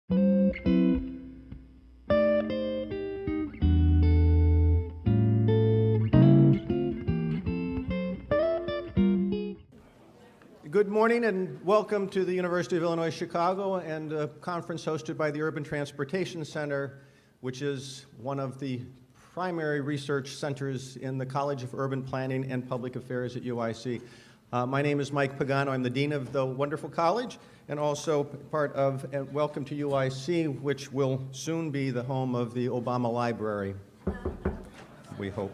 Good morning and welcome to the University of Illinois Chicago and a conference hosted by the Urban Transportation Center, which is one of the primary research centers in the College of Urban Planning and Public Affairs at UIC. My name is Mike Pagano. I'm the dean of the wonderful college and also part of Welcome to UIC, which will soon be the home of the Obama Library, we hope.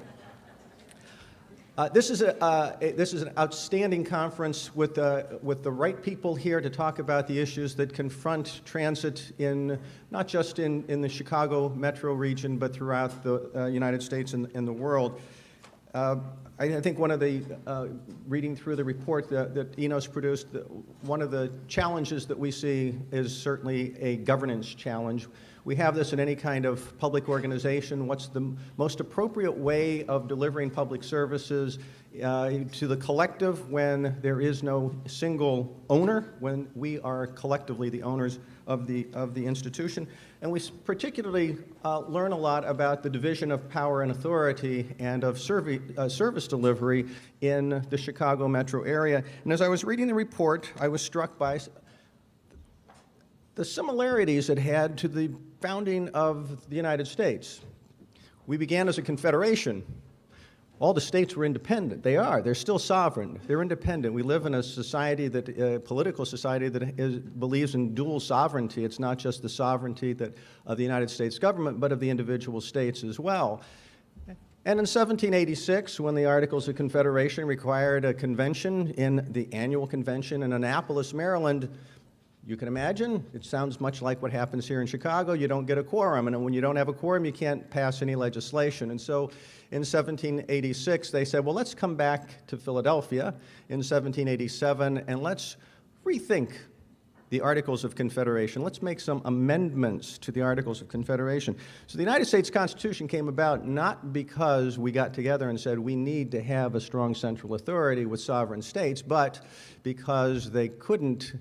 This is an outstanding conference with the right people here to talk about the issues that confront transit not just in the Chicago metro region, but throughout the United States and the world. I think one of the, reading through the report that Enos produced, one of the challenges that we see is certainly a governance challenge. We have this in any kind of public organization. What's the most appropriate way of delivering public services to the collective when there is no single owner, when we are collectively the owners of the institution? And we particularly learn a lot about the division of power and authority and of service delivery in the Chicago metro area. And as I was reading the report, I was struck by the similarities it had to the founding of the United States. We began as a confederation. All the states were independent. They're still sovereign. They're independent. We live in a society political society that believes in dual sovereignty. It's not just the sovereignty of the United States government, but of the individual states as well. And in 1786, when the Articles of Confederation required a convention in the annual convention in Annapolis, Maryland, you can imagine, it sounds much like what happens here in Chicago. You don't get a quorum, and when you don't have a quorum, you can't pass any legislation. And so in 1786, they said, well, let's come back to Philadelphia in 1787, and let's rethink the Articles of Confederation. Let's make some amendments to the Articles of Confederation. So the United States Constitution came about not because we got together and said we need to have a strong central authority with sovereign states, but because they couldn't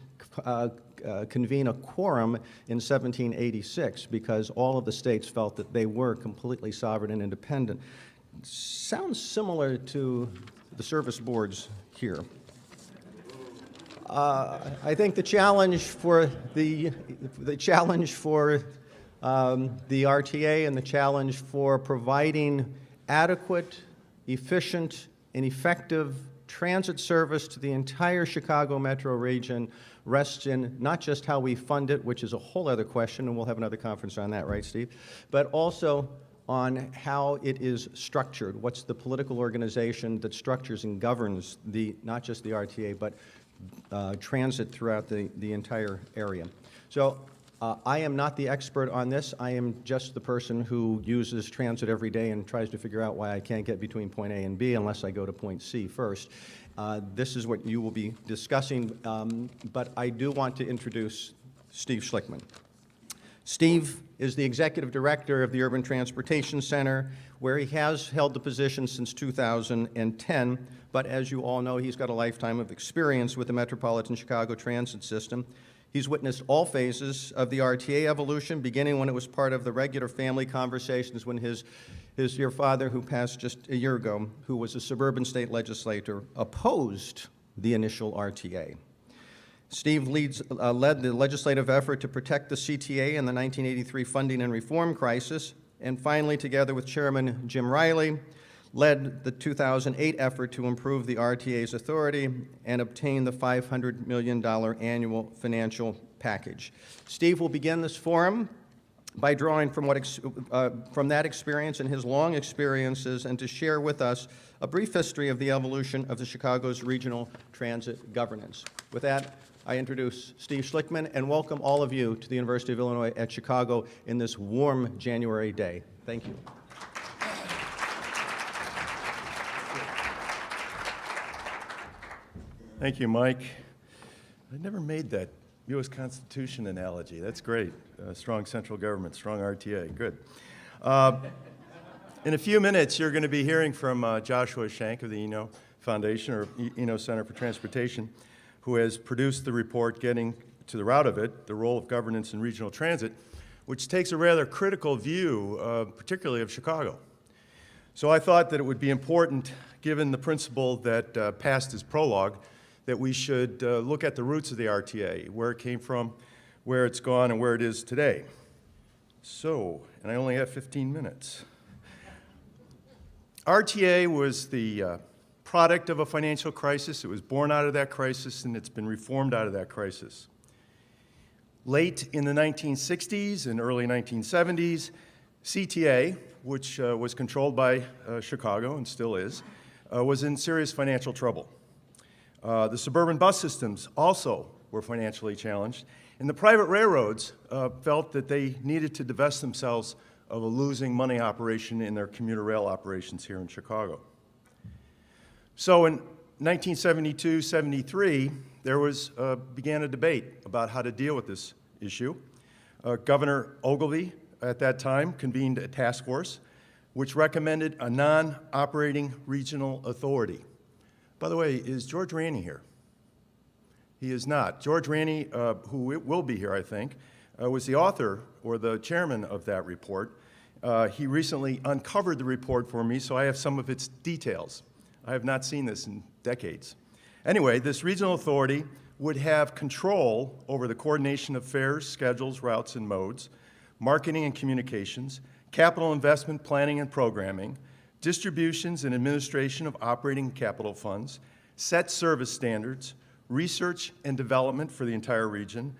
convene a quorum in 1786 because all of the states felt that they were completely sovereign and independent. Sounds similar to the service boards here. I think the challenge for the RTA and the challenge for providing adequate, efficient, and effective transit service to the entire Chicago metro region rests in not just how we fund it, which is a whole other question, and we'll have another conference on that, right, Steve? But also on how it is structured. What's the political organization that structures and governs not just the RTA, but transit throughout the entire area. So I am not the expert on this. I am just the person who uses transit every day and tries to figure out why I can't get between point A and B unless I go to point C first. This is what you will be discussing, but I do want to introduce Steve Schlickman. Steve is the executive director of the Urban Transportation Center, where he has held the position since 2010, but as you all know, he's got a lifetime of experience with the Metropolitan Chicago Transit System. He's witnessed all phases of the RTA evolution, beginning when it was part of the regular family conversations when his dear father, who passed just a year ago, who was a suburban state legislator, opposed the initial RTA. Steve led the legislative effort to protect the CTA in the 1983 funding and reform crisis, and finally, together with Chairman Jim Riley, led the 2008 effort to improve the RTA's authority and obtain the $500 million annual financial package. Steve will begin this forum by drawing from that experience and his long experiences, and to share with us a brief history of the evolution of the Chicago's regional transit governance. With that, I introduce Steve Schlickman and welcome all of you to the University of Illinois at Chicago in this warm January day. Thank you. Thank you, Mike. I never made that U.S. Constitution analogy. That's great. Strong central government, strong RTA. Good. In a few minutes, you're going to be hearing from Joshua Shank of the Eno Foundation, or Eno Center for Transportation, who has produced the report, Getting to the route of it, the role of governance in regional transit, which takes a rather critical view, particularly of Chicago. So I thought that it would be important, given the principle that passed as prologue, that we should look at the roots of the RTA, where it came from, where it's gone, and where it is today. So, and I only have 15 minutes. RTA was the product of a financial crisis. It was born out of that crisis, and it's been reformed out of that crisis. Late in the 1960s and early 1970s, CTA, which was controlled by Chicago and still is, was in serious financial trouble. The suburban bus systems also were financially challenged, and the private railroads felt that they needed to divest themselves of a losing money operation in their commuter rail operations here in Chicago. So in 1972-73, there began a debate about how to deal with this issue. Governor Ogilvie, at that time, convened a task force which recommended a non-operating regional authority. By the way, is George Ranney here? He is not. George Ranney, who will be here, I think, was the author or the chairman of that report. He recently uncovered the report for me, so I have some of its details. I have not seen this in decades. Anyway, this regional authority would have control over the coordination of fares, schedules, routes, and modes, marketing and communications, capital investment planning and programming, distributions and administration of operating capital funds, set service standards, research and development for the entire region,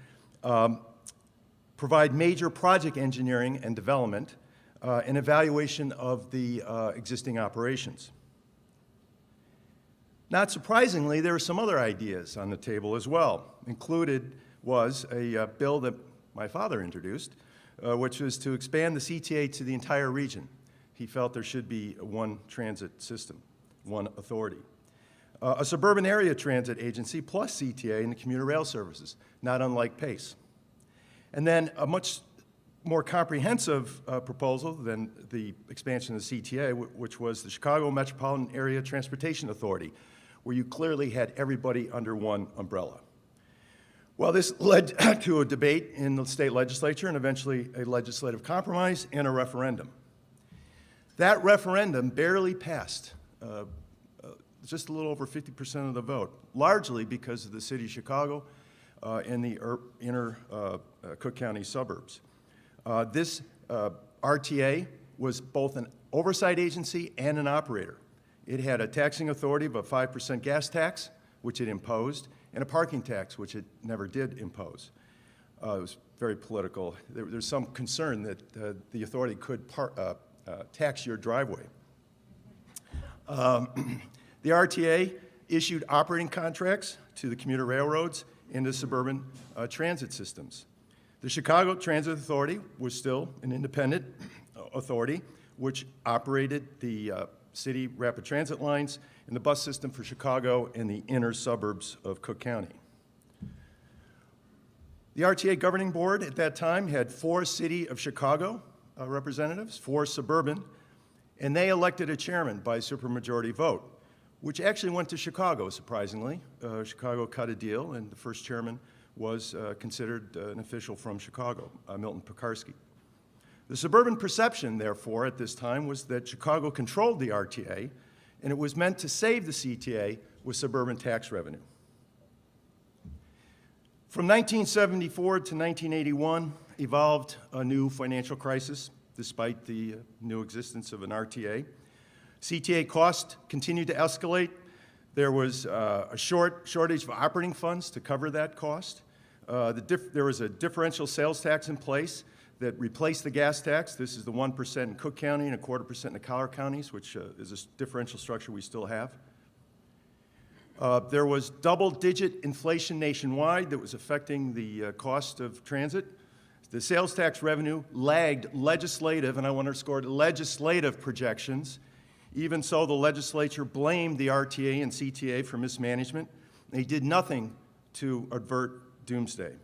provide major project engineering and development, and evaluation of the existing operations. Not surprisingly, there were some other ideas on the table as well. Included was a bill that my father introduced, which was to expand the CTA to the entire region. He felt there should be one transit system, one authority. A suburban area transit agency plus CTA and the commuter rail services, not unlike PACE. And then a much more comprehensive proposal than the expansion of the CTA, which was the Chicago Metropolitan Area Transportation Authority, where you clearly had everybody under one umbrella. Well, this led to a debate in the state legislature and eventually a legislative compromise and a referendum. That referendum barely passed, just a little over 50% of the vote, largely because of the city of Chicago and the inner Cook County suburbs. This RTA was both an oversight agency and an operator. It had a taxing authority of a 5% gas tax, which it imposed, and a parking tax, which it never did impose. It was very political. There's some concern that the authority could tax your driveway. The RTA issued operating contracts to the commuter railroads and the suburban transit systems. The Chicago Transit Authority was still an independent authority which operated the city rapid transit lines and the bus system for Chicago and the inner suburbs of Cook County. The RTA governing board at that time had 4 City of Chicago representatives, 4 suburban, and they elected a chairman by supermajority vote, which actually went to Chicago, surprisingly. Chicago cut a deal, and the first chairman was considered an official from Chicago, Milton Pekarsky. The suburban perception, therefore, at this time was that Chicago controlled the RTA, and it was meant to save the CTA with suburban tax revenue. From 1974 to 1981 evolved a new financial crisis, despite the new existence of an RTA. CTA cost continued to escalate. There was a shortage of operating funds to cover that cost. There was a differential sales tax in place that replaced the gas tax. This is the 1% in Cook County and 1/4% in the Collier counties, which is a differential structure we still have. There was double-digit inflation nationwide that was affecting the cost of transit. The sales tax revenue lagged legislative, and I want to underscore legislative projections. Even so, the legislature blamed the RTA and CTA for mismanagement. They did nothing to avert doomsday.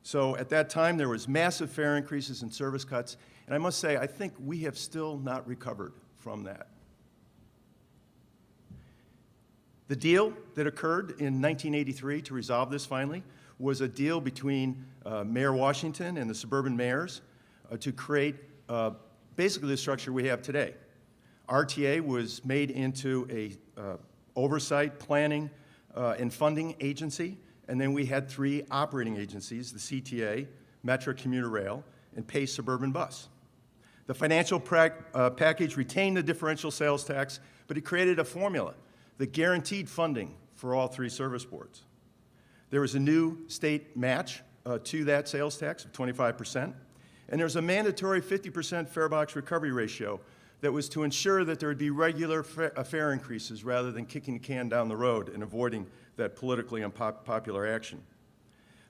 So at that time, there was massive fare increases and service cuts, and I must say, I think we have still not recovered from that. The deal that occurred in 1983 to resolve this finally was a deal between Mayor Washington and the suburban mayors to create basically the structure we have today. RTA was made into a oversight, planning, and funding agency, and then we had 3 operating agencies, the CTA, Metra Commuter Rail, and Pace Suburban Bus. The financial package retained the differential sales tax, but it created a formula that guaranteed funding for all 3 service boards. There was a new state match to that sales tax of 25%, and there was a mandatory 50% fare box recovery ratio that was to ensure that there would be regular fare increases rather than kicking the can down the road and avoiding that politically unpopular action.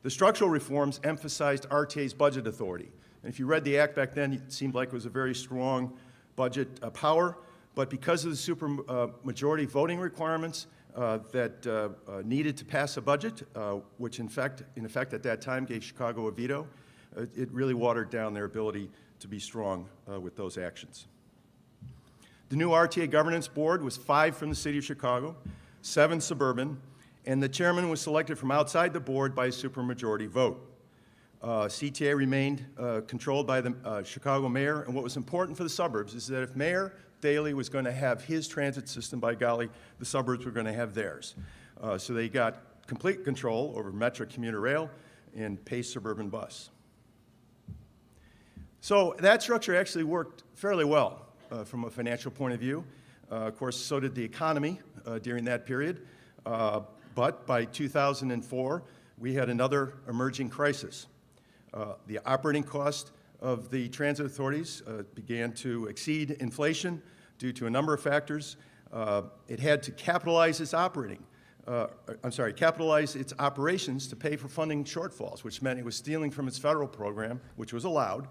The structural reforms emphasized RTA's budget authority. And if you read the act back then, it seemed like it was a very strong budget power, but because of the supermajority voting requirements that needed to pass a budget, which in effect at that time gave Chicago a veto, it really watered down their ability to be strong with those actions. The new RTA governance board was 5 from the city of Chicago, 7 suburban, and the chairman was selected from outside the board by a supermajority vote. CTA remained controlled by the Chicago mayor, and what was important for the suburbs is that if Mayor Daley was going to have his transit system, by golly, the suburbs were going to have theirs. So they got complete control over Metra Commuter Rail and Pace Suburban Bus. So that structure actually worked fairly well from a financial point of view. Of course, so did the economy during that period. But by 2004, we had another emerging crisis. The operating cost of the transit authorities began to exceed inflation due to a number of factors. It had to capitalize its capitalize its operations to pay for funding shortfalls, which meant it was stealing from its federal program, which was allowed,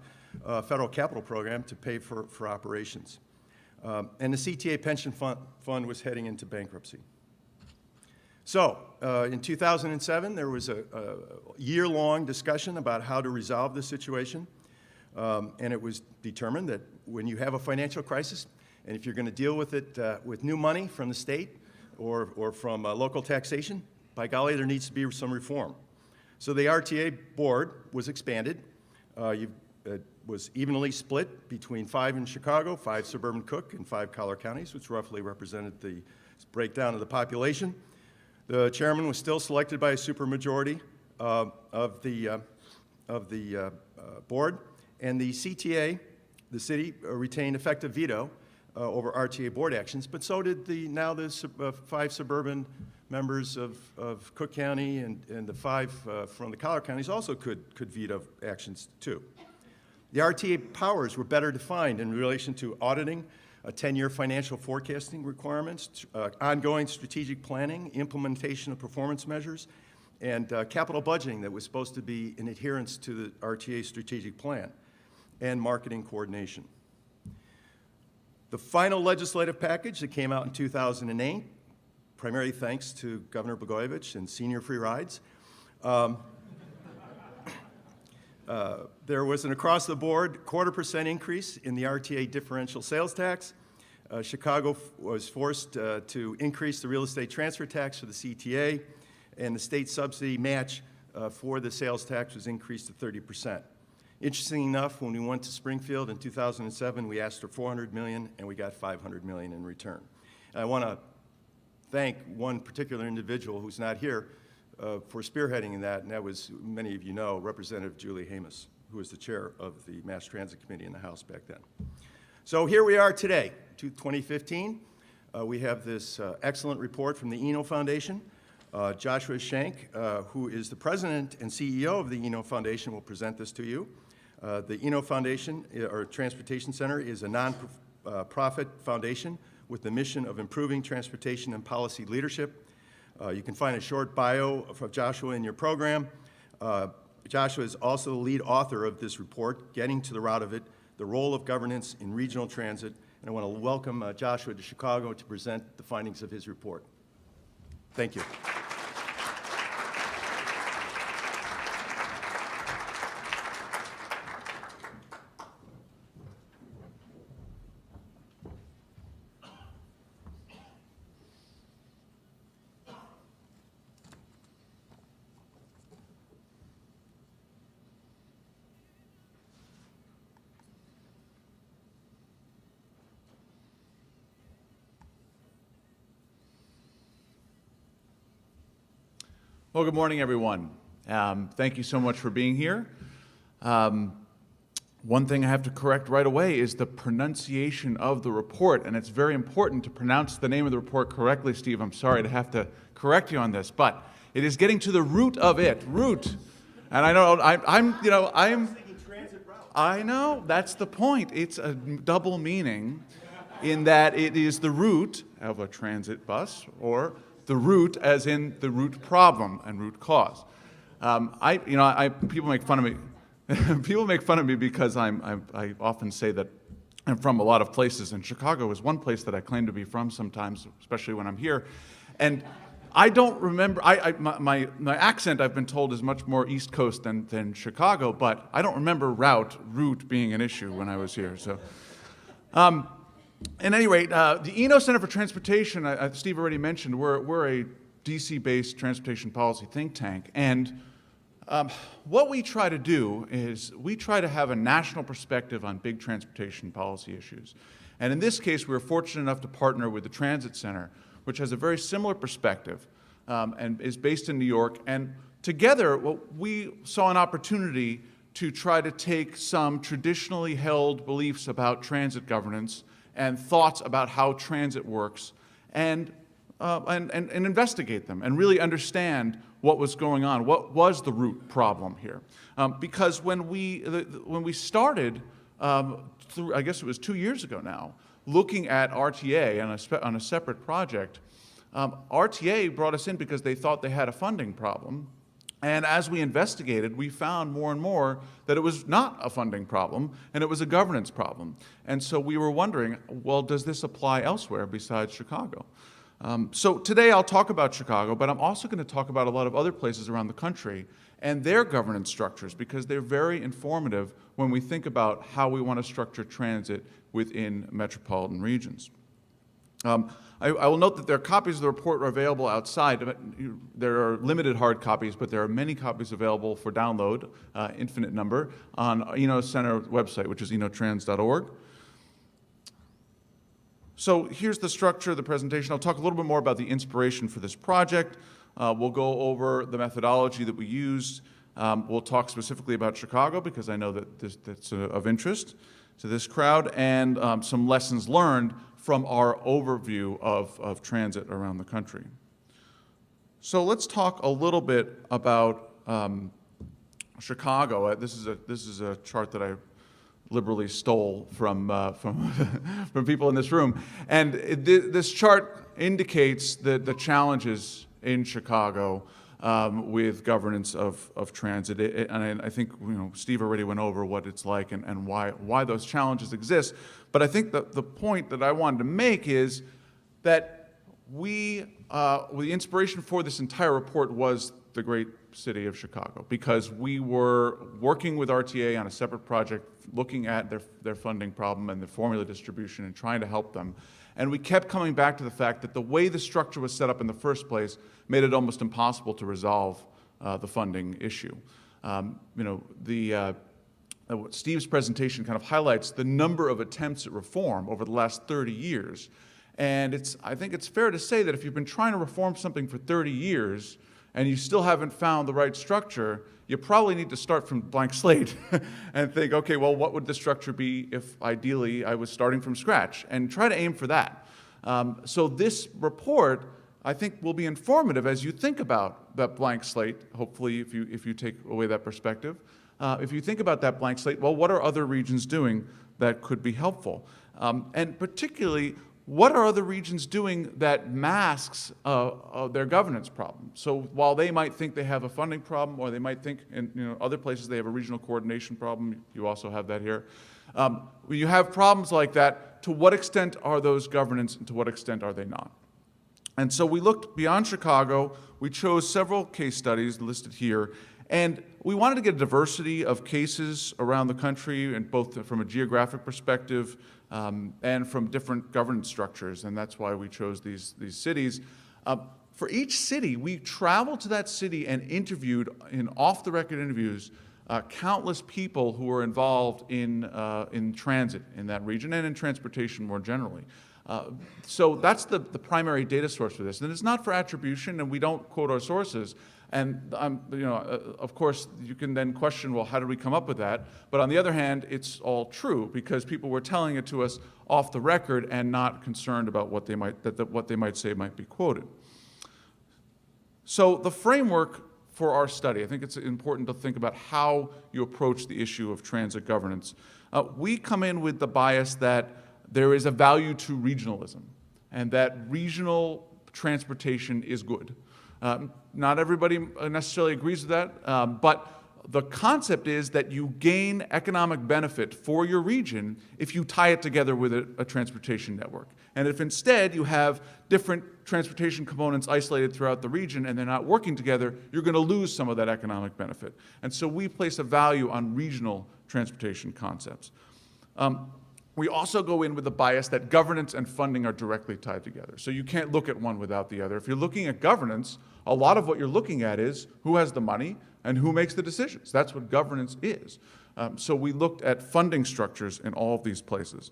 federal capital program, to pay for operations. And the CTA pension fund was heading into bankruptcy. So, in 2007, there was a year-long discussion about how to resolve the situation, and it was determined that when you have a financial crisis, and if you're going to deal with it with new money from the state or from local taxation, by golly, there needs to be some reform. So the RTA board was expanded. It was evenly split between 5 in Chicago, 5 suburban Cook, and 5 Collier counties, which roughly represented the breakdown of the population. The chairman was still selected by a supermajority of the board, and the CTA, the city, retained effective veto over RTA board actions, but so did the 5 suburban members of Cook County, and the 5 from the Collier counties also could veto actions too. The RTA powers were better defined in relation to auditing, 10-year financial forecasting requirements, ongoing strategic planning, implementation of performance measures, and capital budgeting that was supposed to be in adherence to the RTA strategic plan, and marketing coordination. The final legislative package that came out in 2008, primarily thanks to Governor Blagojevich and senior free rides, there was an across-the-board 0.25% increase in the RTA differential sales tax. Chicago was forced to increase the real estate transfer tax for the CTA, and the state subsidy match for the sales tax was increased to 30%. Interesting enough, when we went to Springfield in 2007, we asked for $400 million, and we got $500 million in return. And I want to thank one particular individual who's not here for spearheading that, and that was, many of you know, Representative Julie Hamas, who was the chair of the Mass Transit Committee in the House back then. So here we are today, 2015. We have this excellent report from the Eno Foundation. Joshua Shank, who is the president and CEO of the Eno Foundation, will present this to you. The Eno Foundation, or Transportation Center, is a non-profit foundation with the mission of improving transportation and policy leadership. You can find a short bio of Joshua in your program. Joshua is also the lead author of this report, Getting to the Root of It, the Role of Governance in Regional Transit. And I want to welcome Joshua to Chicago to present the findings of his report. Thank you. Well, good morning, everyone. Thank you so much for being here. One thing I have to correct right away is the pronunciation of the report, and it's very important to pronounce the name of the report correctly, Steve. I'm sorry to have to correct you on this, but it is getting to the root of it, root. And I know, I know, that's the point. It's a double meaning in that it is the root of a transit bus, or the root as in the root problem and root cause. People make fun of me. People make fun of me because I often say that I'm from a lot of places, and Chicago is one place that I claim to be from sometimes, especially when I'm here. And I don't remember, my accent, I've been told, is much more East Coast than Chicago, but I don't remember route being an issue when I was here. So, at any rate, the Eno Center for Transportation, Steve already mentioned, we're a DC-based transportation policy think tank, and what we try to do is we try to have a national perspective on big transportation policy issues. And in this case, we were fortunate enough to partner with the Transit Center, which has a very similar perspective and is based in New York. And together, we saw an opportunity to try to take some traditionally held beliefs about transit governance and thoughts about how transit works and investigate them and really understand what was going on, what was the root problem here. Because when we started, I guess it was 2 years ago now, looking at RTA on a separate project, RTA brought us in because they thought they had a funding problem. And as we investigated, we found more and more that it was not a funding problem, and it was a governance problem. And so we were wondering, well, does this apply elsewhere besides Chicago? So today I'll talk about Chicago, but I'm also going to talk about a lot of other places around the country and their governance structures, because they're very informative when we think about how we want to structure transit within metropolitan regions. I will note that there are copies of the report are available outside. There are limited hard copies, but there are many copies available for download, infinite number, on Eno Center website, which is enotrans.org. So here's the structure of the presentation. I'll talk a little bit more about the inspiration for this project. We'll go over the methodology that we used. We'll talk specifically about Chicago because I know that that's of interest to this crowd, and some lessons learned from our overview of transit around the country. So let's talk a little bit about Chicago. This is a chart that I liberally stole from people in this room. And this chart indicates the challenges in Chicago with governance of transit. And I think Steve already went over what it's like and why those challenges exist. But I think that the point that I wanted to make is that the inspiration for this entire report was the great city of Chicago, because we were working with RTA on a separate project, looking at their funding problem and the formula distribution and trying to help them. And we kept coming back to the fact that the way the structure was set up in the first place made it almost impossible to resolve the funding issue. Steve's presentation kind of highlights the number of attempts at reform over the last 30 years. And I think it's fair to say that if you've been trying to reform something for 30 years, and you still haven't found the right structure, you probably need to start from blank slate and think, okay, well, what would the structure be if ideally I was starting from scratch, and try to aim for that. So this report, I think, will be informative as you think about that blank slate, hopefully if you take away that perspective. If you think about that blank slate, well, what are other regions doing that could be helpful? And particularly, what are other regions doing that masks their governance problem? So while they might think they have a funding problem, or they might think in other places they have a regional coordination problem, you also have that here. When you have problems like that, to what extent are those governance and to what extent are they not? And so we looked beyond Chicago. We chose several case studies listed here, and we wanted to get a diversity of cases around the country, and both from a geographic perspective and from different governance structures, and that's why we chose these cities. For each city, we traveled to that city and interviewed, in off-the-record interviews, countless people who were involved in transit in that region and in transportation more generally. So that's the primary data source for this. And it's not for attribution, and we don't quote our sources. And of course, you can then question, well, how did we come up with that? But on the other hand, it's all true because people were telling it to us off the record and not concerned about what they might say might be quoted. So the framework for our study, I think it's important to think about how you approach the issue of transit governance. We come in with the bias that there is a value to regionalism and that regional transportation is good. Not everybody necessarily agrees with that, but the concept is that you gain economic benefit for your region if you tie it together with a transportation network. And if instead you have different transportation components isolated throughout the region and they're not working together, you're going to lose some of that economic benefit. And so we place a value on regional transportation concepts. We also go in with the bias that governance and funding are directly tied together. So you can't look at one without the other. If you're looking at governance, a lot of what you're looking at is who has the money and who makes the decisions. That's what governance is. So we looked at funding structures in all of these places.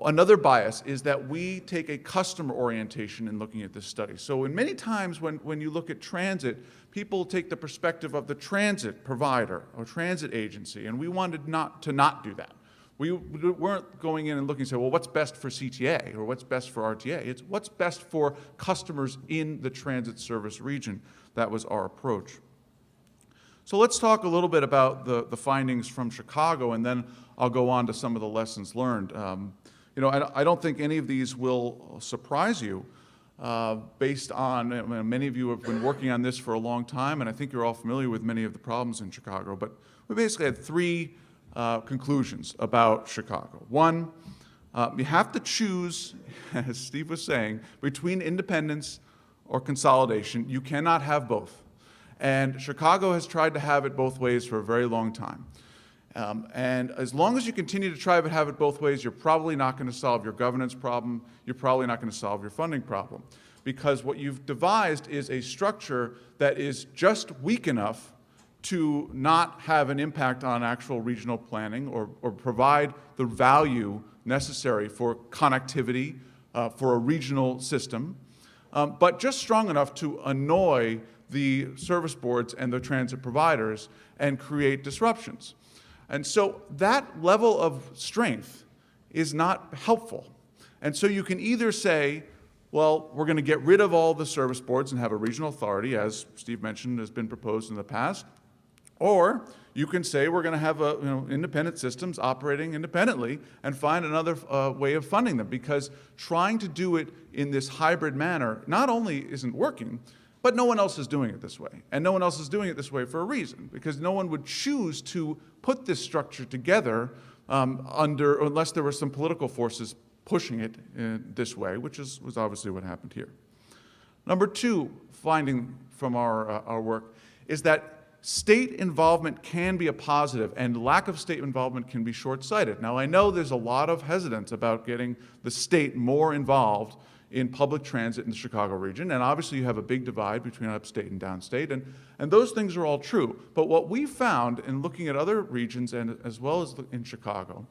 Another bias is that we take a customer orientation in looking at this study. So in many times when you look at transit, people take the perspective of the transit provider or transit agency, and we wanted not do that. We weren't going in and looking and say, well, what's best for CTA or what's best for RTA? It's what's best for customers in the transit service region. That was our approach. So let's talk a little bit about the findings from Chicago, and then I'll go on to some of the lessons learned. I don't think any of these will surprise you based on, many of you have been working on this for a long time, and I think you're all familiar with many of the problems in Chicago, but we basically had three conclusions about Chicago. One, you have to choose, as Steve was saying, between independence or consolidation. You cannot have both. And Chicago has tried to have it both ways for a very long time. And as long as you continue to try to have it both ways, you're probably not going to solve your governance problem. You're probably not going to solve your funding problem. Because what you've devised is a structure that is just weak enough to not have an impact on actual regional planning or provide the value necessary for connectivity for a regional system, but just strong enough to annoy the service boards and the transit providers and create disruptions. And so that level of strength is not helpful. And so you can either say, well, we're going to get rid of all the service boards and have a regional authority, as Steve mentioned has been proposed in the past, or you can say we're going to have independent systems operating independently and find another way of funding them, because trying to do it in this hybrid manner not only isn't working, but no one else is doing it this way. And no one else is doing it this way for a reason, because no one would choose to put this structure together unless there were some political forces pushing it this way, which was obviously what happened here. Number two finding from our work is that state involvement can be a positive, and lack of state involvement can be short-sighted. Now, I know there's a lot of hesitance about getting the state more involved in public transit in the Chicago region, and obviously you have a big divide between upstate and downstate, and those things are all true. But what we found in looking at other regions, and as well as in Chicago,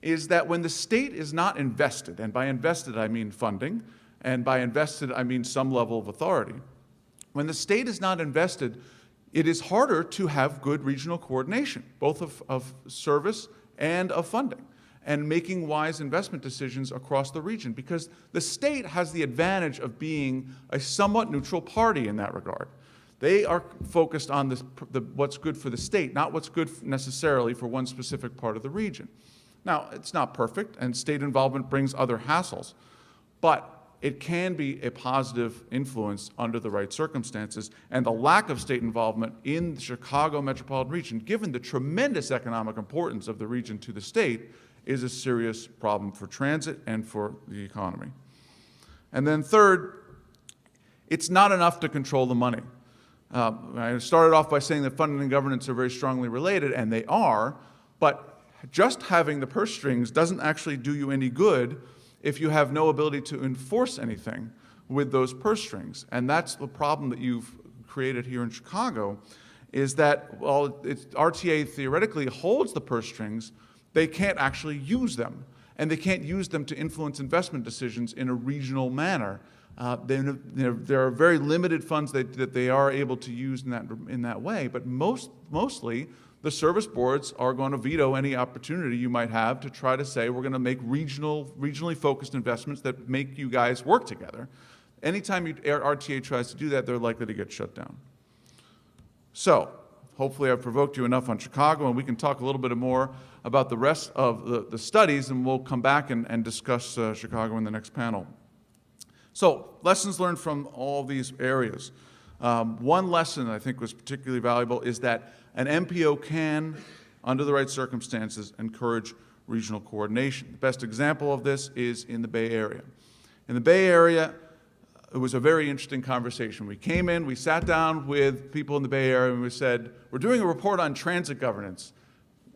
is that when the state is not invested, and by invested I mean funding, and by invested I mean some level of authority, when the state is not invested, it is harder to have good regional coordination, both of service and of funding, and making wise investment decisions across the region, because the state has the advantage of being a somewhat neutral party in that regard. They are focused on what's good for the state, not what's good necessarily for one specific part of the region. Now, it's not perfect, and state involvement brings other hassles, but it can be a positive influence under the right circumstances, and the lack of state involvement in the Chicago metropolitan region, given the tremendous economic importance of the region to the state, is a serious problem for transit and for the economy. And then third, it's not enough to control the money. I started off by saying that funding and governance are very strongly related, and they are, but just having the purse strings doesn't actually do you any good if you have no ability to enforce anything with those purse strings. And that's the problem that you've created here in Chicago, is that while RTA theoretically holds the purse strings, they can't actually use them. And they can't use them to influence investment decisions in a regional manner There are very limited funds that they are able to use in that way, but mostly the service boards are going to veto any opportunity you might have to try to say we're going to make regionally focused investments that make you guys work together. Anytime RTA tries to do that, they're likely to get shut down. So, hopefully I've provoked you enough on Chicago, and we can talk a little bit more about the rest of the studies, and we'll come back and discuss Chicago in the next panel. So, lessons learned from all these areas. One lesson I think was particularly valuable is that an MPO can, under the right circumstances, encourage regional coordination. The best example of this is in the Bay Area. In the Bay Area, it was a very interesting conversation. We came in, we sat down with people in the Bay Area, and we said, we're doing a report on transit governance,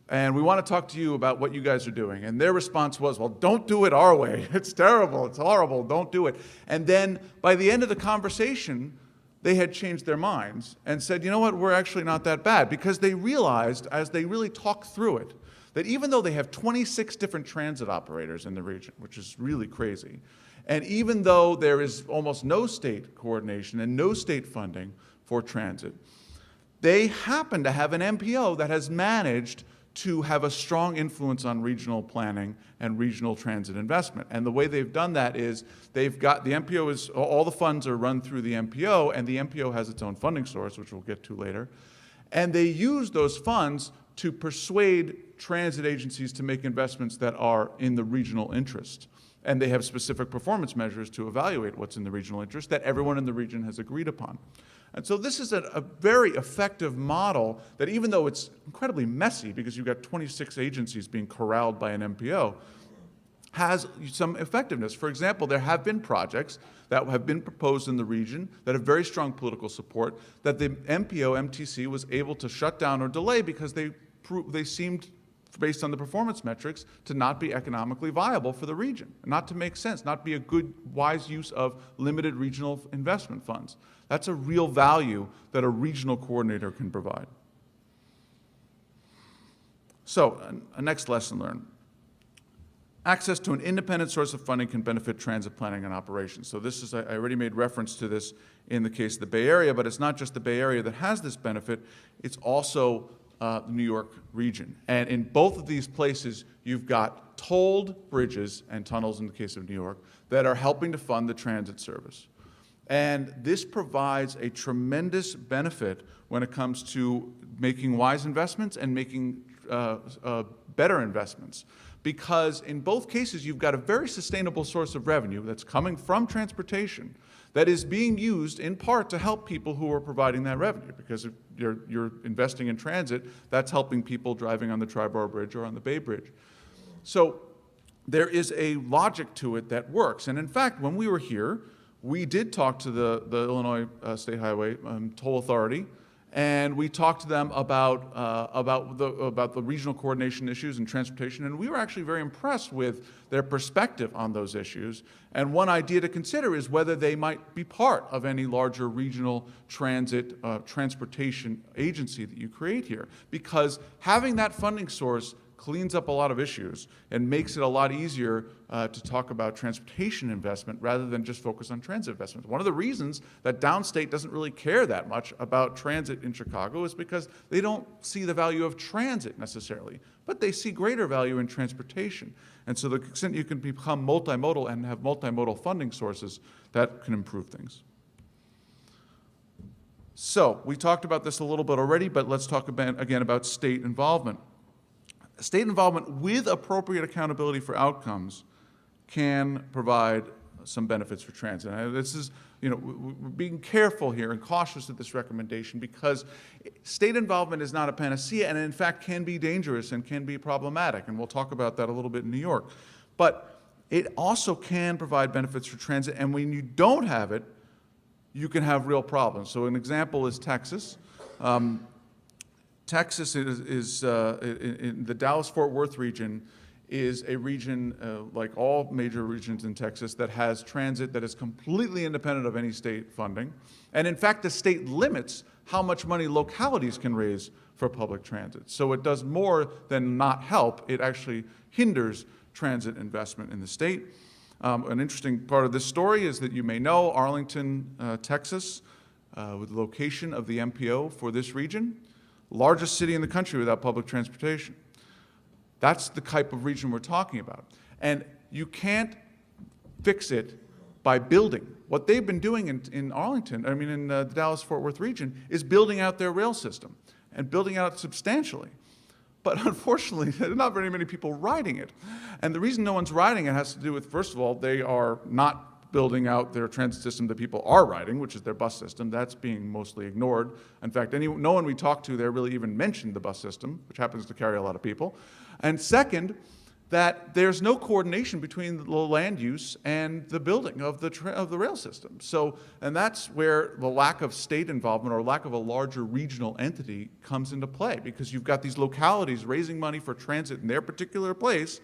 and we want to talk to you about what you guys are doing. And their response was, well, don't do it our way. It's terrible, it's horrible, don't do it. And then by the end of the conversation, they had changed their minds and said, you know what, we're actually not that bad, because they realized, as they really talked through it, that even though they have 26 different transit operators in the region, which is really crazy, and even though there is almost no state coordination and no state funding for transit, they happen to have an MPO that has managed to have a strong influence on regional planning and regional transit investment. And the way they've done that is they've got, the MPO is, all the funds are run through the MPO, and the MPO has its own funding source, which we'll get to later. And they use those funds to persuade transit agencies to make investments that are in the regional interest. And they have specific performance measures to evaluate what's in the regional interest that everyone in the region has agreed upon. And so this is a very effective model that, even though it's incredibly messy because you've got 26 agencies being corralled by an MPO, has some effectiveness. For example, there have been projects that have been proposed in the region that have very strong political support that the MPO, MTC, was able to shut down or delay because they seemed, based on the performance metrics, to not be economically viable for the region, not to make sense, not be a good, wise use of limited regional investment funds. That's a real value that a regional coordinator can provide. So, a next lesson learned. Access to an independent source of funding can benefit transit planning and operations. So this is, I already made reference to this in the case of the Bay Area, but it's not just the Bay Area that has this benefit, it's also the New York region. And in both of these places, you've got tolled bridges and tunnels, in the case of New York, that are helping to fund the transit service. And this provides a tremendous benefit when it comes to making wise investments and making better investments. Because in both cases, you've got a very sustainable source of revenue that's coming from transportation that is being used in part to help people who are providing that revenue. Because if you're investing in transit, that's helping people driving on the Triborough Bridge or on the Bay Bridge. So there is a logic to it that works. And in fact, when we were here, we did talk to the Illinois State Highway Toll Authority, and we talked to them about the regional coordination issues and transportation, and we were actually very impressed with their perspective on those issues. And one idea to consider is whether they might be part of any larger regional transit transportation agency that you create here, because having that funding source cleans up a lot of issues and makes it a lot easier to talk about transportation investment rather than just focus on transit investment. One of the reasons that downstate doesn't really care that much about transit in Chicago is because they don't see the value of transit necessarily, but they see greater value in transportation. And so the extent you can become multimodal and have multimodal funding sources, that can improve things. So we talked about this a little bit already, but let's talk again about state involvement. State involvement with appropriate accountability for outcomes can provide some benefits for transit. And this is, we're being careful here and cautious with this recommendation because state involvement is not a panacea and in fact can be dangerous and can be problematic. And we'll talk about that a little bit in New York. But it also can provide benefits for transit, and when you don't have it, you can have real problems. So an example is Texas. Texas is in the Dallas-Fort Worth region is a region, like all major regions in Texas, that has transit that is completely independent of any state funding. And in fact, the state limits how much money localities can raise for public transit. So it does more than not help. It actually hinders transit investment in the state. An interesting part of this story is that you may know Arlington, Texas, with the location of the MPO for this region, largest city in the country without public transportation. That's the type of region we're talking about. And you can't fix it by building. What they've been doing in Arlington, in the Dallas-Fort Worth region, is building out their rail system and building out substantially. But unfortunately, there are not very many people riding it. And the reason no one's riding it has to do with, first of all, they are not building out their transit system that people are riding, which is their bus system. That's being mostly ignored. In fact, no one we talked to there really even mentioned the bus system, which happens to carry a lot of people. And second, that there's no coordination between the land use and the building of the rail system. So, and that's where the lack of state involvement or lack of a larger regional entity comes into play, because you've got these localities raising money for transit in their particular place,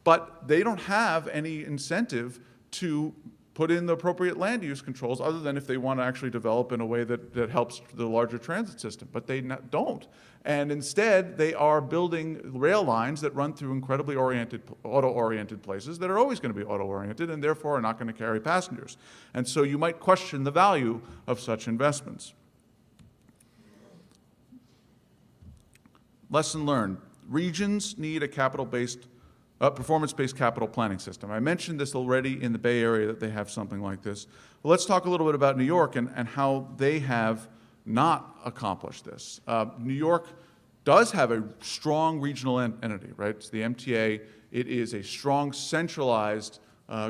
but they don't have any incentive to put in the appropriate land use controls, other than if they want to actually develop in a way that helps the larger transit system, but they don't. And instead, they are building rail lines that run through incredibly auto-oriented places that are always going to be auto-oriented and therefore are not going to carry passengers. And so you might question the value of such investments. Lesson learned. Regions need a performance-based capital planning system. I mentioned this already in the Bay Area, that they have something like this. But let's talk a little bit about New York and how they have not accomplished this. New York does have a strong regional entity, right? It's the MTA. It is a strong centralized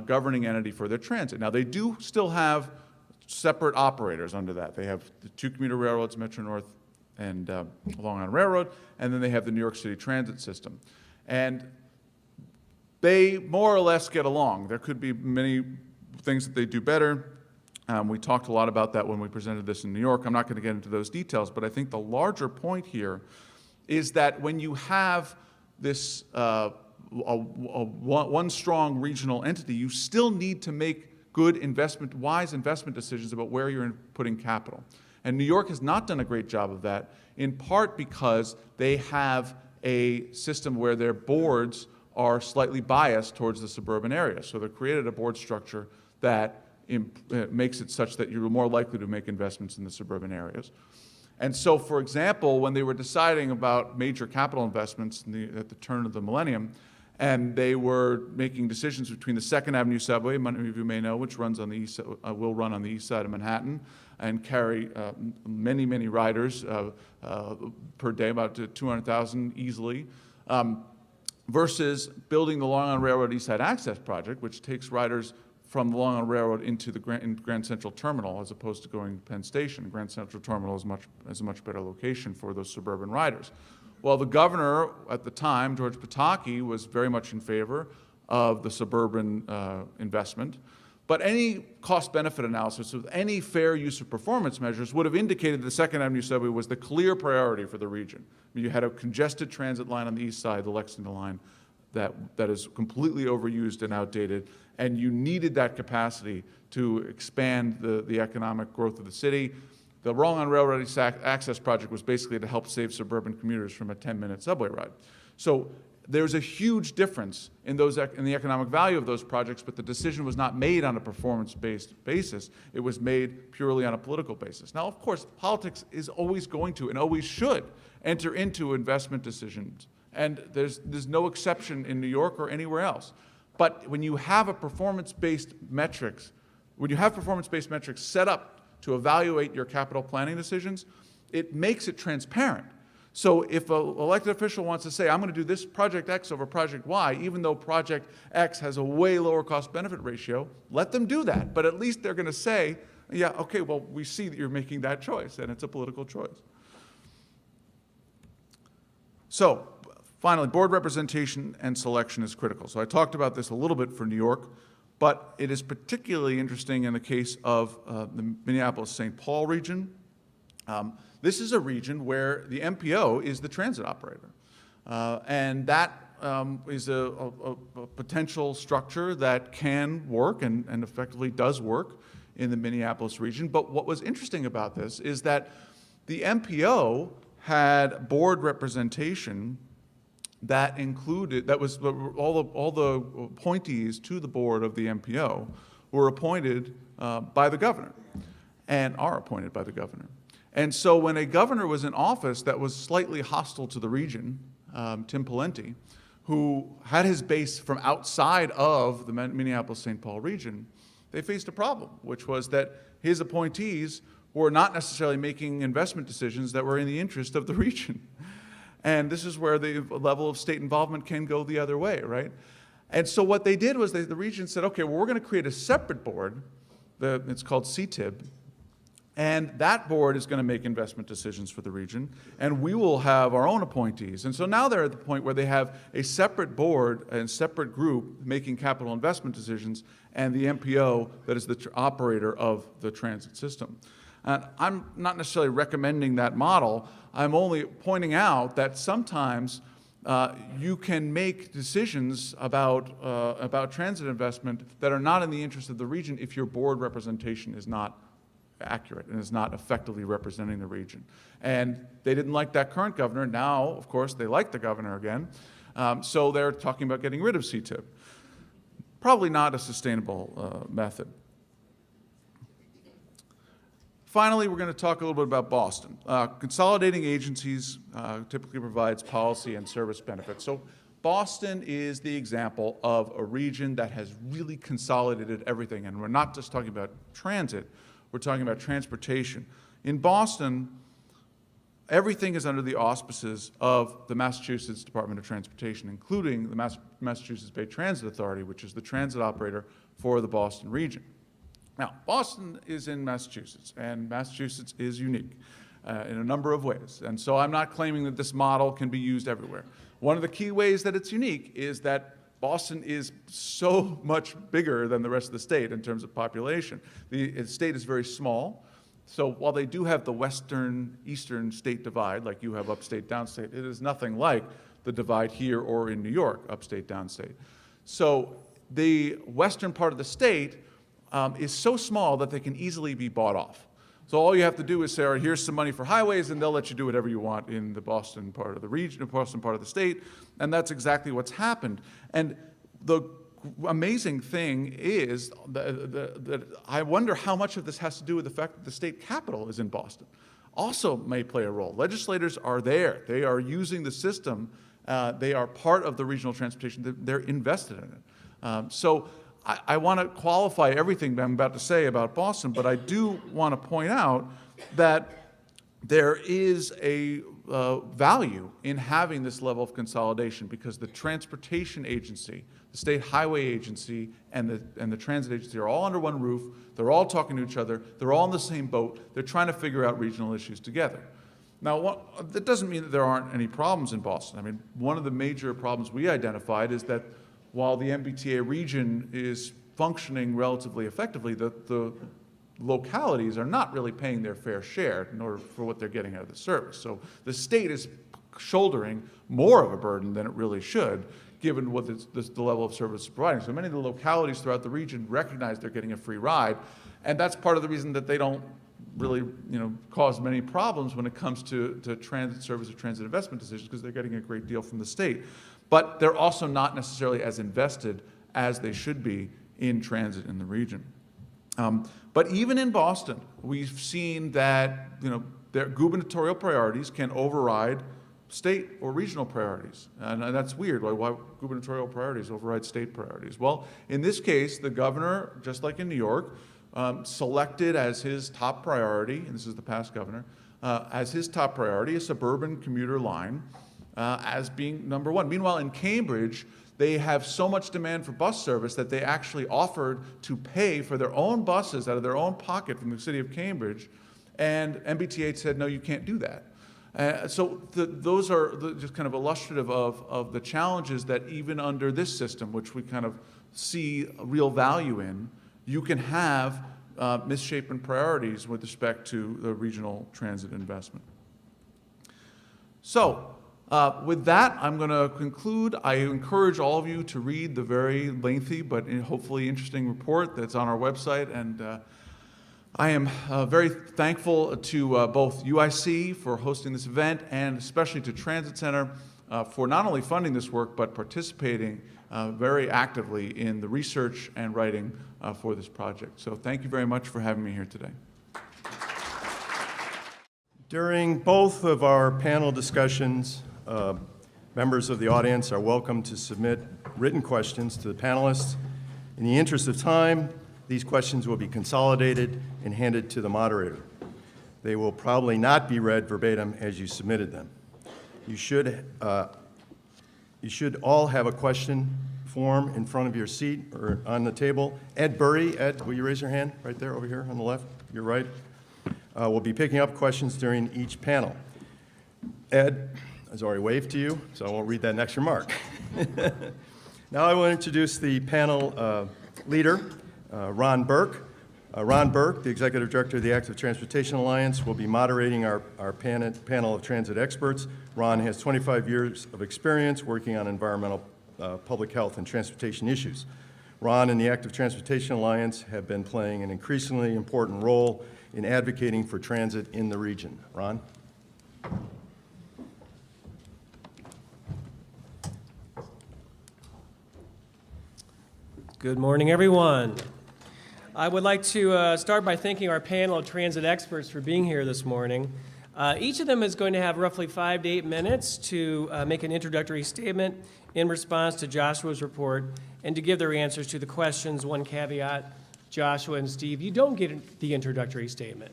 governing entity for their transit. Now, they do still have separate operators under that. They have the two commuter railroads, Metro-North and Long Island Railroad, and then they have the New York City Transit System. And they more or less get along. There could be many things that they do better. We talked a lot about that when we presented this in New York. I'm not going to get into those details, but I think the larger point here is that when you have this one strong regional entity, you still need to make good wise investment decisions about where you're putting capital. And New York has not done a great job of that, in part because they have a system where their boards are slightly biased towards the suburban area. So they've created a board structure that makes it such that you're more likely to make investments in the suburban areas. And so, for example, when they were deciding about major capital investments at the turn of the millennium, and they were making decisions between the Second Avenue subway, many of you may know, which runs on the will run on the east side of Manhattan and carry many, many riders per day, about 200,000 easily, versus building the Long Island Railroad East Side Access Project, which takes riders from the Long Island Railroad into the Grand Central Terminal, as opposed to going to Penn Station. Grand Central Terminal is a much better location for those suburban riders. Well, the governor at the time, George Pataki, was very much in favor of the suburban investment. But any cost-benefit analysis with any fair use of performance measures would have indicated the Second Avenue subway was the clear priority for the region. I mean, you had a congested transit line on the east side, the Lexington line, that is completely overused and outdated, and you needed that capacity to expand the economic growth of the city. The Long Island Railroad Access Project was basically to help save suburban commuters from a 10-minute subway ride. So there's a huge difference in the economic value of those projects, but the decision was not made on a performance-based basis. It was made purely on a political basis. Now, of course, politics is always going to and always should enter into investment decisions, and there's no exception in New York or anywhere else. But when you have performance-based metrics set up to evaluate your capital planning decisions, it makes it transparent. So if an elected official wants to say, I'm going to do this project X over project Y, even though project X has a way lower cost-benefit ratio, let them do that. But at least they're going to say, yeah, okay, well, we see that you're making that choice, and it's a political choice. So finally, board representation and selection is critical. So I talked about this a little bit for New York, but it is particularly interesting in the case of the Minneapolis-St. Paul region. This is a region where the MPO is the transit operator. And that is a potential structure that can work and effectively does work in the Minneapolis region. But what was interesting about this is that the MPO had board representation that included, that was all the appointees to the board of the MPO were appointed by the governor and are appointed by the governor. And so when a governor was in office that was slightly hostile to the region, Tim Pawlenty, who had his base from outside of the Minneapolis-St. Paul region, they faced a problem, which was that his appointees were not necessarily making investment decisions that were in the interest of the region. And this is where the level of state involvement can go the other way, right? And so what they did was the region said, okay, well, we're going to create a separate board. It's called CTIB. And that board is going to make investment decisions for the region, and we will have our own appointees. And so now they're at the point where they have a separate board and separate group making capital investment decisions, and the MPO that is the operator of the transit system. And I'm not necessarily recommending that model. I'm only pointing out that sometimes you can make decisions about transit investment that are not in the interest of the region if your board representation is not accurate and is not effectively representing the region. And they didn't like that current governor. Now, of course, they like the governor again. So they're talking about getting rid of CTIB. Probably not a sustainable method. Finally, we're going to talk a little bit about Boston. Consolidating agencies typically provides policy and service benefits. So Boston is the example of a region that has really consolidated everything. And we're not just talking about transit. We're talking about transportation. In Boston, everything is under the auspices of the Massachusetts Department of Transportation, including the Massachusetts Bay Transit Authority, which is the transit operator for the Boston region. Now, Boston is in Massachusetts, and Massachusetts is unique in a number of ways. And so I'm not claiming that this model can be used everywhere. One of the key ways that it's unique is that Boston is so much bigger than the rest of the state in terms of population. The state is very small. So while they do have the western-eastern state divide, like you have upstate, downstate, it is nothing like the divide here or in New York, upstate, downstate. So the western part of the state is so small that they can easily be bought off. So all you have to do is say, all right, here's some money for highways, and they'll let you do whatever you want in the Boston part of the region, the Boston part of the state, and that's exactly what's happened. And the amazing thing is that I wonder how much of this has to do with the fact that the state capital is in Boston. Also may play a role. Legislators are there. They are using the system. They are part of the regional transportation. They're invested in it. So I want to qualify everything that I'm about to say about Boston, but I do want to point out that there is a value in having this level of consolidation because the transportation agency, the state highway agency, and the transit agency are all under one roof. They're all talking to each other. They're all in the same boat. They're trying to figure out regional issues together. Now, that doesn't mean that there aren't any problems in Boston. I mean, one of the major problems we identified is that while the MBTA region is functioning relatively effectively, the localities are not really paying their fair share in order for what they're getting out of the service. So the state is shouldering more of a burden than it really should, given what the level of service is providing. So many of the localities throughout the region recognize they're getting a free ride, and that's part of the reason that they don't really cause many problems when it comes to transit service or transit investment decisions, because they're getting a great deal from the state. But they're also not necessarily as invested as they should be in transit in the region. But even in Boston, we've seen that their gubernatorial priorities can override state or regional priorities. And that's weird. Why gubernatorial priorities override state priorities? Well, in this case, the governor, just like in New York, selected as his top priority, and this is the past governor, as his top priority a suburban commuter line as being number one. Meanwhile, in Cambridge, they have so much demand for bus service that they actually offered to pay for their own buses out of their own pocket from the city of Cambridge, and MBTA said, no, you can't do that. So those are just kind of illustrative of the challenges that even under this system, which we kind of see real value in, you can have misshapen priorities with respect to the regional transit investment. So with that, I'm going to conclude. I encourage all of you to read the very lengthy but hopefully interesting report that's on our website. And I am very thankful to both UIC for hosting this event and especially to Transit Center for not only funding this work, but participating very actively in the research and writing for this project. So thank you very much for having me here today. During both of our panel discussions, members of the audience are welcome to submit written questions to the panelists. In the interest of time, these questions will be consolidated and handed to the moderator. They will probably not be read verbatim as you submitted them. You should all have a question form in front of your seat or on the table. Ed Burry, Ed, will you raise your hand right there over here on the left, your right? We'll be picking up questions during each panel. Ed has already waved to you, so I won't read that next remark. Now I will introduce the panel leader, Ron Burke. Ron Burke, the Executive Director of the Active Transportation Alliance, will be moderating our panel of transit experts. Ron has 25 years of experience working on environmental, public health, and transportation issues. Ron and the Active Transportation Alliance have been playing an increasingly important role in advocating for transit in the region. Ron? Good morning, everyone. I would like to start by thanking our panel of transit experts for being here this morning. Each of them is going to have roughly 5 to 8 minutes to make an introductory statement in response to Joshua's report and to give their answers to the questions. One caveat, Joshua and Steve, you don't get the introductory statement.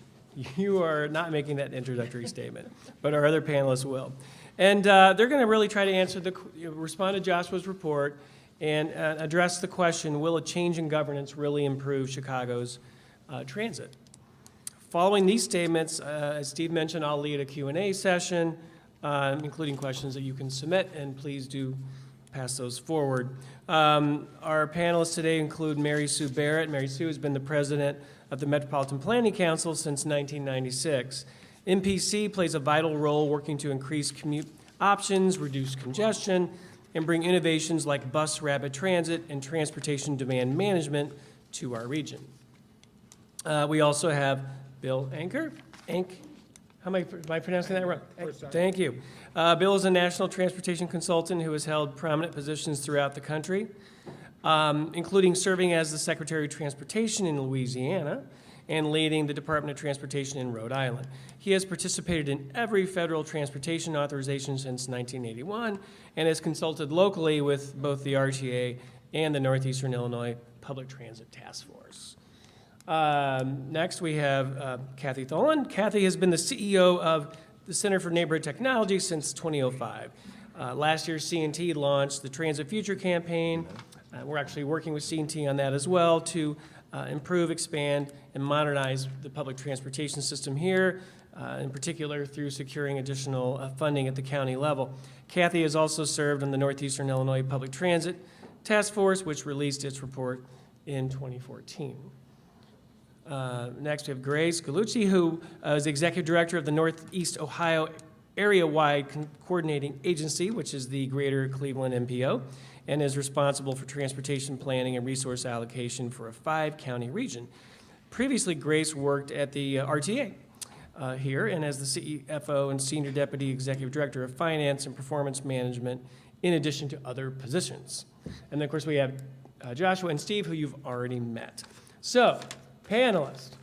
You are not making that introductory statement, but our other panelists will. And they're going to really try to respond to Joshua's report and address the question, will a change in governance really improve Chicago's transit? Following these statements, as Steve mentioned, I'll lead a Q&A session, including questions that you can submit, and please do pass those forward. Our panelists today include Mary Sue Barrett. Mary Sue has been the president of the Metropolitan Planning Council since 1996. MPC plays a vital role working to increase commute options, reduce congestion, and bring innovations like bus rapid transit and transportation demand management to our region. We also have Bill Anker. How am I pronouncing that right? Thank you. Bill is a national transportation consultant who has held prominent positions throughout the country, including serving as the Secretary of Transportation in Louisiana and leading the Department of Transportation in Rhode Island. He has participated in every federal transportation authorization since 1981 and has consulted locally with both the RTA and the Northeastern Illinois Public Transit Task Force. Next, we have Kathy Tholen. Kathy has been the CEO of the Center for Neighborhood Technology since 2005. Last year, C&T launched the Transit Future campaign. We're actually working with C&T on that as well to improve, expand, and modernize the public transportation system here, in particular through securing additional funding at the county level. Kathy has also served on the Northeastern Illinois Public Transit Task Force, which released its report in 2014. Next, we have Grace Gallucci, who is the Executive Director of the Northeast Ohio Area-Wide Coordinating Agency, which is the Greater Cleveland MPO, and is responsible for transportation planning and resource allocation for a 5-county region. Previously, Grace worked at the RTA here and as the CFO and Senior Deputy Executive Director of Finance and Performance Management, in addition to other positions. And then, of course, we have Joshua and Steve, who you've already met. So, panelists,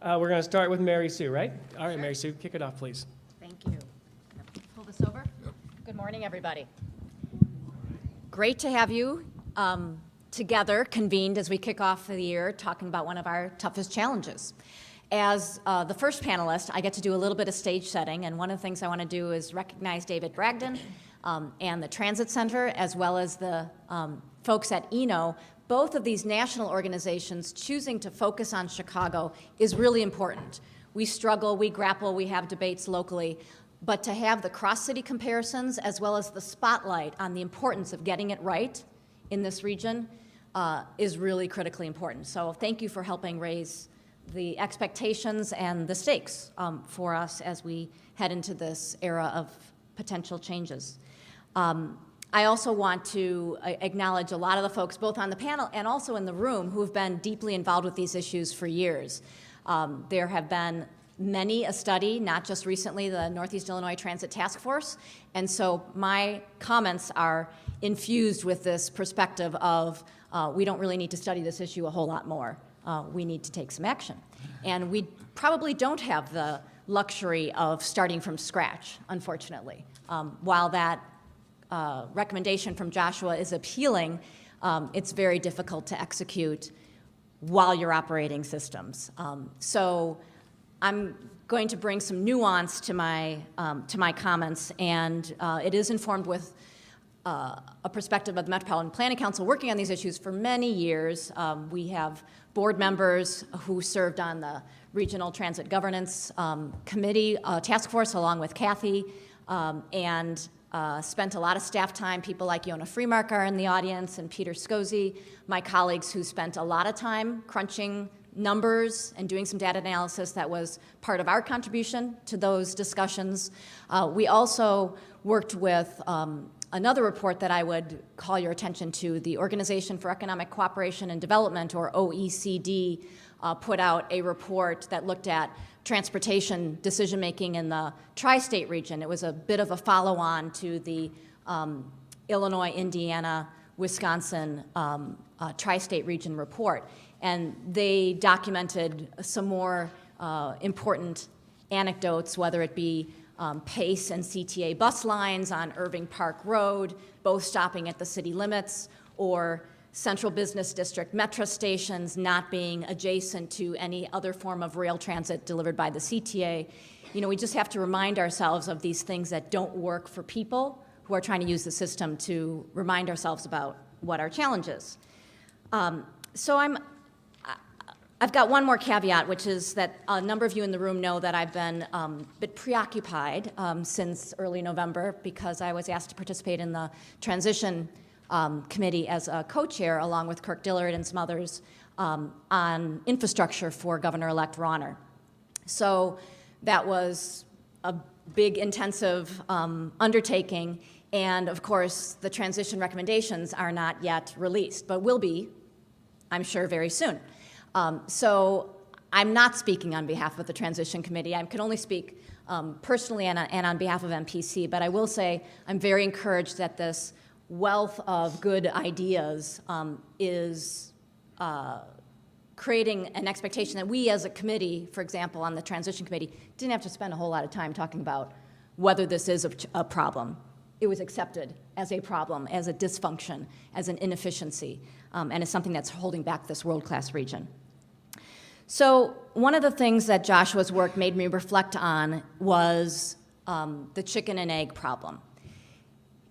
we're going to start with Mary Sue, right? All right, Mary Sue, kick it off, please. Thank you. Pull this over. Yep. Good morning, everybody. Great to have you together, convened as we kick off the year, talking about one of our toughest challenges. As the first panelist, I get to do a little bit of stage setting, and one of the things I want to do is recognize David Bragdon and the Transit Center, as well as the folks at ENO. Both of these national organizations choosing to focus on Chicago is really important. We struggle, we grapple, we have debates locally, but to have the cross-city comparisons as well as the spotlight on the importance of getting it right in this region is really critically important. So thank you for helping raise the expectations and the stakes for us as we head into this era of potential changes. I also want to acknowledge a lot of the folks both on the panel and also in the room who have been deeply involved with these issues for years. There have been many a study, not just recently, the Northeast Illinois Transit Task Force. And so my comments are infused with this perspective of we don't really need to study this issue a whole lot more. We need to take some action. And we probably don't have the luxury of starting from scratch, unfortunately. While that recommendation from Joshua is appealing, it's very difficult to execute while you're operating systems. So I'm going to bring some nuance to my comments, and it is informed with a perspective of the Metropolitan Planning Council working on these issues for many years. We have board members who served on the Regional Transit Governance Committee Task Force along with Kathy, and spent a lot of staff time. People like Yona Freemark are in the audience, and Peter Scozzi, my colleagues who spent a lot of time crunching numbers and doing some data analysis. That was part of our contribution to those discussions. We also worked with another report that I would call your attention to. The Organization for Economic Cooperation and Development, or OECD, put out a report that looked at transportation decision-making in the tri-state region. It was a bit of a follow-on to the Illinois, Indiana, Wisconsin tri-state region report. And they documented some more important anecdotes, whether it be PACE and CTA bus lines on Irving Park Road, both stopping at the city limits, or Central Business District metro stations not being adjacent to any other form of rail transit delivered by the CTA. You know, we just have to remind ourselves of these things that don't work for people who are trying to use the system, to remind ourselves about what our challenge is. So I've got one more caveat, which is that a number of you in the room know that I've been a bit preoccupied since early November, because I was asked to participate in the transition committee as a co-chair, along with Kirk Dillard and some others, on infrastructure for Governor-elect Rauner. So that was a big, intensive undertaking, and of course, the transition recommendations are not yet released, but will be, I'm sure, very soon. So I'm not speaking on behalf of the transition committee. I can only speak personally and on behalf of MPC, but I will say I'm very encouraged that this wealth of good ideas is creating an expectation that we as a committee, for example, on the transition committee, didn't have to spend a whole lot of time talking about whether this is a problem. It was accepted as a problem, as a dysfunction, as an inefficiency, and it's something that's holding back this world-class region. So one of the things that Joshua's work made me reflect on was the chicken and egg problem.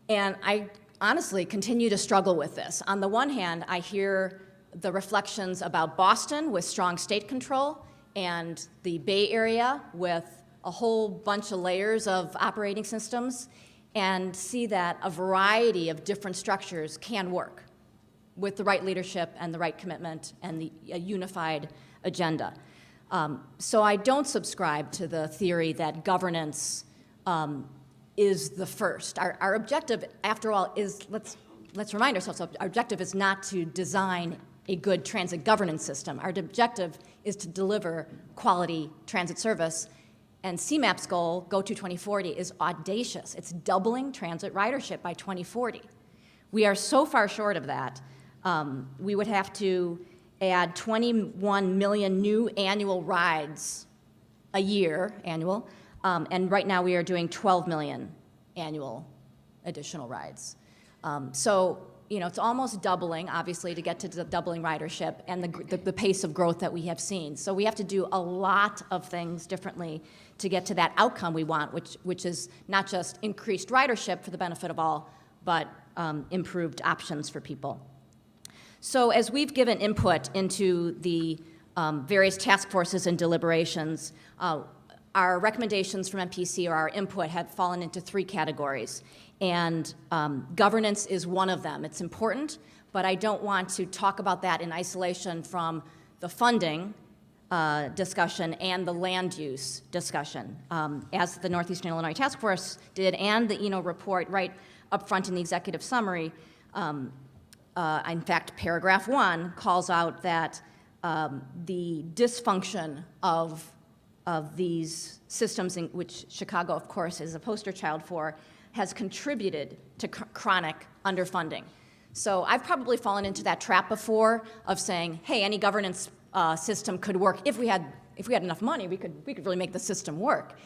And I honestly continue to struggle with this. On the one hand, I hear the reflections about Boston with strong state control, and the Bay Area with a whole bunch of layers of operating systems, and see that a variety of different structures can work with the right leadership and the right commitment and a unified agenda. So I don't subscribe to the theory that governance is the first. Our objective, after all, is, let's remind ourselves, our objective is not to design a good transit governance system. Our objective is to deliver quality transit service. And CMAP's goal, Go to 2040, is audacious. It's doubling transit ridership by 2040. We are so far short of that. We would have to add 21 million new annual rides a year, and right now we are doing 12 million annual additional rides. So, you know, it's almost doubling, obviously, to get to the doubling ridership and the pace of growth that we have seen. So we have to do a lot of things differently to get to that outcome we want, which is not just increased ridership for the benefit of all, but improved options for people. So as we've given input into the various task forces and deliberations, our recommendations from MPC, or our input, have fallen into three categories. And governance is one of them. It's important, but I don't want to talk about that in isolation from the funding discussion and the land use discussion. As the Northeastern Illinois Task Force did, and the ENO report right up front in the executive summary, in fact, paragraph 1 calls out that the dysfunction of of these systems, in which Chicago, of course, is a poster child for, has contributed to chronic underfunding. So I've probably fallen into that trap before of saying, hey, any governance system could work. If we had enough money, we could really make the system work.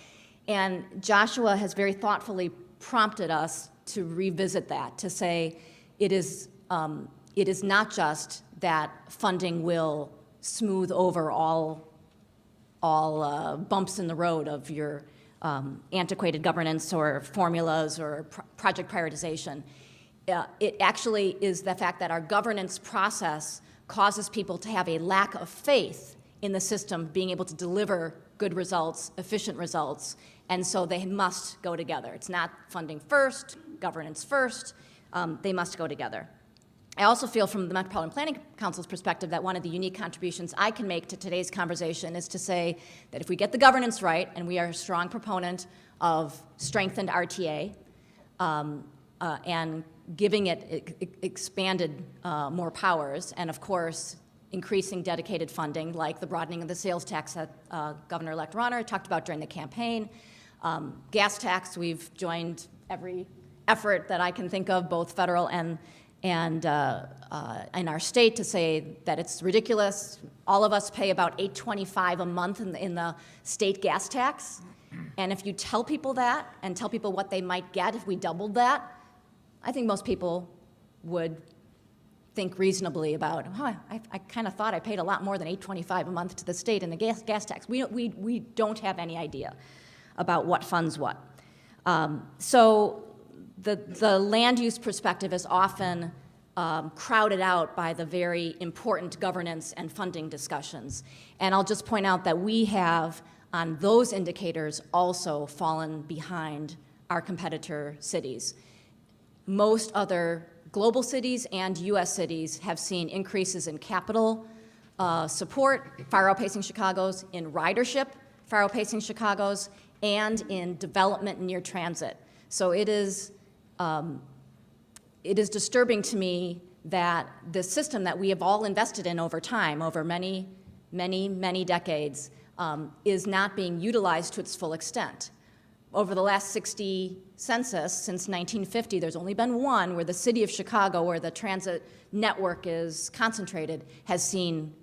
And Joshua has very thoughtfully prompted us to revisit that, to say it is not just that funding will smooth over all bumps in the road of your antiquated governance or formulas or project prioritization. It actually is the fact that our governance process causes people to have a lack of faith in the system being able to deliver good results, efficient results, and so they must go together. It's not funding first, governance first, they must go together. I also feel from the Metropolitan Planning Council's perspective that one of the unique contributions I can make to today's conversation is to say that if we get the governance right, and we are a strong proponent of strengthened RTA, and giving it expanded more powers, and of course, increasing dedicated funding, like the broadening of the sales tax that Governor-elect Rauner talked about during the campaign. Gas tax, we've joined every effort that I can think of, both federal and in our state, to say that it's ridiculous. All of us pay about $8.25 a month in the state gas tax. And if you tell people that and tell people what they might get if we doubled that, I think most people would think reasonably about, I kind of thought I paid a lot more than $8.25 a month to the state in the gas tax. We don't have any idea about what funds what. So the land use perspective is often crowded out by the very important governance and funding discussions. And I'll just point out that we have, on those indicators, also fallen behind our competitor cities. Most other global cities and U.S. cities have seen increases in capital support, far outpacing Chicago's, in ridership, far outpacing Chicago's, and in development near transit. So it is disturbing to me that the system that we have all invested in over time, over many, many, many decades, is not being utilized to its full extent. Over the last 60 census, since 1950, there's only been one where the city of Chicago, where the transit network is concentrated, has seen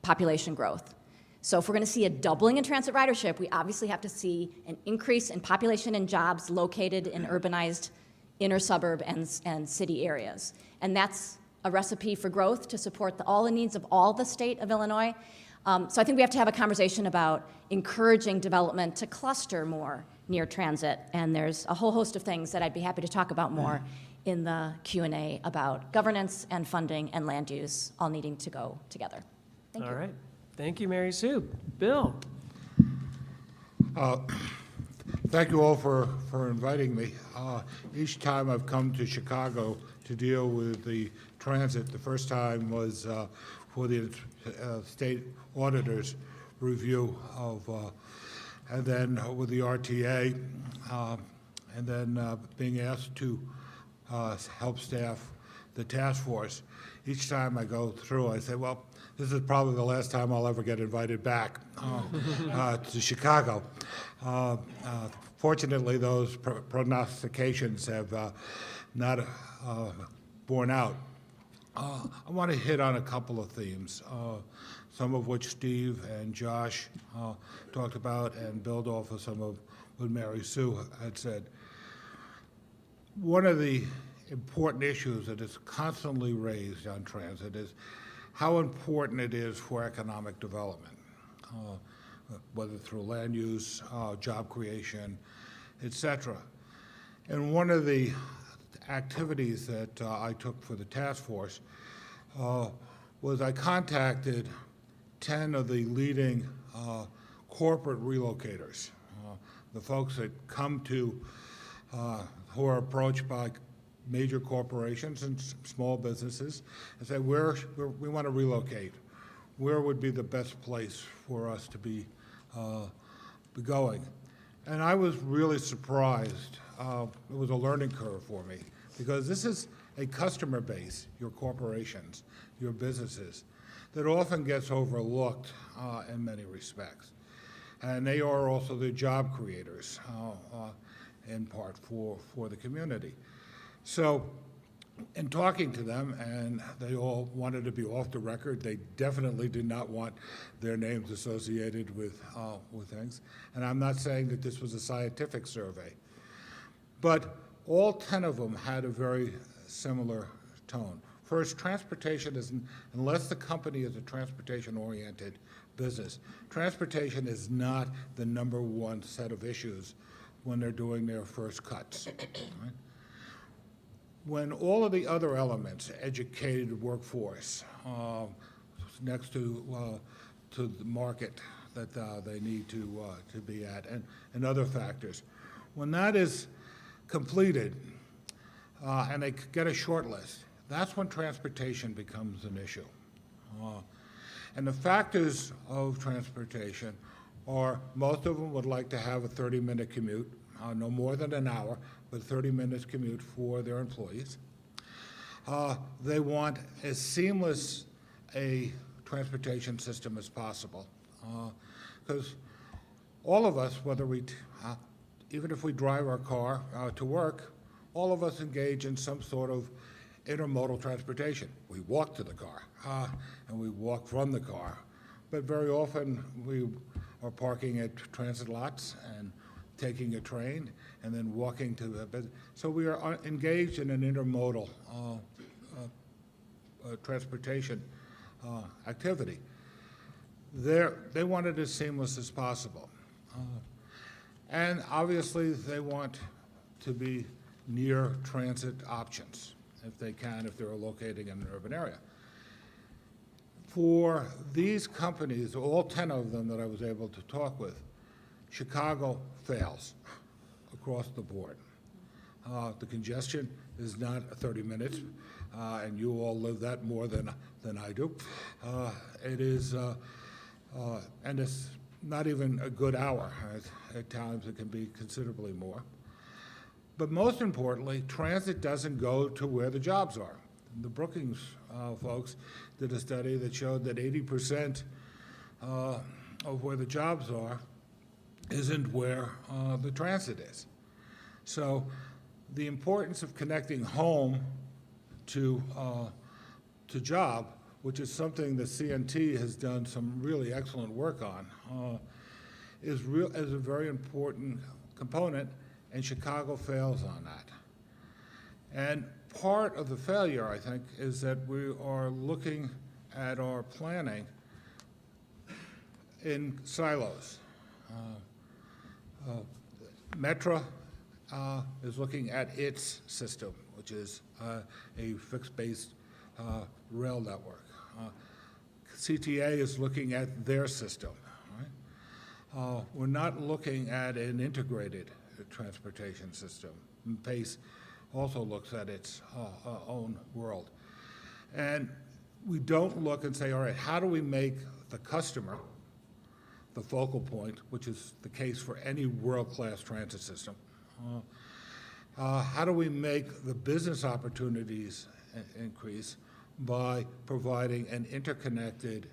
population growth. So if we're going to see a doubling in transit ridership, we obviously have to see an increase in population and jobs located in urbanized inner suburb and city areas. And that's a recipe for growth to support all the needs of all the state of Illinois. So I think we have to have a conversation about encouraging development to cluster more near transit. And there's a whole host of things that I'd be happy to talk about more in the Q&A about governance and funding and land use all needing to go together. Thank you. All right. Thank you, Mary Sue. Bill? Thank you all for inviting me. Each time I've come to Chicago to deal with the transit, the first time was for the state auditor's review of, and then with the RTA, and then being asked to help staff the task force. Each time I go through, I say, well, this is probably the last time I'll ever get invited back to Chicago. Fortunately, those prognostications have not borne out. I want to hit on a couple of themes, some of which Steve and Josh talked about, and build off of some of what Mary Sue had said. One of the important issues that is constantly raised on transit is how important it is for economic development, whether through land use, job creation, et cetera. And one of the activities that I took for the task force was I contacted 10 of the leading corporate relocators, the folks that come to, who are approached by major corporations and small businesses and say, we want to relocate. Where would be the best place for us to be going? And I was really surprised. It was a learning curve for me, because this is a customer base, your corporations, your businesses, that often gets overlooked in many respects. And they are also the job creators, in part, for the community. So, in talking to them, and they all wanted to be off the record, they definitely did not want their names associated with things. And I'm not saying that this was a scientific survey, but all 10 of them had a very similar tone. First, transportation is, unless the company is a transportation-oriented business, transportation is not the number one set of issues when they're doing their first cuts. Right? When all of the other elements, educated workforce, next to the market that they need to be at, and other factors, when that is completed and they get a short list, that's when transportation becomes an issue. And the factors of transportation are, most of them would like to have a 30-minute commute, no more than an hour, but 30 minutes commute for their employees. They want as seamless a transportation system as possible. Because all of us, whether we, even if we drive our car to work, all of us engage in some sort of intermodal transportation. We walk to the car, and we walk from the car. But very often, we are parking at transit lots and taking a train and then walking to the business. So we are engaged in an intermodal transportation activity. They want it as seamless as possible. And obviously, they want to be near transit options, if they can, if they're located in an urban area. For these companies, all 10 of them that I was able to talk with, Chicago fails across the board. The congestion is not 30 minutes, and you all live that more than I do. It is, and it's not even a good hour. At times, it can be considerably more. But most importantly, transit doesn't go to where the jobs are. The Brookings folks did a study that showed that 80% of where the jobs are isn't where the transit is. So the importance of connecting home to job, which is something that CNT has done some really excellent work on, is a very important component, and Chicago fails on that. And part of the failure, I think, is that we are looking at our planning in silos. Metra is looking at its system, which is a fixed-based rail network. CTA is looking at their system. Right? We're not looking at an integrated transportation system. PACE also looks at its own world. And we don't look and say, all right, how do we make the customer the focal point, which is the case for any world-class transit system? How do we make the business opportunities increase by providing an interconnected,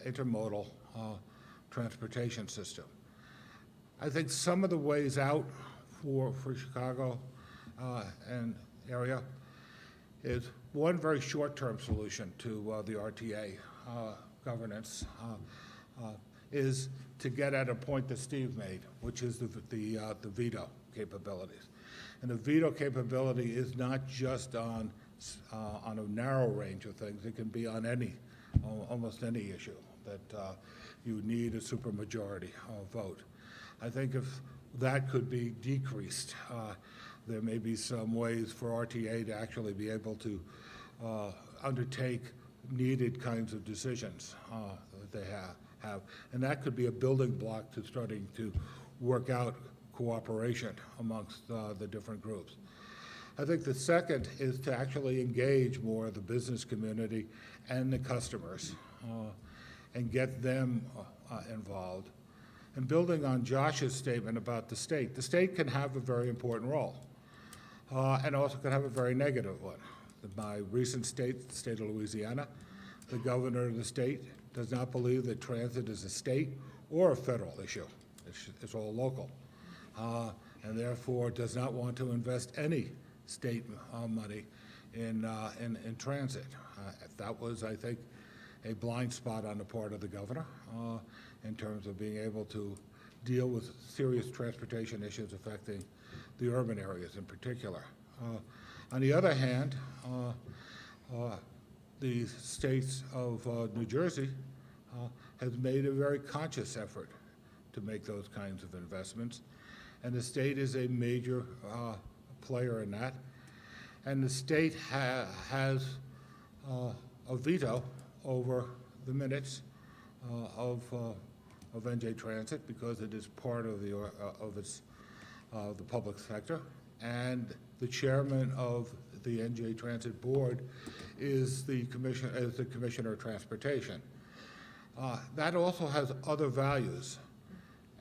intermodal transportation system? I think some of the ways out for Chicago and area is one very short-term solution to the RTA governance is to get at a point that Steve made, which is the veto capabilities. And the veto capability is not just on a narrow range of things. It can be on almost any issue that you need a supermajority vote. I think if that could be decreased, there may be some ways for RTA to actually be able to undertake needed kinds of decisions that they have. And that could be a building block to starting to work out cooperation amongst the different groups. I think the second is to actually engage more of the business community and the customers and get them involved. And building on Josh's statement about the state can have a very important role and also can have a very negative one. My recent state, the state of Louisiana, the governor of the state does not believe that transit is a state or a federal issue. It's all local. And therefore does not want to invest any state money in transit. That was, I think, a blind spot on the part of the governor in terms of being able to deal with serious transportation issues affecting the urban areas in particular. On the other hand, the states of New Jersey has made a very conscious effort to make those kinds of investments, and the state is a major player in that. And the state has a veto over the minutes of NJ Transit because it is part of the public sector, and the chairman of the NJ Transit Board is the Commissioner of Transportation. That also has other values,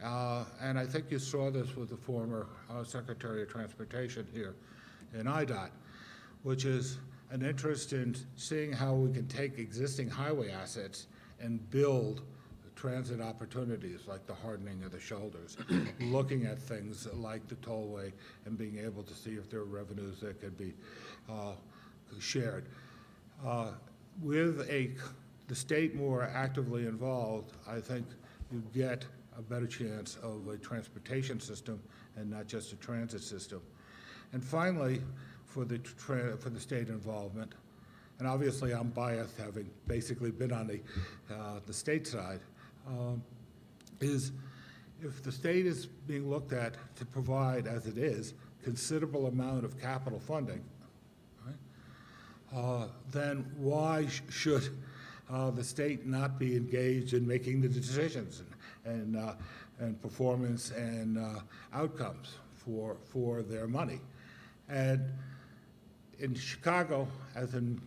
and I think you saw this with the former Secretary of Transportation here in IDOT, which is an interest in seeing how we can take existing highway assets and build transit opportunities like the hardening of the shoulders, looking at things like the tollway and being able to see if there are revenues that could be shared. With the state more actively involved, I think you get a better chance of a transportation system and not just a transit system. And finally, for the state involvement, and obviously I'm biased having basically been on the state side, is if the state is being looked at to provide, as it is, considerable amount of capital funding, right, then why should the state not be engaged in making the decisions and performance and outcomes for their money? And in Chicago, as in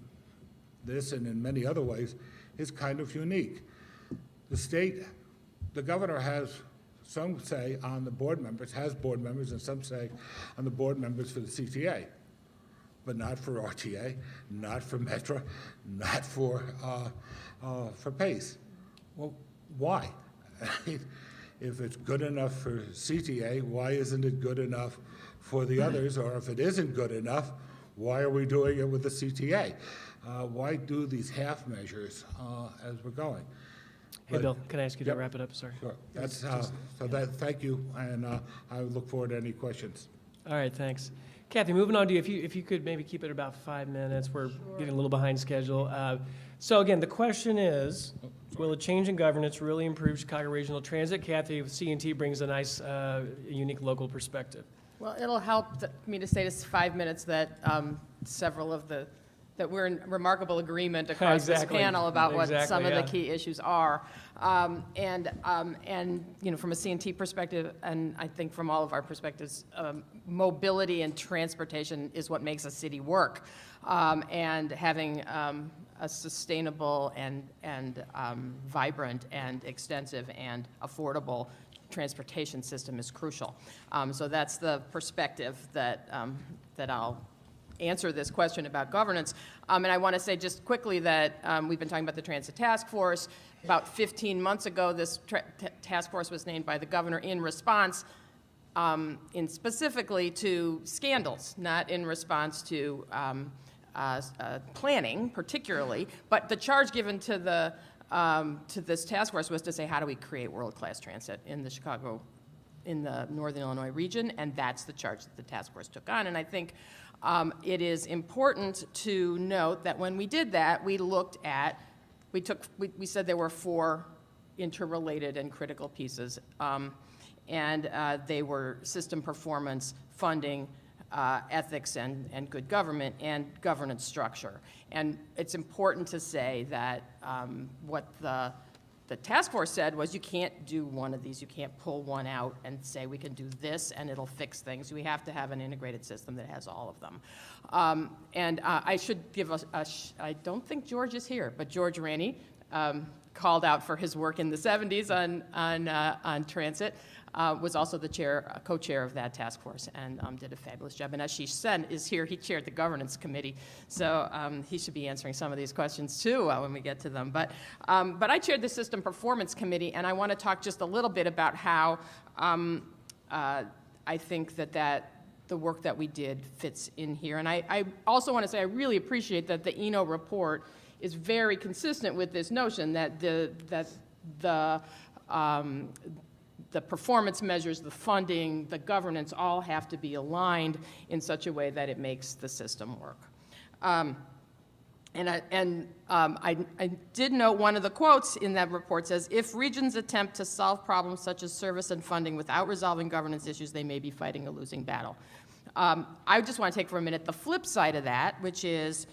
this and in many other ways, is kind of unique. The governor has some say on the board members, has board members, and some say on the board members for the CTA, but not for RTA, not for Metra, not for PACE. Well, why? If it's good enough for CTA, why isn't it good enough for the others? Or if it isn't good enough, why are we doing it with the CTA? Why do these half measures as we're going? Hey, Bill, can I ask you to wrap it up, sir? Sure. Thank you, and I look forward to any questions. All right, thanks. Kathy, moving on to you, if you could maybe keep it about 5 minutes. We're getting a little behind schedule. So again, the question is, will a change in governance really improve Chicago Regional Transit? Kathy with C&T brings a nice, unique local perspective. Well, it'll help me to say just 5 minutes that that we're in remarkable agreement across this panel about what some of the key issues are. And from a C&T perspective, and I think from all of our perspectives, mobility and transportation is what makes a city work. And having a sustainable and vibrant and extensive and affordable transportation system is crucial. So that's the perspective that I'll answer this question about governance. And I want to say just quickly that we've been talking about the Transit Task Force. About 15 months ago, this task force was named by the governor in response in specifically to scandals, not in response to planning particularly, but the charge given to this task force was to say, how do we create world-class transit in the Northern Illinois region? And that's the charge that the task force took on. And I think it is important to note that when we did that, we said there were 4 interrelated and critical pieces, and they were system performance, funding, ethics and good government, and governance structure. And it's important to say that what the task force said was you can't do one of these. You can't pull one out and say we can do this and it'll fix things. We have to have an integrated system that has all of them. And I should give I don't think George is here, but George Ranney called out for his work in the 70s on transit. was also the chair, co-chair of that task force, and did a fabulous job. And Ashish Sen is here. He chaired the governance committee, so he should be answering some of these questions too when we get to them. But I chaired the system performance committee, and I want to talk just a little bit about how I think that the work that we did fits in here. And I also want to say I really appreciate that the Eno report is very consistent with this notion that the performance measures, the funding, the governance all have to be aligned in such a way that it makes the system work. I did note one of the quotes in that report says, if regions attempt to solve problems such as service and funding without resolving governance issues, they may be fighting a losing battle. I just want to take for a minute the flip side of that, which is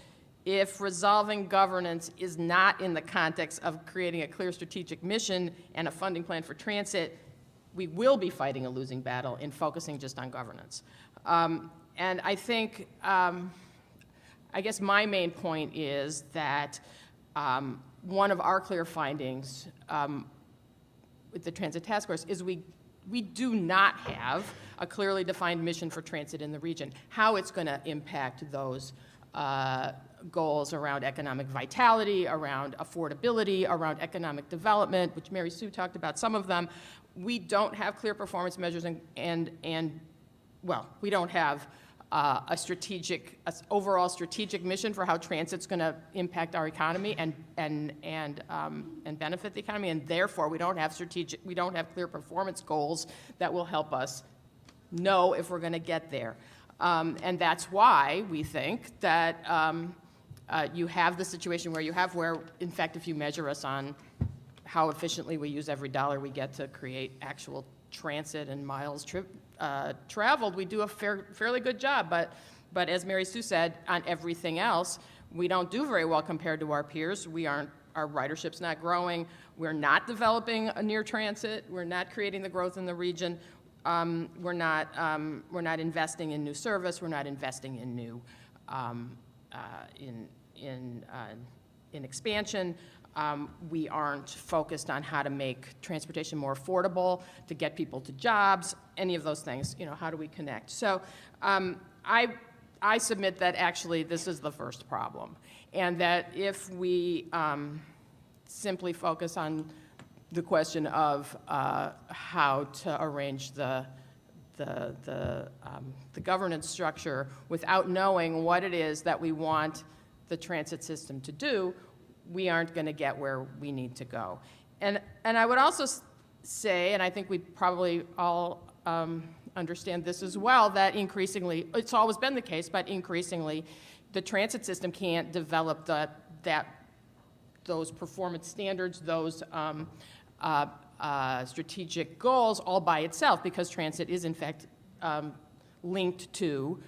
if resolving governance is not in the context of creating a clear strategic mission and a funding plan for transit, we will be fighting a losing battle in focusing just on governance. And I think, I guess my main point is that one of our clear findings with the Transit Task Force is we do not have a clearly defined mission for transit in the region, how it's going to impact those goals around economic vitality, around affordability, around economic development, which Mary Sue talked about some of them. We don't have clear performance measures and well, we don't have a overall strategic mission for how transit's going to impact our economy and benefit the economy, and therefore we don't have clear performance goals that will help us know if we're going to get there. And that's why we think that you have the situation where, in fact, if you measure us on how efficiently we use every dollar we get to create actual transit and miles traveled, we do a fairly good job. But as Mary Sue said, on everything else, we don't do very well compared to our peers. Our ridership's not growing. We're not developing a near transit. We're not creating the growth in the region. We're not investing in new service. We're not investing in new in expansion. We aren't focused on how to make transportation more affordable, to get people to jobs, any of those things. How do we connect? So I submit that actually this is the first problem, and that if we simply focus on the question of how to arrange the governance structure without knowing what it is that we want the transit system to do, we aren't going to get where we need to go. And I would also say, and I think we probably all understand this as well, that increasingly, it's always been the case, but increasingly, the transit system can't develop those performance standards, those strategic goals all by itself, because transit is in fact linked to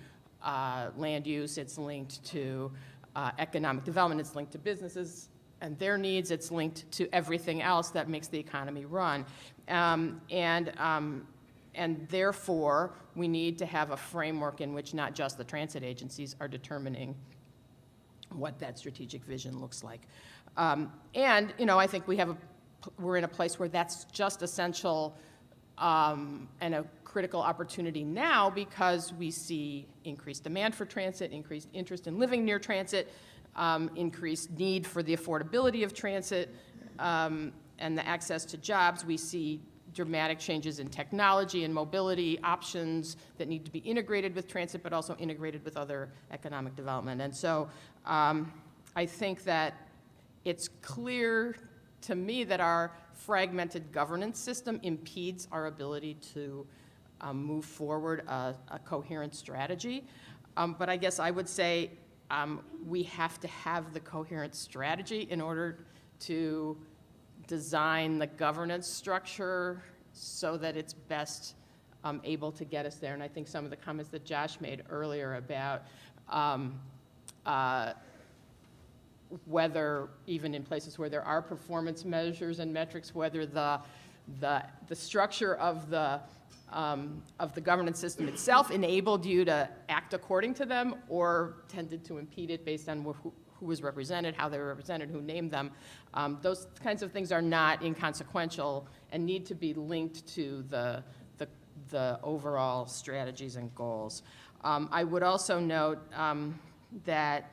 land use, it's linked to economic development, it's linked to businesses and their needs, it's linked to everything else that makes the economy run. And therefore, we need to have a framework in which not just the transit agencies are determining what that strategic vision looks like. And I think we're in a place where that's just essential and a critical opportunity now, because we see increased demand for transit, increased interest in living near transit, increased need for the affordability of transit, and the access to jobs. We see dramatic changes in technology and mobility options that need to be integrated with transit, but also integrated with other economic development. And so I think that it's clear to me that our fragmented governance system impedes our ability to move forward a coherent strategy. But I guess I would say we have to have the coherent strategy in order to design the governance structure so that it's best able to get us there. And I think some of the comments that Josh made earlier about whether, even in places where there are performance measures and metrics, whether the structure of the governance system itself enabled you to act according to them, or tended to impede it based on who was represented, how they were represented, who named them. Those kinds of things are not inconsequential and need to be linked to the the overall strategies and goals. I would also note that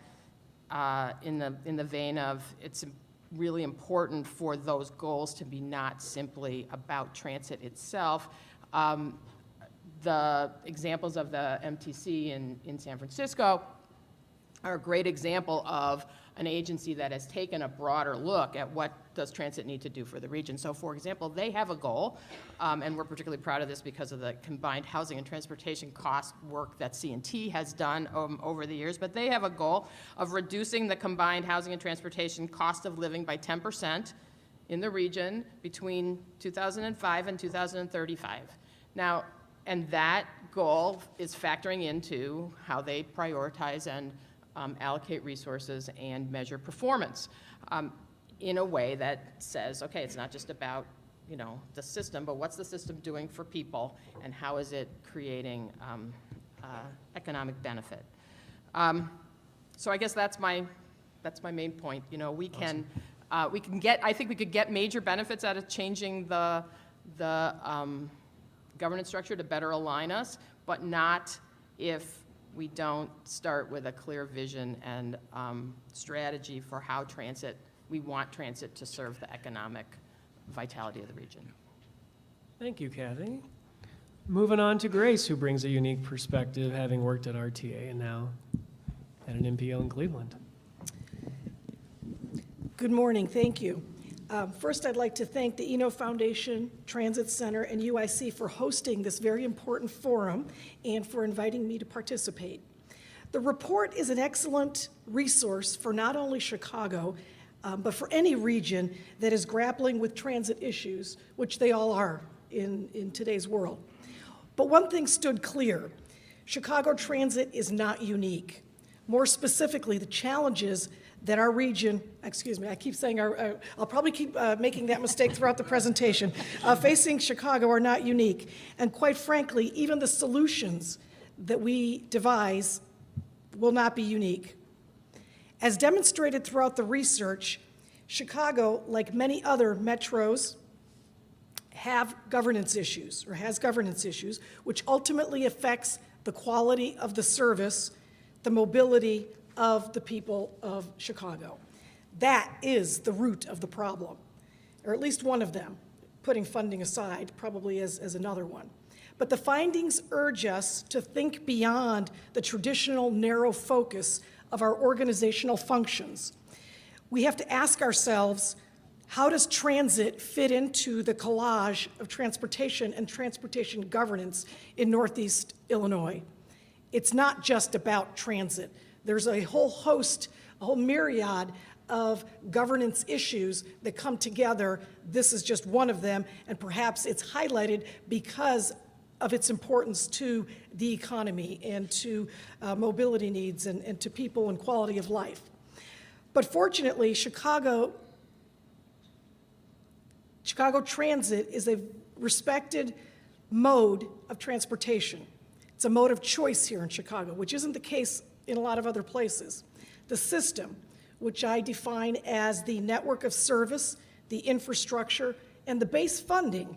in the vein of it's really important for those goals to be not simply about transit itself. The examples of the MTC in San Francisco are a great example of an agency that has taken a broader look at what does transit need to do for the region. So for example, they have a goal, and we're particularly proud of this because of the combined housing and transportation cost work that C&T has done over the years, but they have a goal of reducing the combined housing and transportation cost of living by 10% in the region between 2005 and 2035. Now, and that goal is factoring into how they prioritize and allocate resources and measure performance in a way that says, okay, it's not just about, you know, the system, but what's the system doing for people and how is it creating economic benefit. So I guess that's my main point. You know, we can get, I think we could get major benefits out of changing the governance structure to better align us, but not if we don't start with a clear vision and strategy for how we want transit to serve the economic vitality of the region. Thank you, Kathy. Moving on to Grace, who brings a unique perspective, having worked at RTA and now at an MPO in Cleveland. Good morning, thank you. First, I'd like to thank the Eno Foundation, Transit Center, and UIC for hosting this very important forum and for inviting me to participate. The report is an excellent resource for not only Chicago, but for any region that is grappling with transit issues, which they all are in today's world. But one thing stood clear: Chicago transit is not unique. More specifically, the challenges that our region, excuse me, I keep saying I'll probably keep making that mistake throughout the presentation, facing Chicago are not unique. And quite frankly, even the solutions that we devise will not be unique. As demonstrated throughout the research, Chicago, like many other metros, has governance issues, which ultimately affects the quality of the service, the mobility of the people of Chicago. That is the root of the problem, or at least one of them, putting funding aside, probably as another one. But the findings urge us to think beyond the traditional narrow focus of our organizational functions. We have to ask ourselves, how does transit fit into the collage of transportation and transportation governance in Northeast Illinois? It's not just about transit. There's a whole host, a whole myriad of governance issues that come together. This is just one of them, and perhaps it's highlighted because of its importance to the economy and to mobility needs and to people and quality of life. But fortunately, Chicago transit is a respected mode of transportation. It's a mode of choice here in Chicago, which isn't the case in a lot of other places. The system, which I define as the network of service, the infrastructure, and the base funding,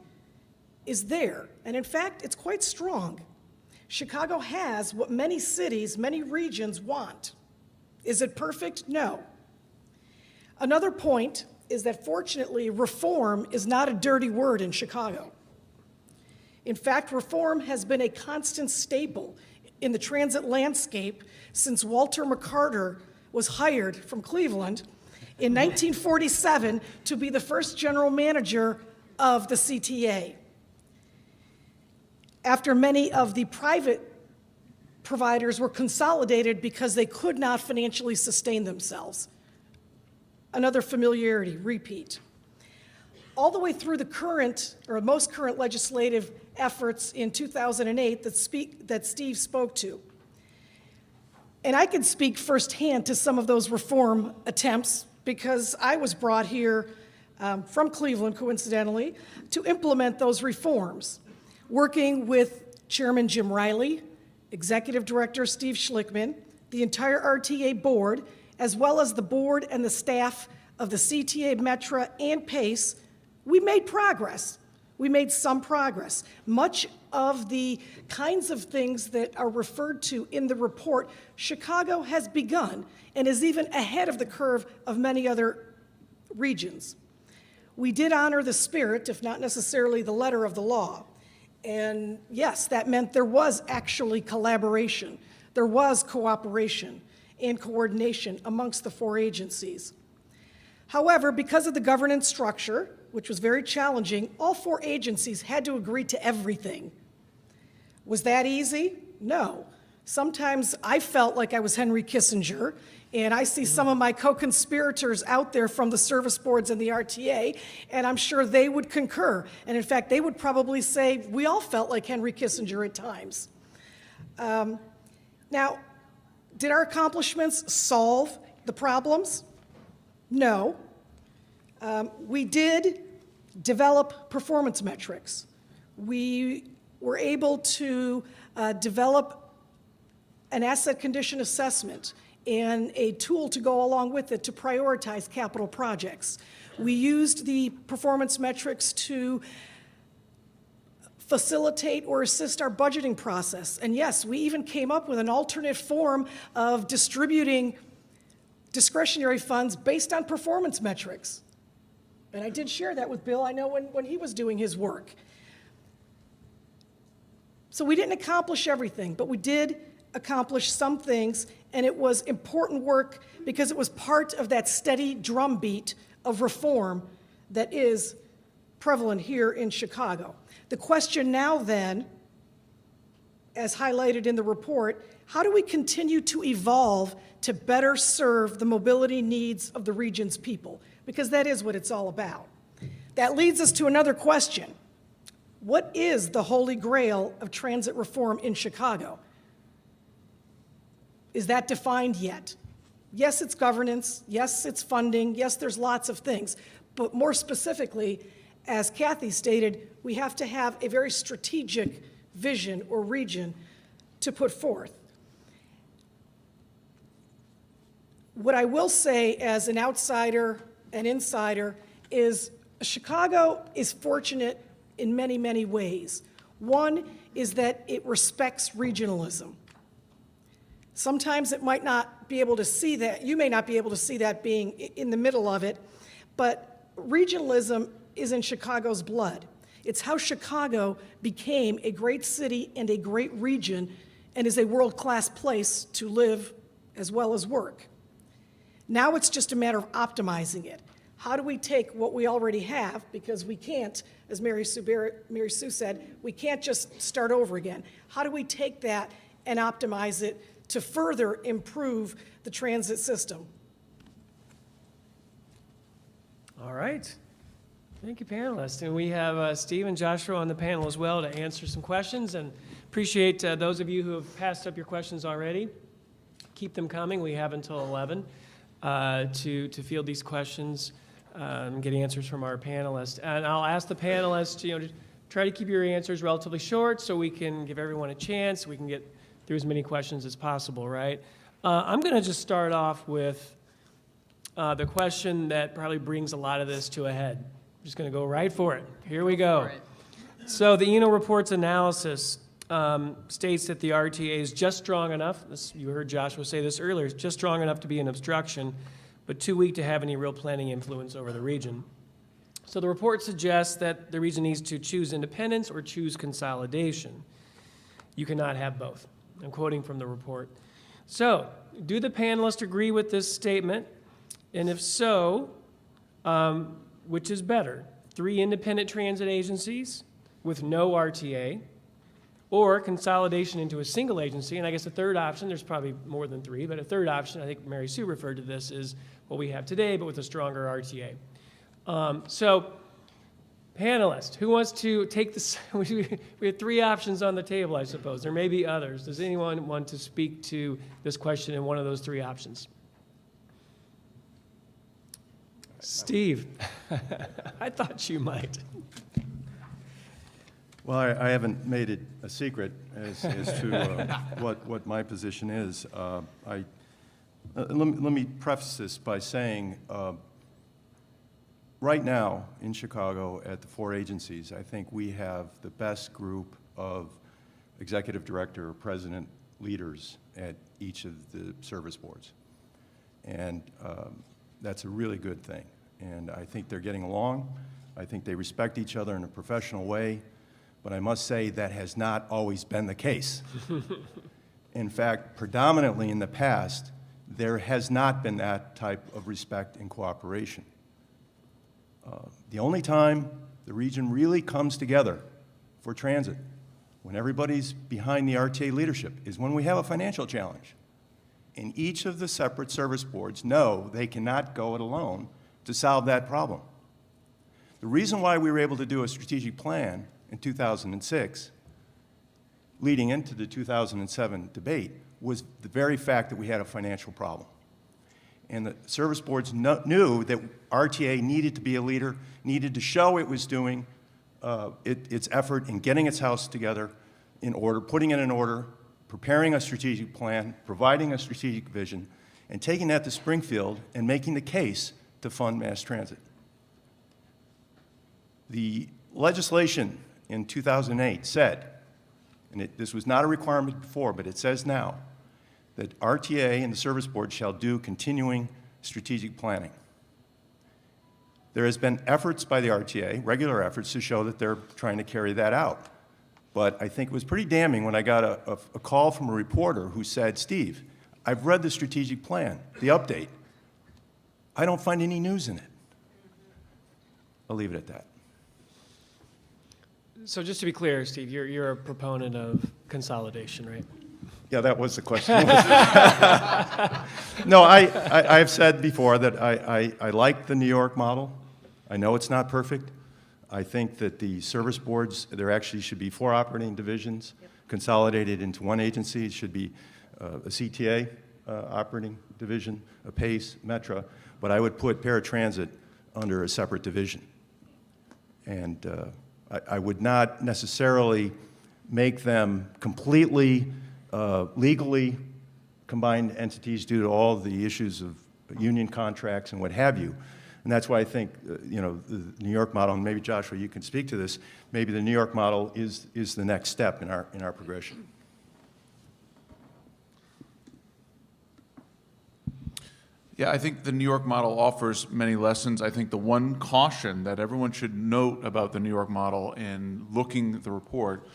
is there. And in fact, it's quite strong. Chicago has what many cities, many regions want. Is it perfect? No. Another point is that fortunately, reform is not a dirty word in Chicago. In fact, reform has been a constant staple in the transit landscape since Walter McCarter was hired from Cleveland in 1947 to be the first general manager of the CTA. After many of the private providers were consolidated because they could not financially sustain themselves. Another familiarity, repeat. All the way through the current, or most current legislative efforts in 2008 that Steve spoke to. And I can speak firsthand to some of those reform attempts because I was brought here from Cleveland, coincidentally, to implement those reforms, working with Chairman Jim Riley, Executive Director Steve Schlickman, the entire RTA board, as well as the board and the staff of the CTA, Metra, and PACE. We made progress. We made some progress. Much of the kinds of things that are referred to in the report, Chicago has begun and is even ahead of the curve of many other regions. We did honor the spirit, if not necessarily the letter of the law. And yes, that meant there was actually collaboration. There was cooperation and coordination amongst the 4 agencies. However, because of the governance structure, which was very challenging, all 4 agencies had to agree to everything. Was that easy? No. Sometimes I felt like I was Henry Kissinger, and I see some of my co-conspirators out there from the service boards and the RTA, and I'm sure they would concur. And in fact, they would probably say, we all felt like Henry Kissinger at times. Now, did our accomplishments solve the problems? No. We did develop performance metrics. We were able to develop an asset condition assessment and a tool to go along with it to prioritize capital projects. We used the performance metrics to facilitate or assist our budgeting process. And yes, we even came up with an alternate form of distributing discretionary funds based on performance metrics. And I did share that with Bill, I know, when he was doing his work. So we didn't accomplish everything, but we did accomplish some things, and it was important work because it was part of that steady drumbeat of reform that is prevalent here in Chicago. The question now then, as highlighted in the report, how do we continue to evolve to better serve the mobility needs of the region's people? Because that is what it's all about. That leads us to another question. What is the holy grail of transit reform in Chicago? Is that defined yet? Yes, it's governance. Yes, it's funding. Yes, there's lots of things. But more specifically, as Kathy stated, we have to have a very strategic vision or region to put forth. What I will say as an outsider and insider is Chicago is fortunate in many, many ways. One is that it respects regionalism. Sometimes it might not be able to see that, you may not be able to see that being in the middle of it, but regionalism is in Chicago's blood. It's how Chicago became a great city and a great region and is a world-class place to live as well as work. Now it's just a matter of optimizing it. How do we take what we already have, because we can't, as Mary Sue said, we can't just start over again. How do we take that and optimize it to further improve the transit system? All right. Thank you, panelists. And we have Steve and Joshua on the panel as well to answer some questions, and appreciate those of you who have passed up your questions already. Keep them coming. We have until 11 to field these questions and get answers from our panelists. And I'll ask the panelists to try to keep your answers relatively short so we can give everyone a chance, we can get through as many questions as possible, right? I'm going to just start off with the question that probably brings a lot of this to a head. I'm just going to go right for it. Here we go. So the ENO report's analysis states that the RTA is just strong enough, you heard Joshua say this earlier, it's just strong enough to be an obstruction, but too weak to have any real planning influence over the region. So the report suggests that the region needs to choose independence or choose consolidation. You cannot have both. I'm quoting from the report. So, do the panelists agree with this statement? And if so, which is better? 3 independent transit agencies with no RTA, or consolidation into a single agency? And I guess a third option, there's probably more than 3, but a third option, I think Mary Sue referred to this, is what we have today, but with a stronger RTA. So, panelists, who wants to take this? We have 3 options on the table, I suppose. There may be others. Does anyone want to speak to this question in one of those 3 options? Steve, I thought you might. Well, I haven't made it a secret as to what my position is. Let me preface this by saying right now in Chicago at the 4 agencies, I think we have the best group of executive director or president leaders at each of the service boards. And that's a really good thing. And I think they're getting along. I think they respect each other in a professional way. But I must say that has not always been the case. In fact, predominantly in the past, there has not been that type of respect and cooperation. The only time the region really comes together for transit, when everybody's behind the RTA leadership, is when we have a financial challenge. And each of the separate service boards know they cannot go it alone to solve that problem. The reason why we were able to do a strategic plan in 2006, leading into the 2007 debate, was the very fact that we had a financial problem. And the service boards knew that RTA needed to be a leader, needed to show it was doing its effort in getting its house together in order, putting it in order, preparing a strategic plan, providing a strategic vision, and taking that to Springfield and making the case to fund mass transit. The legislation in 2008 said, and this was not a requirement before, but it says now, that RTA and the service board shall do continuing strategic planning. There has been efforts by the RTA, regular efforts, to show that they're trying to carry that out. But I think it was pretty damning when I got a call from a reporter who said, Steve, I've read the strategic plan, the update. I don't find any news in it. I'll leave it at that. So just to be clear, Steve, you're a proponent of consolidation, right? Yeah, that was the question. No, I've said before that I like the New York model. I know it's not perfect. I think that the service boards, there actually should be 4 operating divisions consolidated into one agency. It should be a CTA operating division, a PACE, Metra, but I would put paratransit under a separate division. And I would not necessarily make them completely legally combined entities due to all the issues of union contracts and what have you. And that's why I think, you know, the New York model, and maybe Joshua, you can speak to this, maybe the New York model is the next step in our progression. Yeah, I think the New York model offers many lessons. I think the one caution that everyone should note about the New York model in looking at the report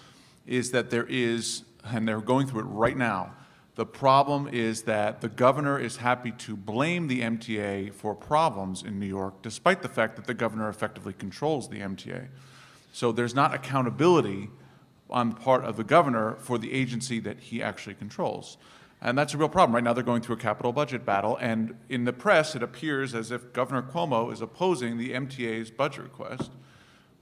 is that there is, and they're going through it right now, the problem is that the governor is happy to blame the MTA for problems in New York, despite the fact that the governor effectively controls the MTA. So there's not accountability on the part of the governor for the agency that he actually controls. And that's a real problem. Right now they're going through a capital budget battle, and in the press it appears as if Governor Cuomo is opposing the MTA's budget request.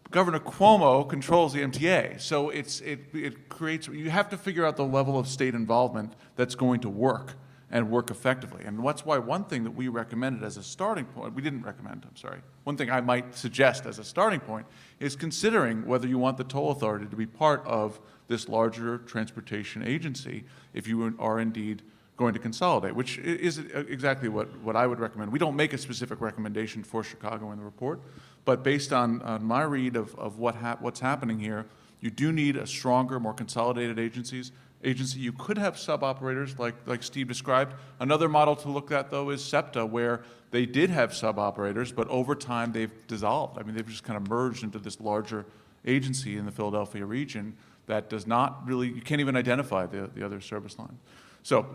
Governor Cuomo controls the MTA, so it creates, you have to figure out the level of state involvement that's going to work and work effectively. And that's why one thing that we recommended as a starting point, we didn't recommend, I'm sorry, one thing I might suggest as a starting point is considering whether you want the toll authority to be part of this larger transportation agency if you are indeed going to consolidate, which is exactly what I would recommend. We don't make a specific recommendation for Chicago in the report, but based on my read of what's happening here, you do need a stronger, more consolidated agency. You could have sub-operators like Steve described. Another model to look at, though, is SEPTA, where they did have sub-operators, but over time they've dissolved. I mean, they've just kind of merged into this larger agency in the Philadelphia region that does not really, you can't even identify the other service line. So,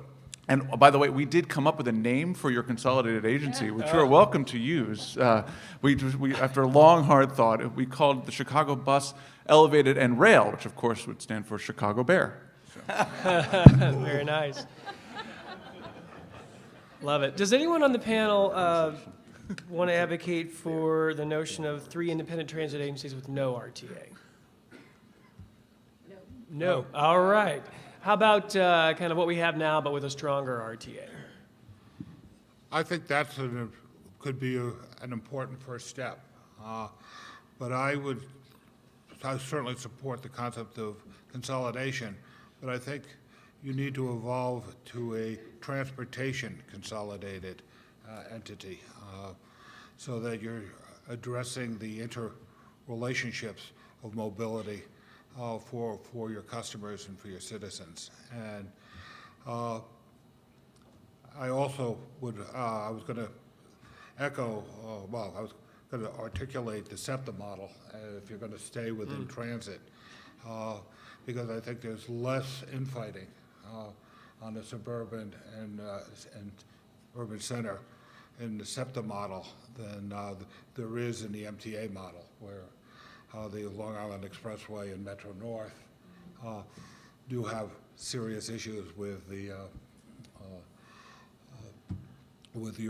and by the way, we did come up with a name for your consolidated agency, which you're welcome to use. We, after a long, hard thought, we called it the Chicago Bus, Elevated, and Rail, which of course would stand for Chicago Bear. Very nice. Love it. Does anyone on the panel want to advocate for the notion of 3 independent transit agencies with no RTA? No. All right. How about kind of what we have now, but with a stronger RTA? I think that's could be an important first step. But I certainly support the concept of consolidation, but I think you need to evolve to a transportation consolidated entity so that you're addressing the interrelationships of mobility for your customers and for your citizens. And I also would, I was going to echo, I was going to articulate the SEPTA model if you're going to stay within transit, because I think there's less infighting on the suburban and urban center in the SEPTA model than there is in the MTA model, where the Long Island Expressway and Metro North do have serious issues with the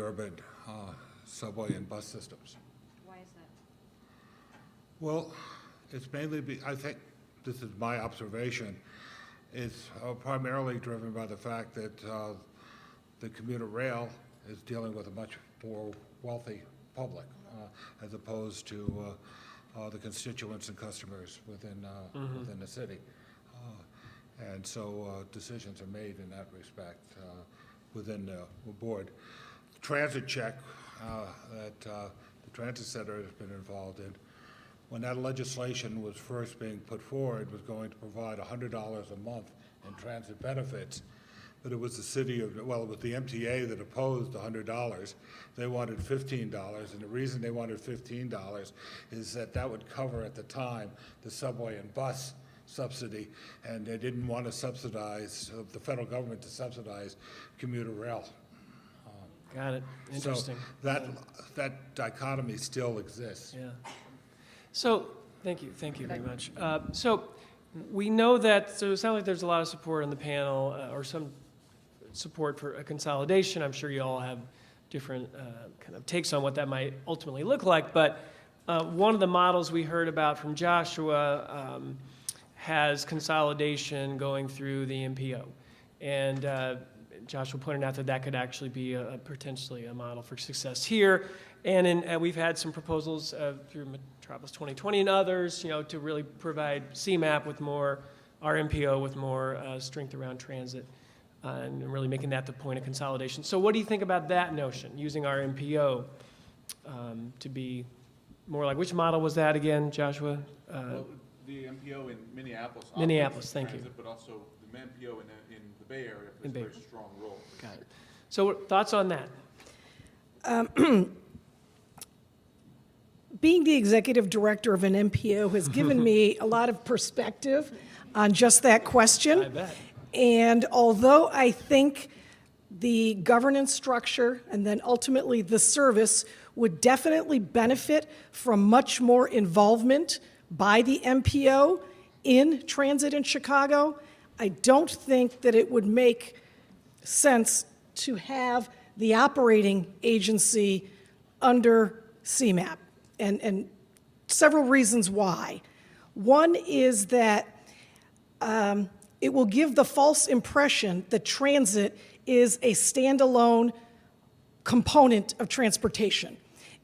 urban subway and bus systems. Why is that? Well, it's mainly, I think, this is my observation, it's primarily driven by the fact that the commuter rail is dealing with a much more wealthy public as opposed to the constituents and customers within the city. And so decisions are made in that respect within the board. Transit check that the Transit Center has been involved in, when that legislation was first being put forward, was going to provide $100 a month in transit benefits. But it was the city of, well, it was the MTA that opposed the $100. They wanted $15, and the reason they wanted $15 is that that would cover at the time the subway and bus subsidy, and they didn't want to subsidize, the federal government to subsidize commuter rail. Got it. Interesting. So that dichotomy still exists. Yeah. So, thank you very much. So, we know that, so it sounds like there's a lot of support on the panel, or some support for a consolidation. I'm sure you all have different kind of takes on what that might ultimately look like, but one of the models we heard about from Joshua has consolidation going through the MPO. And Joshua pointed out that that could actually be potentially a model for success here. And we've had some proposals through Metropolis 2020 and others, to really provide CMAP with more, our MPO with more strength around transit, and really making that the point of consolidation. So what do you think about that notion, using our MPO to be more like, which model was that again, Joshua? Well, the MPO in Minneapolis. Minneapolis, operates thank you. transit, but also the MPO in the Bay Area plays In a Bay- very strong role. Got it. So thoughts on that? Being the executive director of an MPO has given me a lot of perspective on just that question. I bet. And although I think the governance structure and then ultimately the service would definitely benefit from much more involvement by the MPO in transit in Chicago, I don't think that it would make sense to have the operating agency under CMAP, and several reasons why. One is that it will give the false impression that transit is a standalone component of transportation.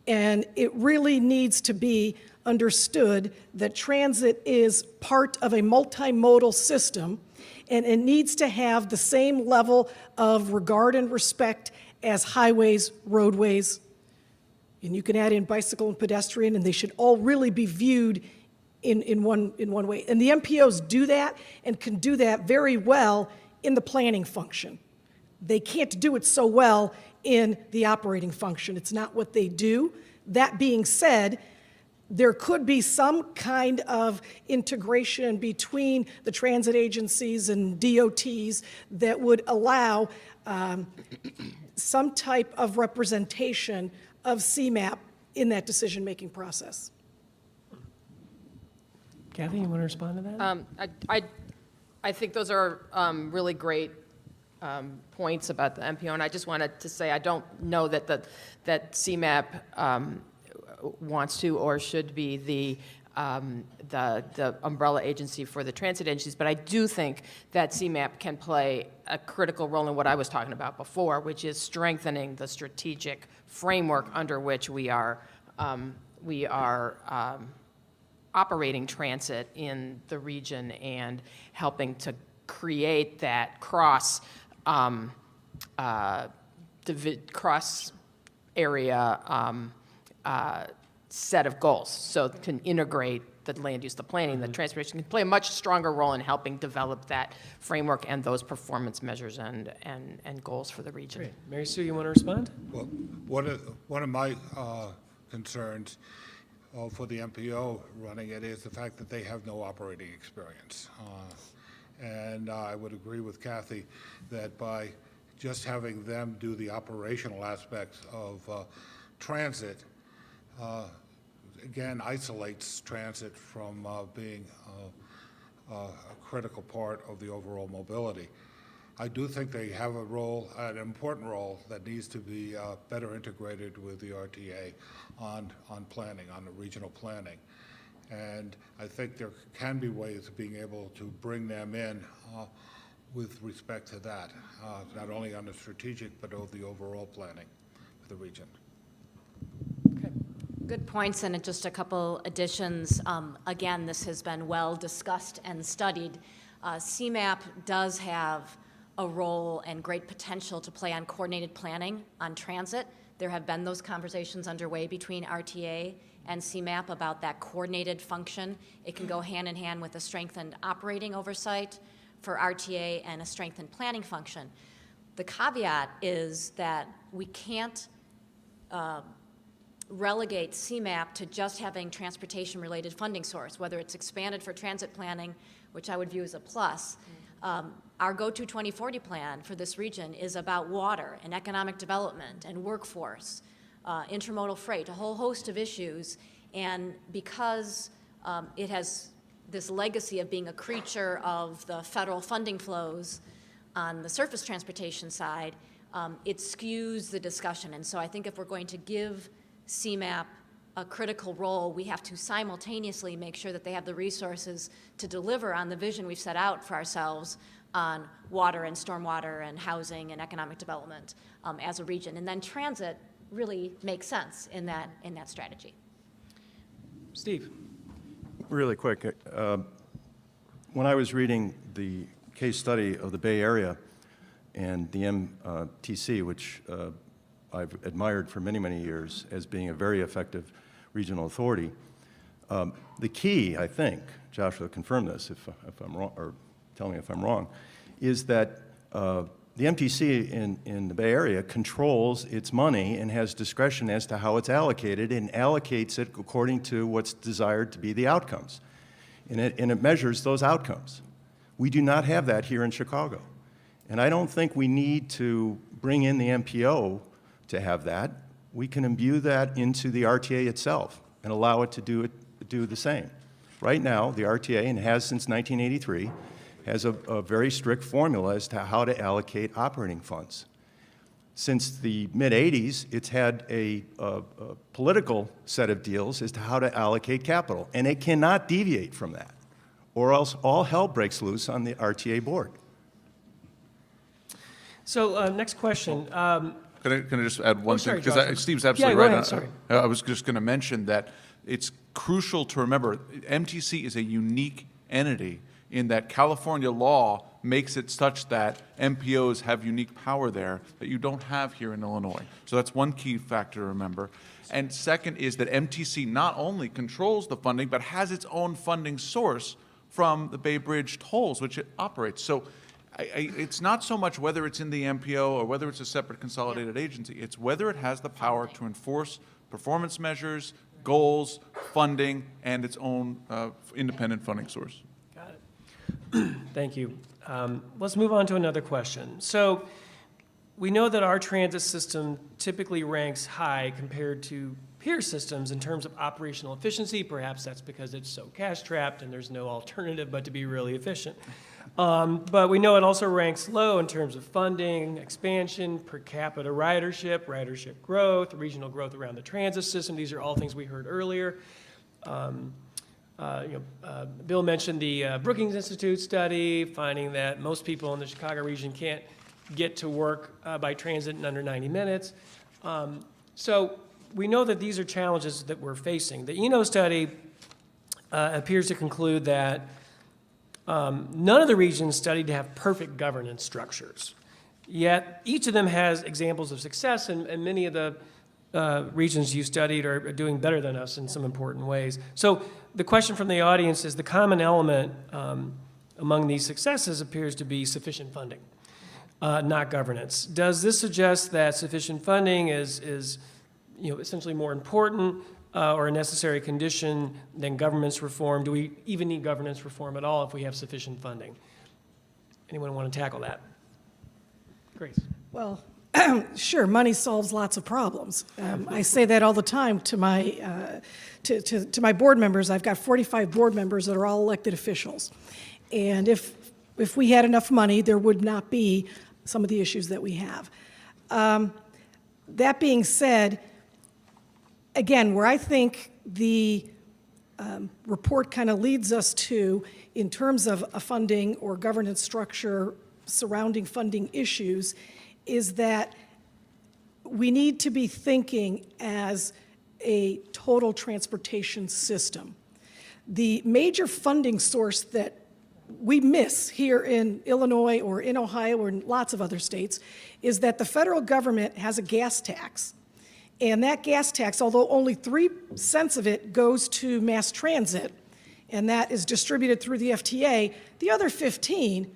And it really needs to be understood that transit is part of a multimodal system, and it needs to have the same level of regard and respect as highways, roadways, and you can add in bicycle and pedestrian, and they should all really be viewed in one way. And the MPOs do that and can do that very well in the planning function. They can't do it so well in the operating function. It's not what they do. That being said, there could be some kind of integration between the transit agencies and DOTs that would allow some type of representation of CMAP in that decision-making process. Kathy, you want to respond to that? I think those are really great points about the MPO, and I just wanted to say I don't know that that CMAP wants to or should be the umbrella agency for the transit agencies, but I do think that CMAP can play a critical role in what I was talking about before, which is strengthening the strategic framework under which we are operating transit in the region and helping to create that cross area set of goals. So it can integrate the land use, the planning, the transportation, can play a much stronger role in helping develop that framework and those performance measures and goals for the region. Great. Mary Sue, you want to respond? Well, one of my concerns for the MPO running it is the fact that they have no operating experience. And I would agree with Kathy that by just having them do the operational aspects of transit, again, isolates transit from being a critical part of the overall mobility. I do think they have a role, an important role, that needs to be better integrated with the RTA on planning, on the regional planning. And I think there can be ways of being able to bring them in with respect to that, not only on the strategic, but of the overall planning for the region. Good points, and just a couple additions. Again, this has been well discussed and studied. CMAP does have a role and great potential to play on coordinated planning on transit. There have been those conversations underway between RTA and CMAP about that coordinated function. It can go hand in hand with a strengthened operating oversight for RTA and a strengthened planning function. The caveat is that we can't relegate CMAP to just having transportation-related funding source, whether it's expanded for transit planning, which I would view as a plus. Our Go-To 2040 plan for this region is about water and economic development and workforce, intermodal freight, a whole host of issues. And because it has this legacy of being a creature of the federal funding flows on the surface transportation side, it skews the discussion. And so I think if we're going to give CMAP a critical role, we have to simultaneously make sure that they have the resources to deliver on the vision we've set out for ourselves on water and stormwater and housing and economic development as a region. And then transit really makes sense in that strategy. Steve? Really quick, when I was reading the case study of the Bay Area and the MTC, which I've admired for many, many years as being a very effective regional authority, the key, I think, Josh will confirm this if I'm wrong, or tell me if I'm wrong, is that the MTC in the Bay Area controls its money and has discretion as to how it's allocated and allocates it according to what's desired to be the outcomes. And it measures those outcomes. We do not have that here in Chicago. And I don't think we need to bring in the MPO to have that. We can imbue that into the RTA itself and allow it to do the same. Right now, the RTA, and has since 1983, has a very strict formula as to how to allocate operating funds. Since the mid-'80s, it's had a political set of deals as to how to allocate capital, and it cannot deviate from that, or else all hell breaks loose on the RTA board. So next question. Can I just add one thing? sorry, Because Joshua. Steve's absolutely Yeah, go right. ahead, sorry. I was just going to mention that it's crucial to remember MTC is a unique entity in that California law makes it such that MPOs have unique power there that you don't have here in Illinois. So that's one key factor to remember. And second is that MTC not only controls the funding, but has its own funding source from the Bay Bridge tolls, which it operates. So it's not so much whether it's in the MPO or whether it's a separate consolidated agency. It's whether it has the power to enforce performance measures, goals, funding, and its own independent funding source. Got it. Thank you. Let's move on to another question. So we know that our transit system typically ranks high compared to peer systems in terms of operational efficiency. Perhaps that's because it's so cash-strapped and there's no alternative but to be really efficient. But we know it also ranks low in terms of funding, expansion, per capita ridership growth, regional growth around the transit system. These are all things we heard earlier. Bill mentioned the Brookings Institute study, finding that most people in the Chicago region can't get to work by transit in under 90 minutes. So we know that these are challenges that we're facing. The ENO study appears to conclude that none of the regions studied have perfect governance structures. Yet each of them has examples of success, and many of the regions you studied are doing better than us in some important ways. So the question from the audience is, the common element among these successes appears to be sufficient funding, not governance. Does this suggest that sufficient funding is essentially more important or a necessary condition than governance reform? Do we even need governance reform at all if we have sufficient funding? Anyone want to tackle that? Grace. Well, sure, money solves lots of problems. I say that all the time to my to my board members. I've got 45 board members that are all elected officials, and if we had enough money, there would not be some of the issues that we have. That being said, again, where I think the report kind of leads us to, in terms of a funding or governance structure surrounding funding issues, is that we need to be thinking as a total transportation system. The major funding source that we miss here in Illinois or in Ohio or in lots of other states is that the federal government has a gas tax. And that gas tax, although only 3 cents of it goes to mass transit, and that is distributed through the FTA, the other 15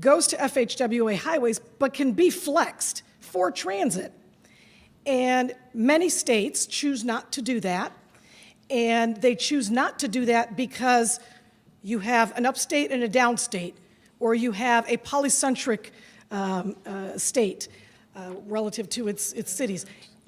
goes to FHWA highways, but can be flexed for transit. And many states choose not to do that. And they choose not to do that because you have an upstate and a downstate, or you have a polycentric state relative to its cities.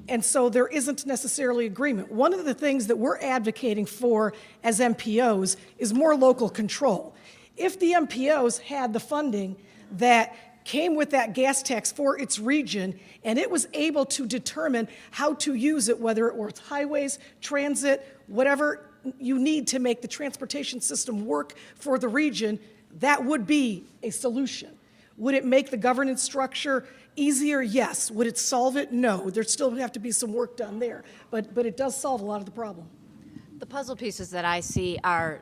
And so there isn't necessarily agreement. One of the things that we're advocating for as MPOs is more local control. If the MPOs had the funding that came with that gas tax for its region, and it was able to determine how to use it, whether it was highways, transit, whatever you need to make the transportation system work for the region, that would be a solution. Would it make the governance structure easier? Yes. Would it solve it? No. There still would have to be some work done there, but it does solve a lot of the problem. The puzzle pieces that I see are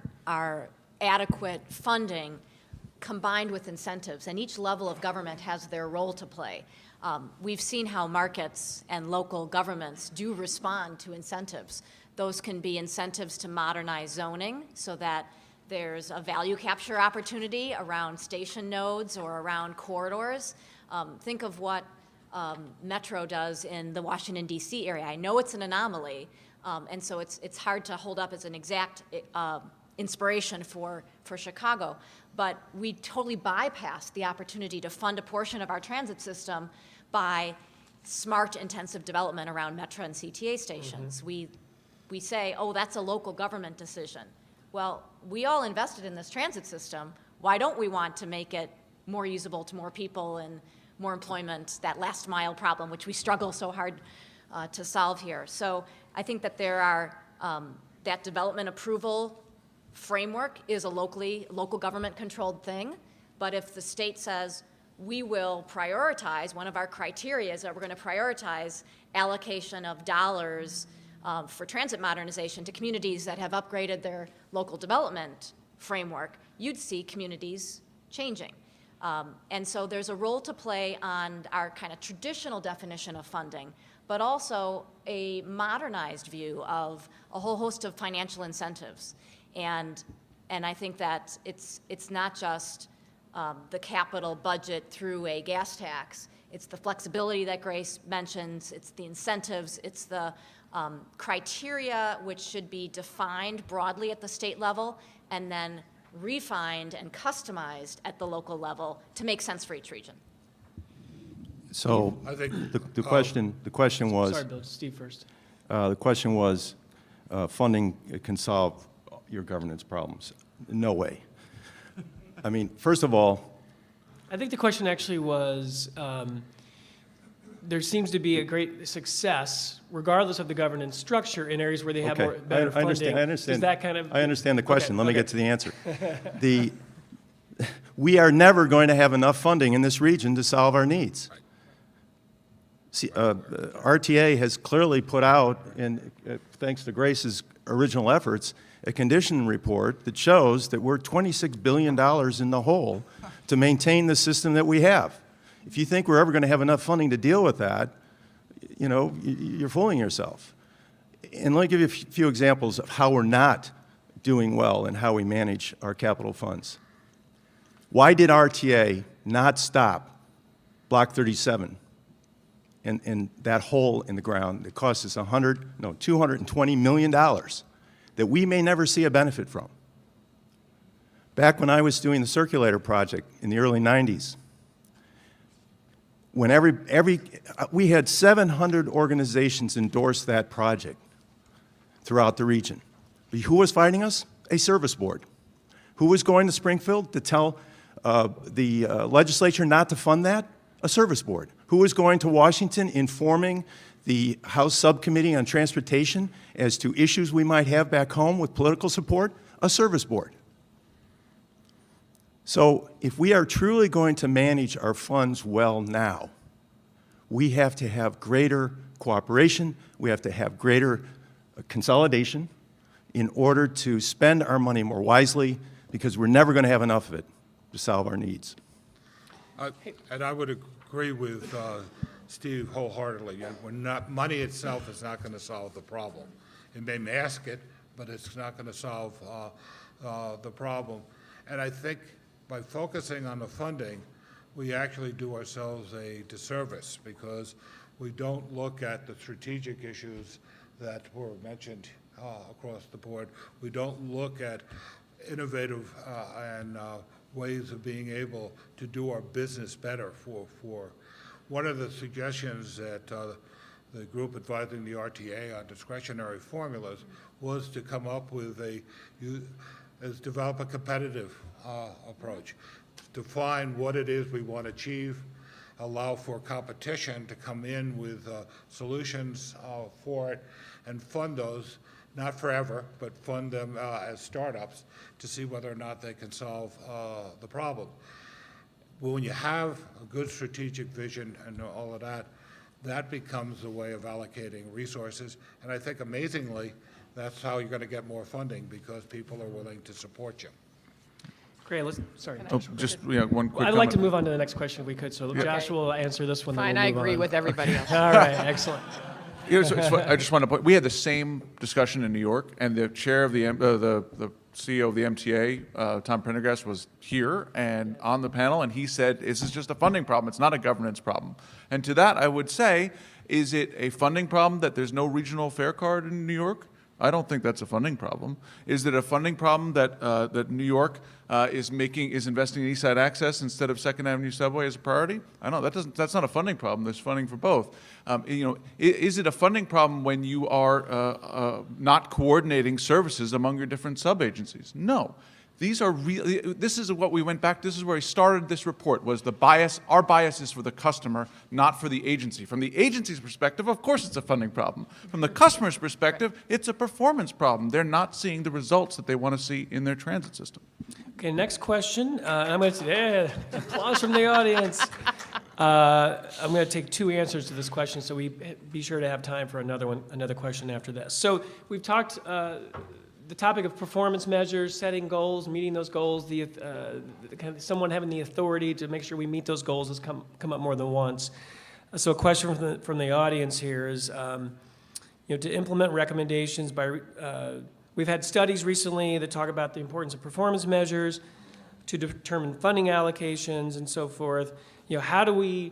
adequate funding combined with incentives, and each level of government has their role to play. We've seen how markets and local governments do respond to incentives. Those can be incentives to modernize zoning so that there's a value capture opportunity around station nodes or around corridors. Think of what Metro does in the Washington, D.C. area. I know it's an anomaly, and so it's hard to hold up as an exact inspiration for Chicago, but we totally bypassed the opportunity to fund a portion of our transit system by smart intensive development around Metro and CTA stations. We say, oh, that's a local government decision. Well, we all invested in this transit system. Why don't we want to make it more usable to more people and more employment, that last mile problem, which we struggle so hard to solve here? So I think that there are, that development approval framework is a local government controlled thing, but if the state says, we will prioritize, one of our criteria is that we're going to prioritize allocation of dollars for transit modernization to communities that have upgraded their local development framework, you'd see communities changing. And so there's a role to play on our kind of traditional definition of funding, but also a modernized view of a whole host of financial incentives. And I think that it's not just the capital budget through a gas tax. It's the flexibility that Grace mentions. It's the incentives. It's the criteria which should be defined broadly at the state level and then refined and customized at the local level to make sense for each region. So I think, the question was, Sorry, Bill, Steve first. the question was, funding can solve your governance problems. No way. I mean, first of all, I think the question actually was, there seems to be a great success, regardless of the governance structure, in areas where they have okay, better I funding. understand. Is that kind of? I understand the question. Okay, Let me okay. get to the answer. We are never going to have enough funding in this region to solve our needs. See, RTA has clearly put out, and thanks to Grace's original efforts, a condition report that shows that we're $26 billion in the hole to maintain the system that we have. If you think we're ever going to have enough funding to deal with that, you know, you're fooling yourself. And let me give you a few examples of how we're not doing well and how we manage our capital funds. Why did RTA not stop Block 37 and that hole in the ground that cost us $220 million that we may never see a benefit from? Back when I was doing the circulator project in the early 90s, when we had 700 organizations endorse that project throughout the region. But who was fighting us? A service board. Who was going to Springfield to tell the legislature not to fund that? A service board. Who was going to Washington informing the House Subcommittee on Transportation as to issues we might have back home with political support? A service board. So if we are truly going to manage our funds well now, we have to have greater cooperation, we have to have greater consolidation in order to spend our money more wisely, because we're never going to have enough of it to solve our needs. And I would agree with Steve wholeheartedly. Money itself is not going to solve the problem. It may mask it, but it's not going to solve the problem. And I think by focusing on the funding, we actually do ourselves a disservice, because we don't look at the strategic issues that were mentioned across the board. We don't look at innovative and ways of being able to do our business better for one of the suggestions that the group advising the RTA on discretionary formulas was to come up with develop a competitive approach, define what it is we want to achieve, allow for competition to come in with solutions for it, and fund those, not forever, but fund them as startups to see whether or not they can solve the problem. Well, when you have a good strategic vision and all of that, that becomes the way of allocating resources. And I think amazingly, that's how you're going to get more funding, because people are willing to support you. Great, sorry. Oh, just one quick I'd like to comment. move on to the next question if we could, so Joshua will answer this one. then Fine, we'll I move agree on. with everybody else. All right, excellent. I just want to point, we had the same discussion in New York, and the chair of the CEO of the MTA, Tom Prendergast, was here and on the panel, and he said, this is just a funding problem, it's not a governance problem. And to that, I would say, is it a funding problem that there's no regional fare card in New York? I don't think that's a funding problem. Is it a funding problem that that New York is investing in East Side Access instead of Second Avenue Subway as a priority? I don't. That's not a funding problem. There's funding for both. Is it a funding problem when you are not coordinating services among your different sub-agencies? No. These are really, this is what we went back, this is where we started this report, was the bias, our bias is for the customer, not for the agency. From the agency's perspective, of course it's a funding problem. From the customer's perspective, it's a performance problem. They're not seeing the results that they want to see in their transit system. Okay, next question. I'm going to applause from the audience. I'm going to take two answers to this question, so we be sure to have time for another question after this. So we've talked the topic of performance measures, setting goals, meeting those goals. Someone having the authority to make sure we meet those goals has come up more than once. So a question from the audience here is, to implement recommendations by. We've had studies recently that talk about the importance of performance measures to determine funding allocations and so forth. How do we,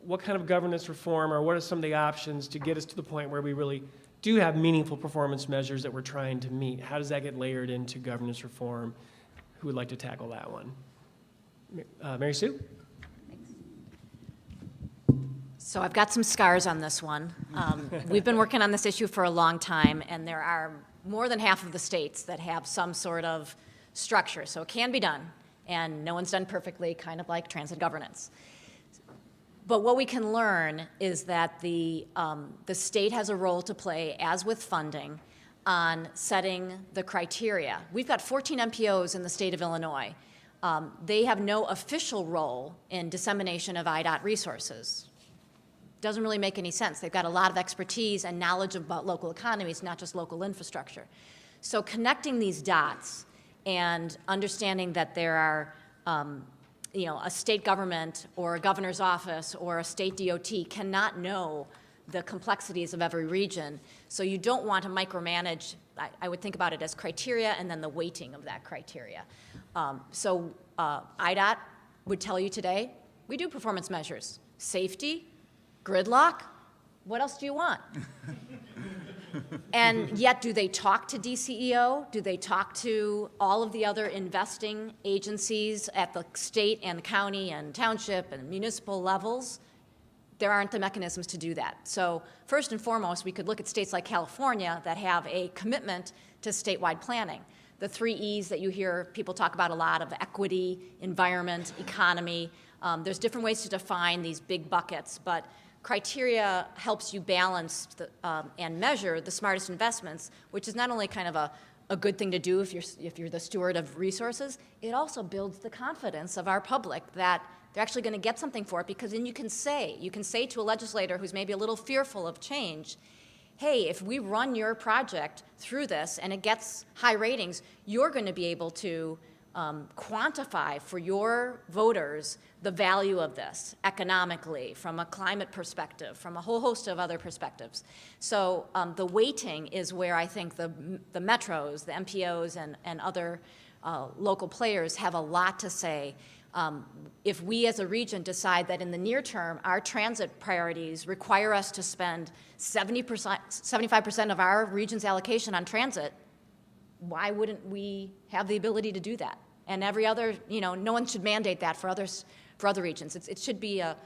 what kind of governance reform, or what are some of the options to get us to the point where we really do have meaningful performance measures that we're trying to meet? How does that get layered into governance reform? Who would like to tackle that one? Mary Sue? So I've got some scars on this one. We've been working on this issue for a long time, and there are more than half of the states that have some sort of structure. So it can be done, and no one's done perfectly, kind of like transit governance. But what we can learn is that the state has a role to play, as with funding, on setting the criteria. We've got 14 MPOs in the state of Illinois. They have no official role in dissemination of IDOT resources. Doesn't really make any sense. They've got a lot of expertise and knowledge about local economies, not just local infrastructure. So connecting these dots and understanding that there are a state government or a governor's office or a state DOT cannot know the complexities of every region. So you don't want to micromanage. I would think about it as criteria and then the weighting of that criteria. IDOT would tell you today, we do performance measures. Safety, gridlock, what else do you want? And yet, do they talk to DCEO? Do they talk to all of the other investing agencies at the state and county and township and municipal levels? There aren't the mechanisms to do that. So first and foremost, we could look at states like California that have a commitment to statewide planning. The 3 E's that you hear people talk about a lot of equity, environment, economy. There's different ways to define these big buckets, but criteria helps you balance and measure the smartest investments, which is not only kind of a good thing to do if you're the steward of resources, it also builds the confidence of our public that they're actually going to get something for it, because then you can say to a legislator who's maybe a little fearful of change, hey, if we run your project through this and it gets high ratings, you're going to be able to quantify for your voters the value of this economically, from a climate perspective, from a whole host of other perspectives. So the weighting is where I think the metros, the MPOs, and other local players have a lot to say. If we as a region decide that in the near term our transit priorities require us to spend 75% of our region's allocation on transit, why wouldn't we have the ability to do that? And every other, no one should mandate that for other regions. It should be a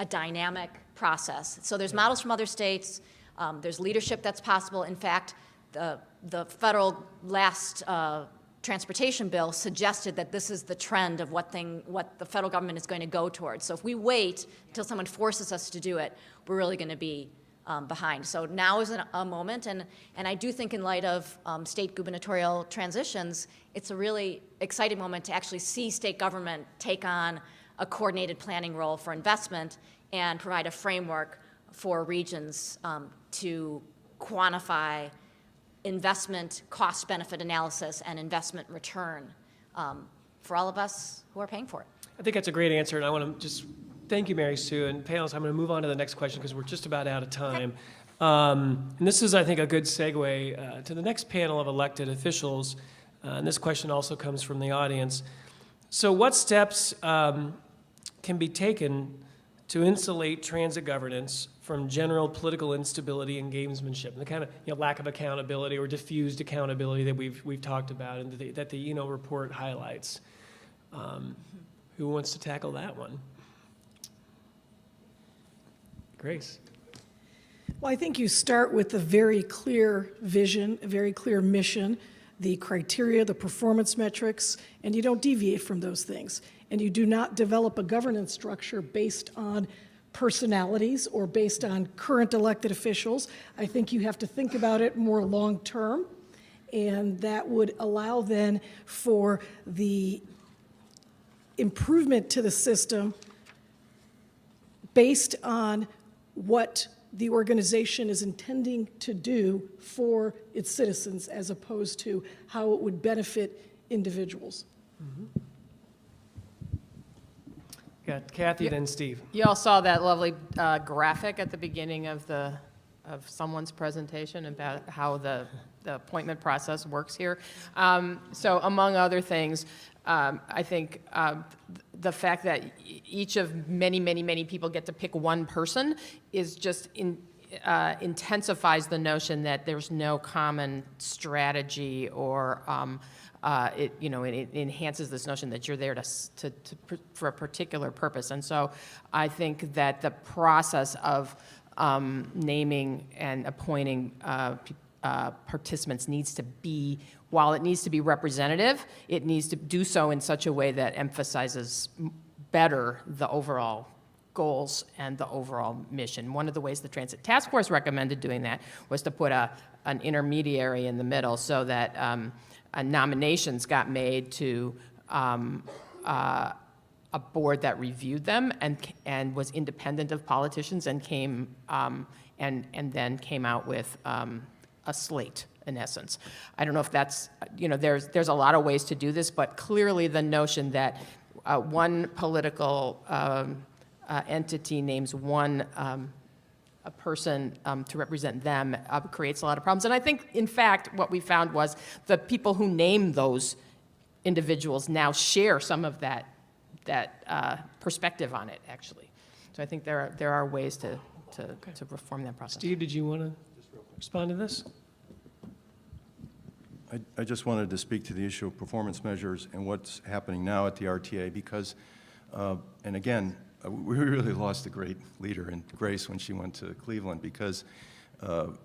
dynamic process. So there's models from other states. There's leadership that's possible. In fact, the federal last transportation bill suggested that this is the trend of what the federal government is going to go towards. So if we wait until someone forces us to do it, we're really going to be behind. So now is a moment, and I do think in light of state gubernatorial transitions, it's a really exciting moment to actually see state government take on a coordinated planning role for investment and provide a framework for regions to quantify investment cost-benefit analysis and investment return for all of us who are paying for it. I think that's a great answer, and I want to just thank you, Mary Sue. And panelists, I'm going to move on to the next question because we're just about out of time. And this is, I think, a good segue to the next panel of elected officials. And this question also comes from the audience. So what steps can be taken to insulate transit governance from general political instability and gamesmanship, and the kind of lack of accountability or diffused accountability that we've talked about and that the report highlights? Who wants to tackle that one? Grace. Well, I think you start with a very clear vision, a very clear mission, the criteria, the performance metrics, and you don't deviate from those things. And you do not develop a governance structure based on personalities or based on current elected officials. I think you have to think about it more long-term, and that would allow then for the improvement to the system based on what the organization is intending to do for its citizens as opposed to how it would benefit individuals. Mm-hmm. Got Kathy, then Steve. You all saw that lovely graphic at the beginning of someone's presentation about how the appointment process works here. So among other things, I think the fact that each of many people get to pick one person is just intensifies the notion that there's no common strategy or it enhances this notion that you're there for a particular purpose. And so I think that the process of naming and appointing participants needs to be, while it needs to be representative, it needs to do so in such a way that emphasizes better the overall goals and the overall mission. One of the ways the Transit Task Force recommended doing that was to put an intermediary in the middle so that nominations got made to a board that reviewed them and was independent of politicians and came and then came out with a slate, in essence. I don't know if that's, there's a lot of ways to do this, but clearly the notion that one political entity names one a person to represent them creates a lot of problems. And I think, in fact, what we found was the people who name those individuals now share some of that perspective on it, actually. So I think there are ways to reform that process. Steve, did you want to respond to this? I just wanted to speak to the issue of performance measures and what's happening now at the RTA because, and again, we really lost a great leader in Grace when she went to Cleveland because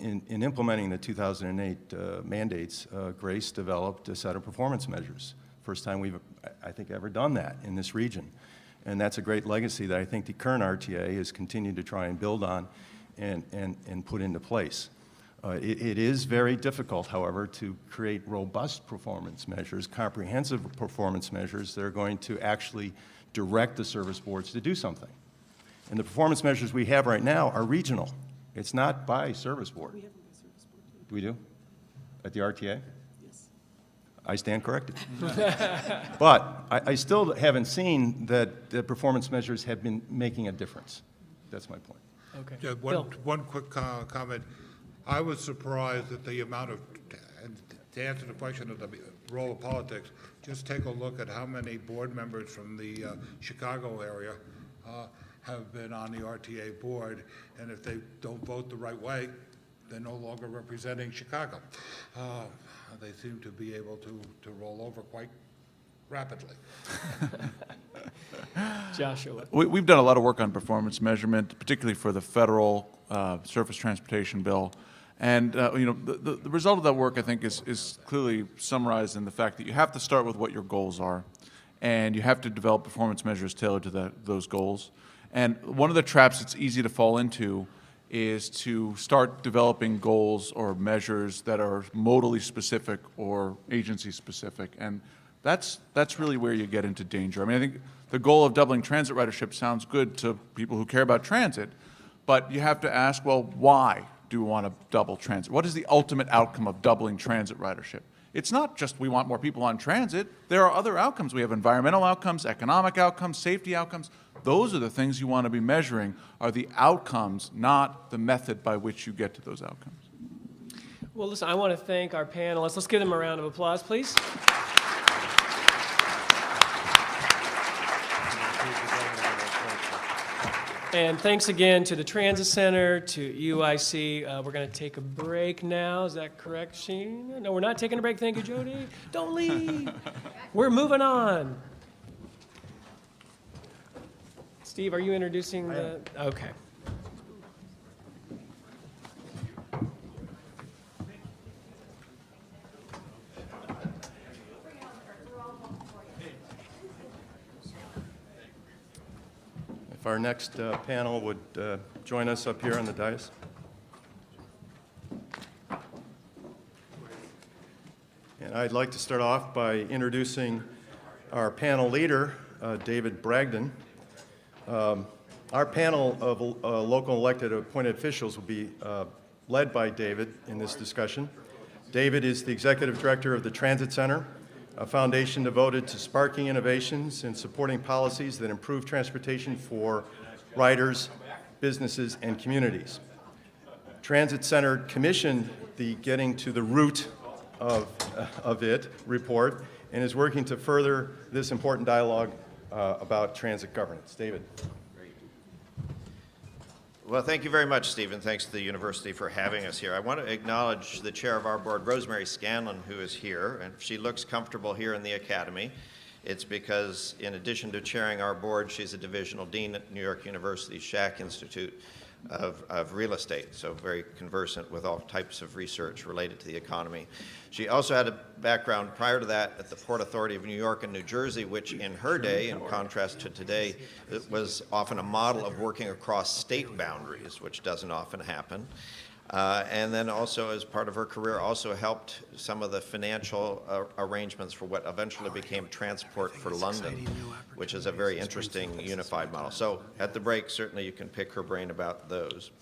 in implementing the 2008 mandates, Grace developed a set of performance measures. First time we've, I think, ever done that in this region. And that's a great legacy that I think the current RTA has continued to try and build on and put into place. It is very difficult, however, to create robust performance measures, comprehensive performance measures that are going to actually direct the service boards to do something. And the performance measures we have right now are regional. It's not by service board. We do? At the RTA? Yes. I stand corrected. But I still haven't seen that the performance measures have been making a difference. That's my point. Okay. Yeah, Bill. one quick comment. I was surprised at the amount of, and to answer the question of the role of politics, just take a look at how many board members from the Chicago area have been on the RTA board, and if they don't vote the right way, they're no longer representing Chicago. They seem to be able to roll over quite rapidly. Joshua. We've done a lot of work on performance measurement, particularly for the federal surface transportation bill. And the result of that work, I think, is clearly summarized in the fact that you have to start with what your goals are, and you have to develop performance measures tailored to those goals. And one of the traps that's easy to fall into is to start developing goals or measures that are modally specific or agency specific. And that's really where you get into danger. I mean, I think the goal of doubling transit ridership sounds good to people who care about transit, but you have to ask, well, why do we want to double transit? What is the ultimate outcome of doubling transit ridership? It's not just we want more people on transit. There are other outcomes. We have environmental outcomes, economic outcomes, safety outcomes. Those are the things you want to be measuring, are the outcomes, not the method by which you get to those outcomes. Well, listen, I want to thank our panelists. Let's give them a round of applause, please. And thanks again to the Transit Center, to UIC. We're going to take a break now. Is that correct, Sheen? No, we're not taking a break. Thank you, Jody. Don't leave. We're moving on. Steve, are you introducing the? Okay. If our next panel would join us up here on the dais. And I'd like to start off by introducing our panel leader, David Bragdon. Our panel of local elected appointed officials will be led by David in this discussion. David is the executive director of the Transit Center, a foundation devoted to sparking innovations and supporting policies that improve transportation for riders, businesses, and communities. Transit Center commissioned the Getting to the Root of It report and is working to further this important dialogue about transit governance. David. Well, thank you very much, Stephen. Thanks to the university for having us here. I want to acknowledge the chair of our board, Rosemary Scanlon, who is here. And if she looks comfortable here in the Academy, it's because in addition to chairing our board, she's a divisional dean at New York University's Schack Institute of Real Estate, so very conversant with all types of research related to the economy. She also had a background prior to that at the Port Authority of New York and New Jersey, which in her day, in contrast to today, it was often a model of working across state boundaries, which doesn't often happen. And then also, as part of her career, also helped some of the financial arrangements for what eventually became Transport for London, which is a very interesting unified model. So at the break, certainly you can pick her brain about those.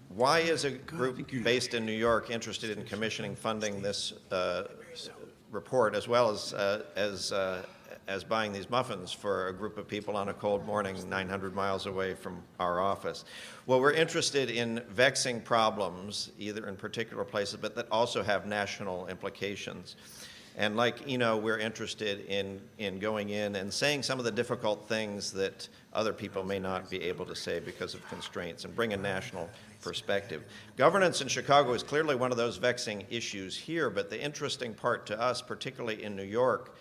Why is a group based in New York interested in commissioning funding this report, as well as as buying these muffins for a group of people on a cold morning 900 miles away from our office. Well, we're interested in vexing problems, either in particular places, but that also have national implications. And like Eno, we're interested in going in and saying some of the difficult things that other people may not be able to say because of constraints, and bring a national perspective. Governance in Chicago is clearly one of those vexing issues here, but the interesting part to us, particularly in New York,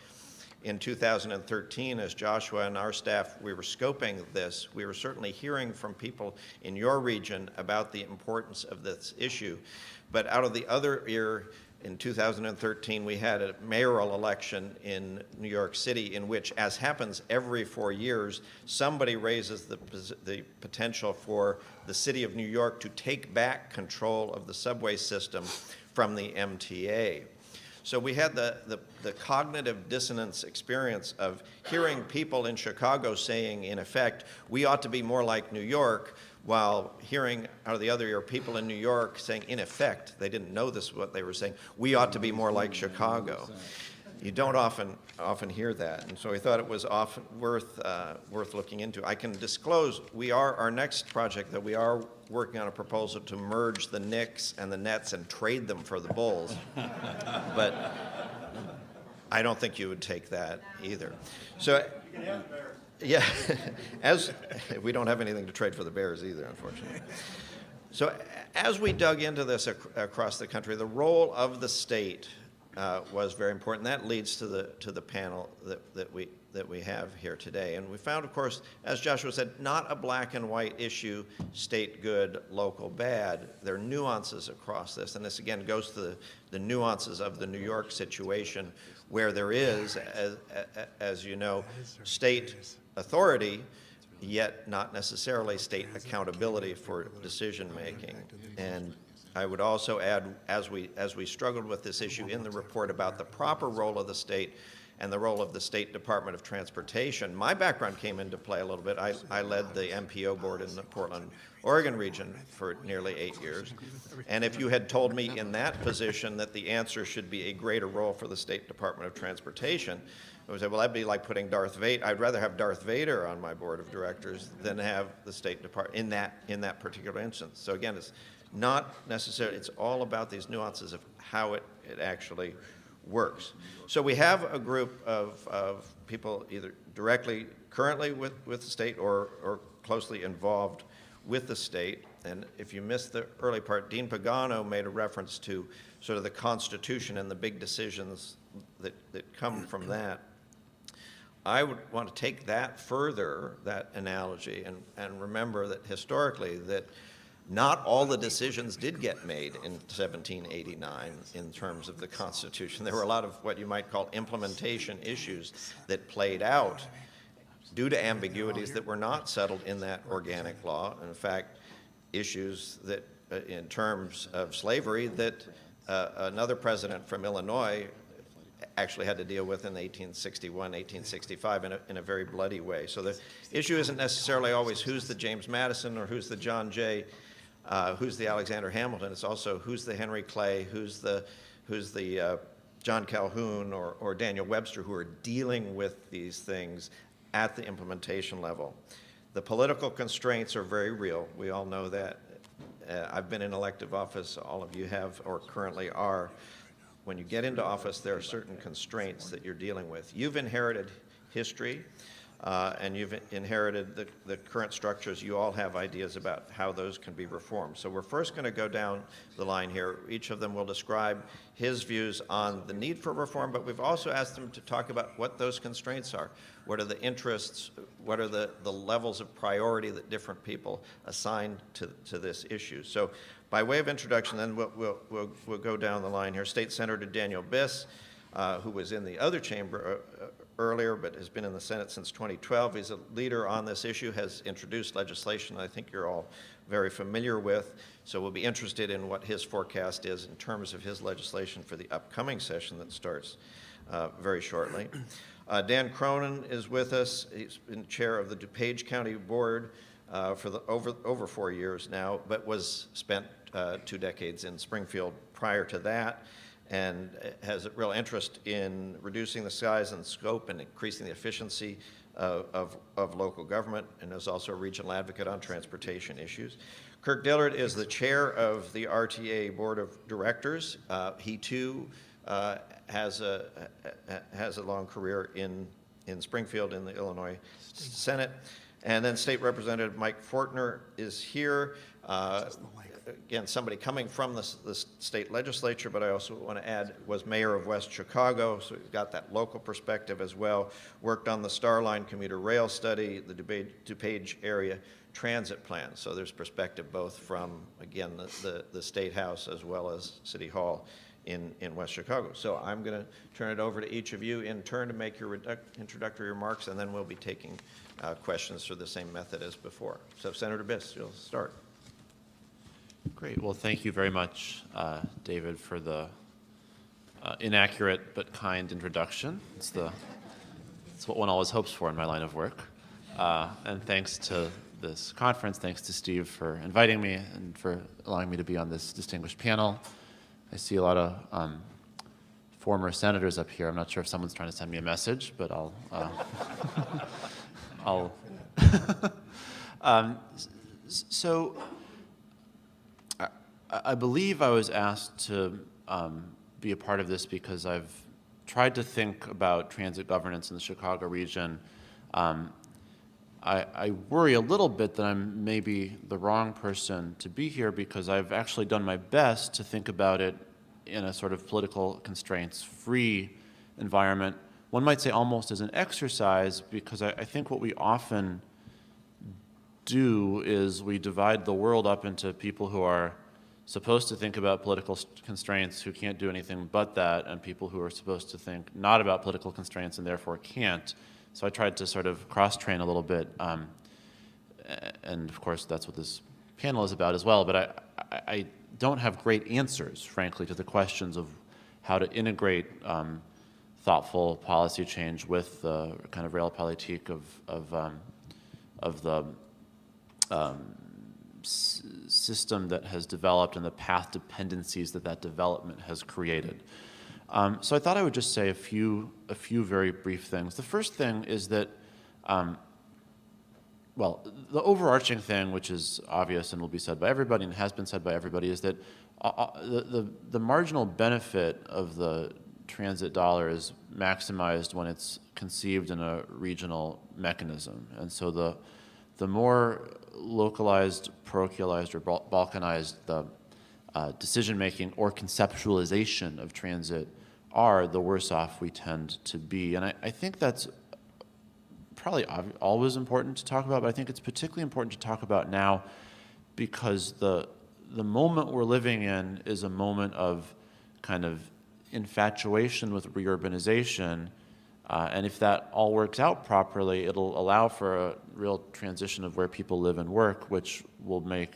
in 2013, as Joshua and our staff, we were scoping this, we were certainly hearing from people in your region about the importance of this issue. But out of the other ear, in 2013, we had a mayoral election in New York City in which, as happens every 4 years, somebody raises the potential for the city of New York to take back control of the subway system from the MTA. So we had the cognitive dissonance experience of hearing people in Chicago saying, in effect, we ought to be more like New York, while hearing out of the other ear people in New York saying, in effect, they didn't know this what they were saying, we ought to be more like Chicago. You don't often hear that, and so we thought it was often worth looking into. I can disclose our next project that we are working on a proposal to merge the Knicks and the Nets and trade them for the Bulls, but I don't think you would take that either. So. Yeah, as we don't have anything to trade for the Bears either, unfortunately. So as we dug into this across the country, the role of the state was very important. That leads to the panel that we have here today. And we found, of course, as Joshua said, not a black and white issue, state good, local bad. There are nuances across this, and this again goes to the nuances of the New York situation, where there is, as you know, state authority, yet not necessarily state accountability for decision making. And I would also add, as we struggled with this issue in the report about the proper role of the state and the role of the State Department of Transportation, my background came into play a little bit. I led the MPO board in the Portland, Oregon region for nearly 8 years. And if you had told me in that position that the answer should be a greater role for the State Department of Transportation, I would say, well, that'd be like putting Darth Vader. I'd rather have Darth Vader on my board of directors than have the State Department in that particular instance. So again, it's not necessarily, it's all about these nuances of how it actually works. So we have a group of people either directly, currently with the state or closely involved with the state. And if you missed the early part, Dean Pagano made a reference to sort of the Constitution and the big decisions that come from that. I would want to take that further, that analogy, and remember that historically that not all the decisions did get made in 1789 in terms of the Constitution. There were a lot of what you might call implementation issues that played out due to ambiguities that were not settled in that organic law. In fact, issues that, in terms of slavery, that another president from Illinois actually had to deal with in 1861, 1865 in a very bloody way. So the issue isn't necessarily always who's the James Madison or who's the John Jay, who's the Alexander Hamilton. It's also who's the Henry Clay, who's the John Calhoun or Daniel Webster, who are dealing with these things at the implementation level. The political constraints are very real. We all know that. I've been in elective office, all of you have or currently are. When you get into office, there are certain constraints that you're dealing with. You've inherited history, and you've inherited the current structures. You all have ideas about how those can be reformed. So we're first going to go down the line here. Each of them will describe his views on the need for reform, but we've also asked them to talk about what those constraints are. What are the interests? What are the levels of priority that different people assign to this issue? So by way of introduction, then we'll go down the line here. State Senator Daniel Biss, who was in the other chamber earlier but has been in the Senate since 2012. He's a leader on this issue, has introduced legislation I think you're all very familiar with. So we'll be interested in what his forecast is in terms of his legislation for the upcoming session that starts very shortly. Dan Cronin is with us. He's been chair of the DuPage County Board for over 4 years now, but was spent 2 decades in Springfield prior to that. and has a real interest in reducing the size and scope and increasing the efficiency of local government, and is also a regional advocate on transportation issues. Kirk Dillard is the chair of the RTA Board of Directors. He too has a long career in Springfield in the Illinois Senate. And then State Representative Mike Fortner is here. Again, somebody coming from the state legislature, but I also want to add was mayor of West Chicago, so he's got that local perspective as well. Worked on the Starline commuter rail study, the DuPage area transit plan. So there's perspective both from, again, the State House as well as City Hall in West Chicago. So I'm going to turn it over to each of you in turn to make your introductory remarks, and then we'll be taking questions through the same method as before. So Senator Biss, you'll start. Great. Well, thank you very much, David, for the inaccurate but kind introduction. It's what one always hopes for in my line of work. And thanks to this conference, thanks to Steve for inviting me and for allowing me to be on this distinguished panel. I see a lot of former senators up here. I'm not sure if someone's trying to send me a message, but I'll so I believe I was asked to be a part of this because I've tried to think about transit governance in the Chicago region. I worry a little bit that I'm maybe the wrong person to be here because I've actually done my best to think about it in a sort of political constraints-free environment. One might say almost as an exercise, because I think what we often do is we divide the world up into people who are supposed to think about political constraints who can't do anything but that, and people who are supposed to think not about political constraints and therefore can't. So I tried to sort of cross-train a little bit, and of course that's what this panel is about as well, but I don't have great answers, frankly, to the questions of how to integrate thoughtful policy change with the kind of realpolitik of the system that has developed and the path dependencies that development has created. So I thought I would just say a few very brief things. The first thing is that, well, the overarching thing, which is obvious and will be said by everybody and has been said by everybody, is that the marginal benefit of the transit dollar is maximized when it's conceived in a regional mechanism. And so the more localized, parochialized, or balkanized the decision-making or conceptualization of transit are, the worse off we tend to be. And I think that's probably always important to talk about, but I think it's particularly important to talk about now because the moment we're living in is a moment of kind of infatuation with reurbanization, and if that all works out properly, it'll allow for a real transition of where people live and work, which will make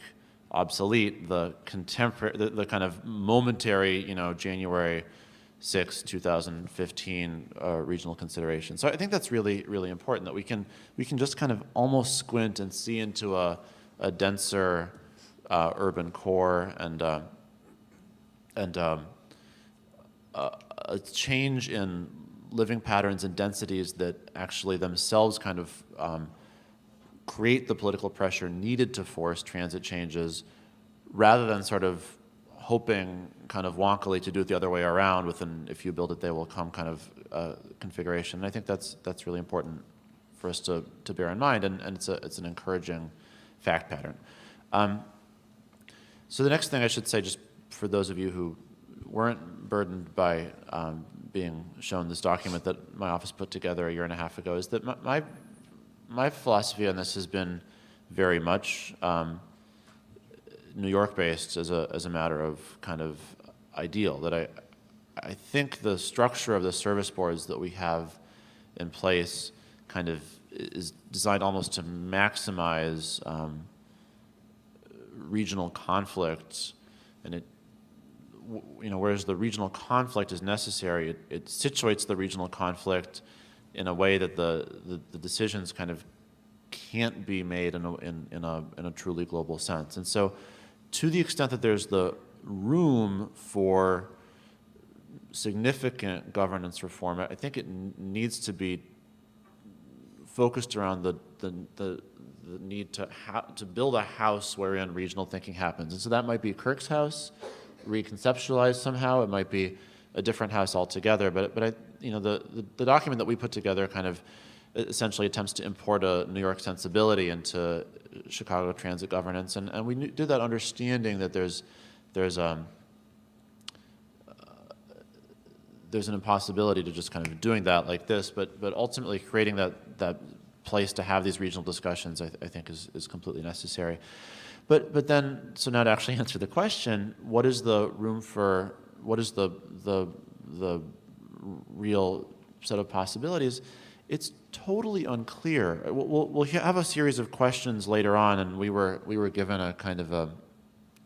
obsolete the the kind of momentary, January 6, 2015 regional consideration. So I think that's really, really important that we can just kind of almost squint and see into a denser urban core and a change in living patterns and densities that actually themselves kind of create the political pressure needed to force transit changes, rather than sort of hoping kind of wonkily to do it the other way around with an if you build it they will come kind of configuration. And I think that's really important for us to bear in mind, and it's an encouraging fact pattern. So the next thing I should say, just for those of you who weren't burdened by being shown this document that my office put together a year and a half ago, is that my philosophy on this has been very much New York-based as a matter of kind of ideal. That I think the structure of the service boards that we have in place kind of is designed almost to maximize regional conflicts, and it, whereas the regional conflict is necessary, it situates the regional conflict in a way that the decisions kind of can't be made in a truly global sense. And so, to the extent that there's the room for significant governance reform. I think it needs to be focused around the need to build a house wherein regional thinking happens. And so that might be Kirk's house, reconceptualized somehow. It might be a different house altogether. But I, the document that we put together kind of essentially attempts to import a New York sensibility into Chicago transit governance, and we did that understanding that there's an impossibility to just kind of doing that like this, but ultimately creating that place to have these regional discussions, I think is completely necessary. But then, so now to actually answer the question, what is the real set of possibilities? It's totally unclear. We'll have a series of questions later on, and we were given a kind of a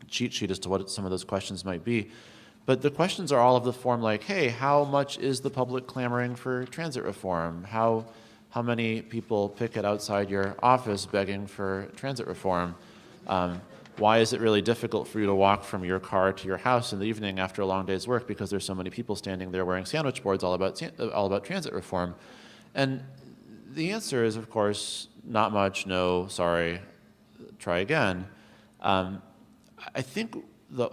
cheat sheet as to what some of those questions might be. But the questions are all of the form like, hey, how much is the public clamoring for transit reform? How many people picket outside your office begging for transit reform? Why is it really difficult for you to walk from your car to your house in the evening after a long day's work because there's so many people standing there wearing sandwich boards all about transit reform? And the answer is, of course, not much, no, sorry, try again. I think the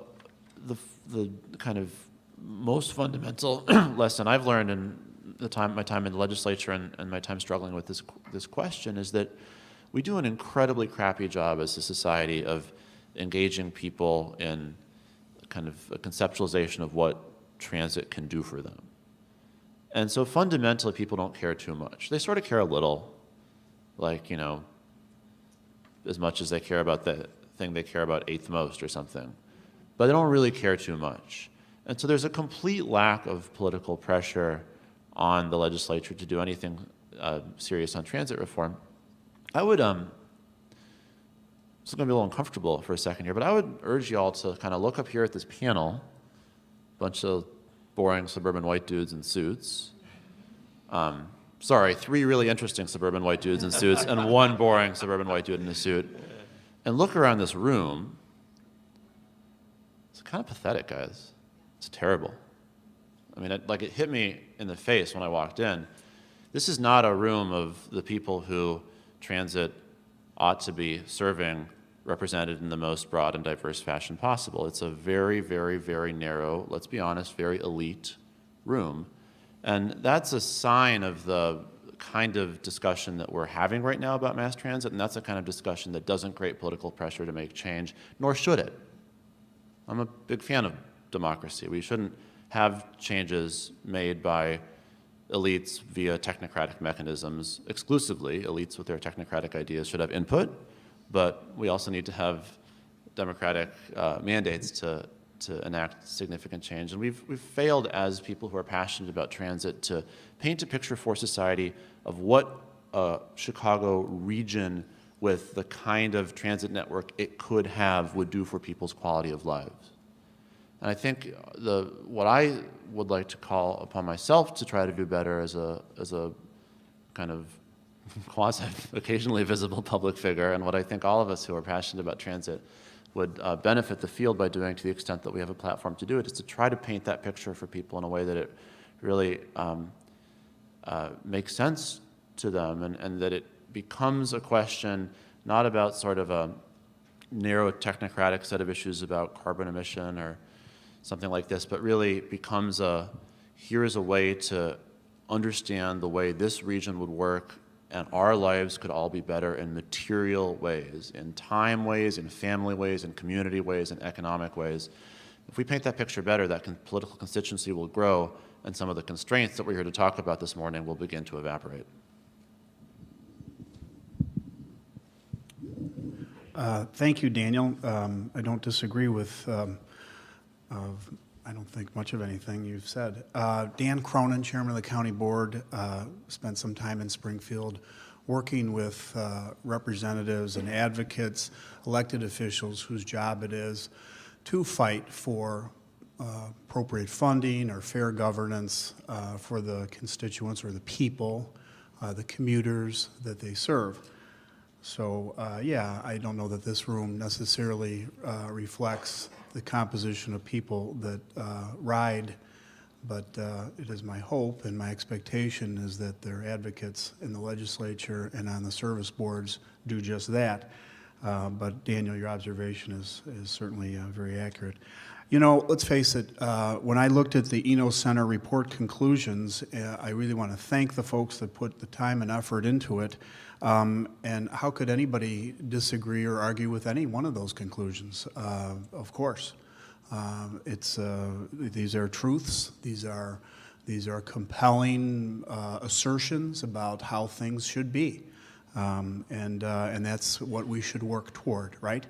kind of most fundamental lesson I've learned in my time in the legislature and my time struggling with this question is that we do an incredibly crappy job as a society of engaging people in kind of a conceptualization of what transit can do for them. And so fundamentally, people don't care too much. They sort of care a little, like, as much as they care about the thing they care about eighth most or something. But they don't really care too much. And so there's a complete lack of political pressure on the legislature to do anything serious on transit reform. I would, this is going to be a little uncomfortable for a second here, but I would urge you all to kind of look up here at this panel, a bunch of boring suburban white dudes in suits. Sorry, 3 really interesting suburban white dudes in suits and 1 boring suburban white dude in a suit. And look around this room. It's kind of pathetic, guys. It's terrible. I mean, it hit me in the face when I walked in. This is not a room of the people who transit ought to be serving represented in the most broad and diverse fashion possible. It's a very, very, very narrow, let's be honest, very elite room. And that's a sign of the kind of discussion that we're having right now about mass transit, and that's a kind of discussion that doesn't create political pressure to make change, nor should it. I'm a big fan of democracy. We shouldn't have changes made by elites via technocratic mechanisms exclusively. Elites with their technocratic ideas should have input, but we also need to have democratic mandates to enact significant change. And we've failed as people who are passionate about transit to paint a picture for society of what a Chicago region with the kind of transit network it could have would do for people's quality of lives. And I think what I would like to call upon myself to try to do better as a kind of quasi occasionally visible public figure, and what I think all of us who are passionate about transit would benefit the field by doing to the extent that we have a platform to do it, is to try to paint that picture for people in a way that it really makes sense to them, and that it becomes a question not about sort of a narrow technocratic set of issues about carbon emission or something like this, but really becomes here is a way to understand the way this region would work and our lives could all be better in material ways, in time ways, in family ways, in community ways, in economic ways. If we paint that picture better, that political constituency will grow, and some of the constraints that we're here to talk about this morning will begin to evaporate. Thank you, Daniel. I don't disagree with I don't think much of anything you've said. Dan Cronin, Chairman of the County Board, spent some time in Springfield working with representatives and advocates, elected officials whose job it is to fight for appropriate funding or fair governance for the constituents or the people, the commuters that they serve. So, yeah, I don't know that this room necessarily reflects the composition of people that ride But it is my hope and my expectation is that their advocates in the legislature and on the service boards do just that. But Daniel, your observation is certainly very accurate. You know, let's face it, when I looked at the Eno Center report conclusions, I really want to thank the folks that put the time and effort into it. And how could anybody disagree or argue with any one of those conclusions? Of course. These are truths. These are compelling assertions about how things should be. And that's what we should work toward, right?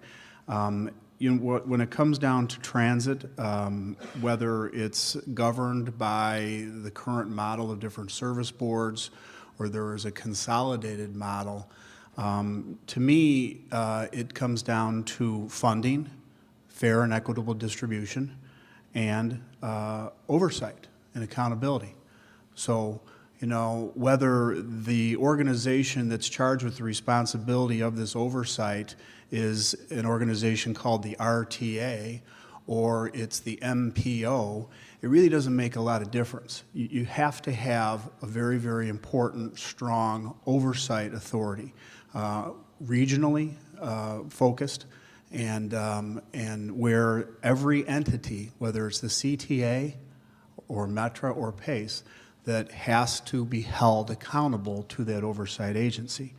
When it comes down to transit, whether it's governed by the current model of different service boards or there is a consolidated model, to me, it comes down to funding, fair and equitable distribution, and oversight and accountability. So, you know, whether the organization that's charged with the responsibility of this oversight is an organization called the RTA or it's the MPO, it really doesn't make a lot of difference. You have to have a very, very important, strong oversight authority, regionally focused, and where every entity, whether it's the CTA or Metra or PACE, that has to be held accountable to that oversight agency.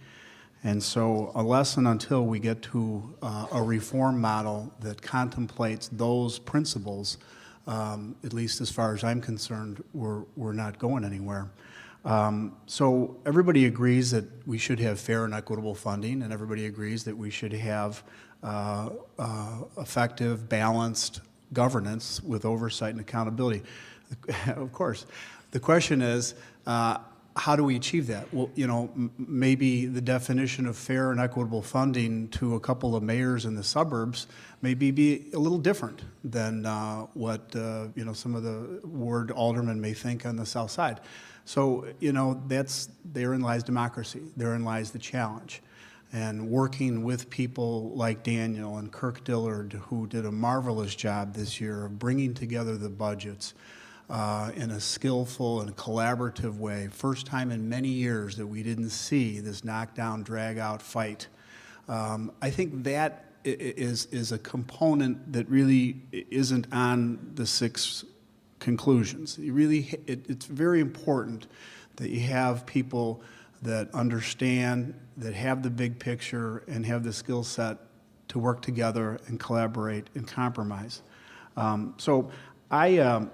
And so unless and until we get to a reform model that contemplates those principles, at least as far as I'm concerned, we're not going anywhere. So everybody agrees that we should have fair and equitable funding, and everybody agrees that we should have effective, balanced governance with oversight and accountability. Of course. The question is, how do we achieve that? Well, you know, maybe the definition of fair and equitable funding to a couple of mayors in the suburbs maybe be a little different than what you know, some of the ward aldermen may think on the south side. So, you know, therein lies democracy. Therein lies the challenge. And working with people like Daniel and Kirk Dillard, who did a marvelous job this year of bringing together the budgets in a skillful and collaborative way. First time in many years that we didn't see this knockdown, drag-out fight. I think that is a component that really isn't on the 6 conclusions. It's very important that you have people that understand, that have the big picture, and have the skill set to work together and collaborate and compromise. So I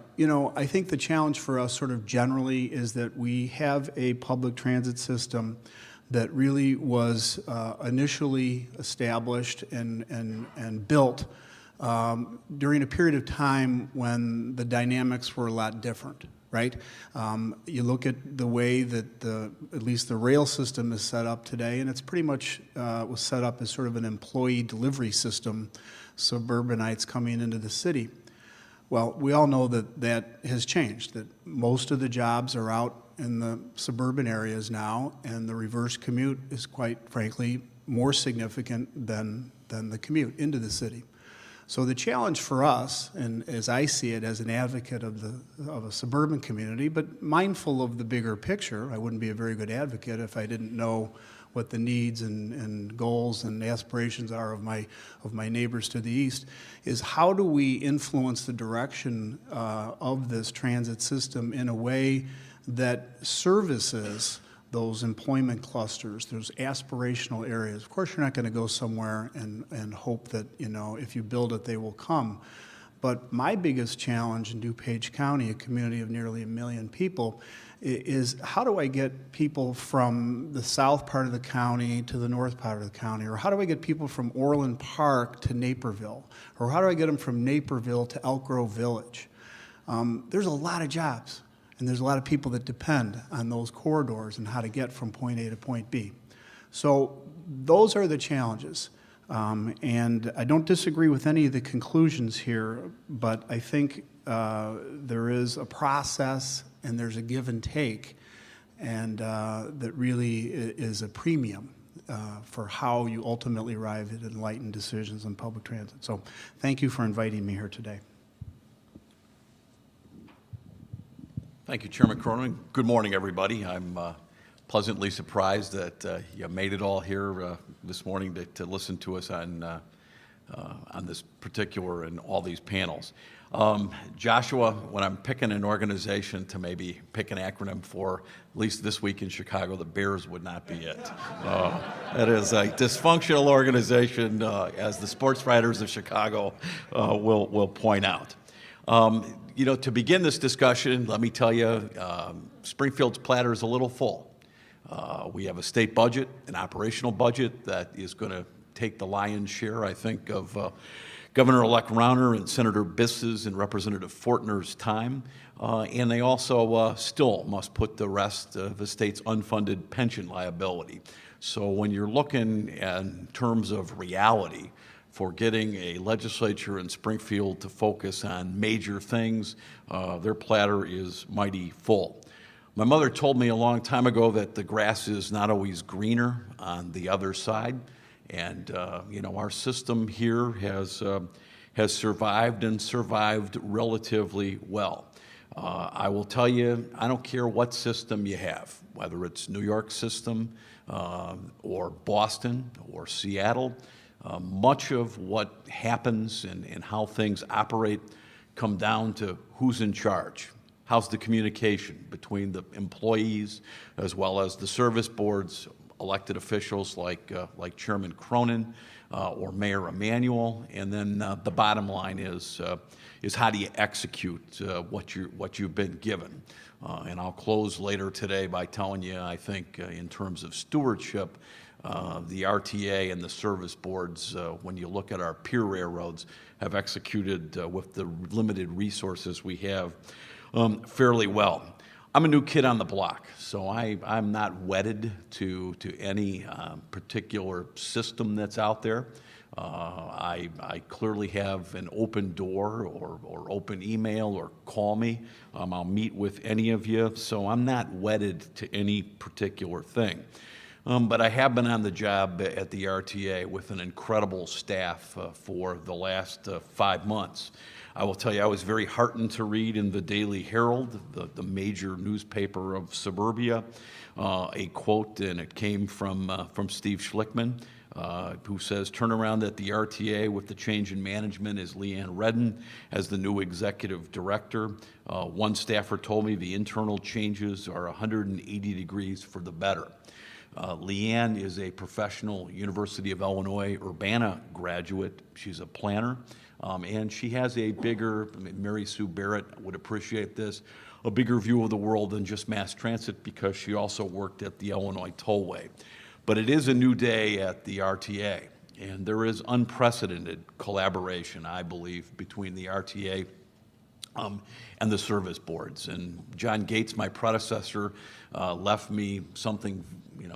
think the challenge for us sort of generally is that we have a public transit system that really was initially established and built during a period of time when the dynamics were a lot different, right? You look at the way that at least the rail system is set up today, and it's pretty much was set up as sort of an employee delivery system, suburbanites coming into the city. Well, we all know that has changed, that most of the jobs are out in the suburban areas now, and the reverse commute is quite frankly more significant than the commute into the city. So the challenge for us, and as I see it as an advocate of a suburban community, but mindful of the bigger picture, I wouldn't be a very good advocate if I didn't know what the needs and goals and aspirations are of my neighbors to the east, is how do we influence the direction of this transit system in a way that services those employment clusters, those aspirational areas. Of course, you're not going to go somewhere and hope that, you know, if you build it, they will come. But my biggest challenge in DuPage County, a community of nearly 1 million people, is how do I get people from the south part of the county to the north part of the county? Or how do I get people from Orland Park to Naperville? Or how do I get them from Naperville to Elk Grove Village? There's a lot of jobs, and there's a lot of people that depend on those corridors and how to get from point A to point B. So those are the challenges. And I don't disagree with any of the conclusions here, but I think there is a process and there's a give and take, and that really is a premium for how you ultimately arrive at enlightened decisions on public transit. So thank you for inviting me here today. Thank you, Chairman Cronin. Good morning, everybody. I'm pleasantly surprised that you made it all here this morning to listen to us on this particular and all these panels. Joshua, when I'm picking an organization to maybe pick an acronym for, at least this week in Chicago, the Bears would not be it. That is a dysfunctional organization, as the sports writers of Chicago will point out. You know, to begin this discussion, let me tell you, Springfield's platter is a little full. We have a state budget, an operational budget that is going to take the lion's share, I think, of Governor-elect Rauner and Senator Biss's and Representative Fortner's time. And they also still must put the rest of the state's unfunded pension liability. So when you're looking in terms of reality, for getting a legislature in Springfield to focus on major things, their platter is mighty full. My mother told me a long time ago that the grass is not always greener on the other side, and you know, our system here has survived and survived relatively well. I will tell you, I don't care what system you have, whether it's New York system or Boston or Seattle. Much of what happens and how things operate come down to who's in charge. How's the communication between the employees as well as the service boards, elected officials like Chairman Cronin or Mayor Emanuel, and then the bottom line is how do you execute what you've been given. And I'll close later today by telling you, I think in terms of stewardship, the RTA and the service boards, when you look at our peer railroads, have executed with the limited resources we have fairly well. I'm a new kid on the block, so I'm not wedded to any particular system that's out there. I clearly have an open door or open email or call me. I'll meet with any of you, so I'm not wedded to any particular thing. But I have been on the job at the RTA with an incredible staff for the last 5 months. I will tell you, I was very heartened to read in the Daily Herald, the major newspaper of suburbia, a quote, and it came from Steve Schlickman, who says, turnaround at the RTA with the change in management is Leanne Redden as the new executive director. One staffer told me the internal changes are 180 degrees for the better. Leanne is a professional University of Illinois Urbana graduate. She's a planner, and she has a bigger, Mary Sue Barrett would appreciate this, a bigger view of the world than just mass transit because she also worked at the Illinois Tollway. But it is a new day at the RTA, and there is unprecedented collaboration, I believe, between the RTA and the service boards. And John Gates, my predecessor, left me something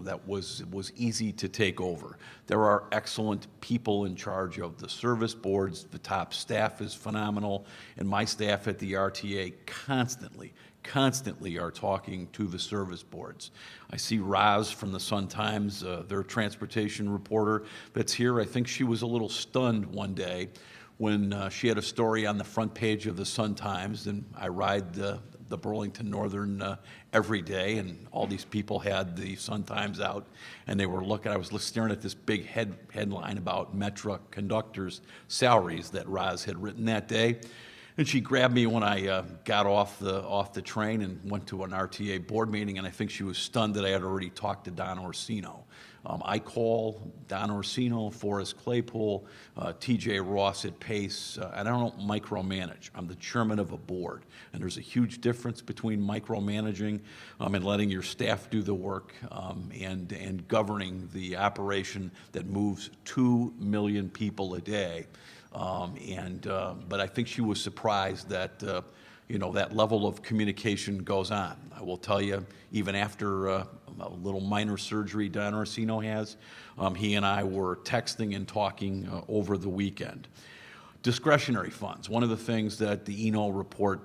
that was easy to take over. There are excellent people in charge of the service boards. The top staff is phenomenal, and my staff at the RTA constantly are talking to the service boards. I see Roz from the Sun-Times, their transportation reporter that's here. I think she was a little stunned one day when she had a story on the front page of the Sun-Times, and I ride the Burlington Northern every day, and all these people had the Sun-Times out, and they were looking. I was staring at this big headline about Metra conductors' salaries that Roz had written that day, and she grabbed me when I got off the train and went to an RTA board meeting, and I think she was stunned that I had already talked to Don Orsino. I call Don Orsino, Forrest Claypool, TJ Ross at Pace, and I don't micromanage. I'm the chairman of a board, and there's a huge difference between micromanaging and letting your staff do the work and governing the operation that moves 2 million people a day. But I think she was surprised that that level of communication goes on. I will tell you, even after a little minor surgery Don Orsino has, he and I were texting and talking over the weekend. Discretionary funds. One of the things that the Eno report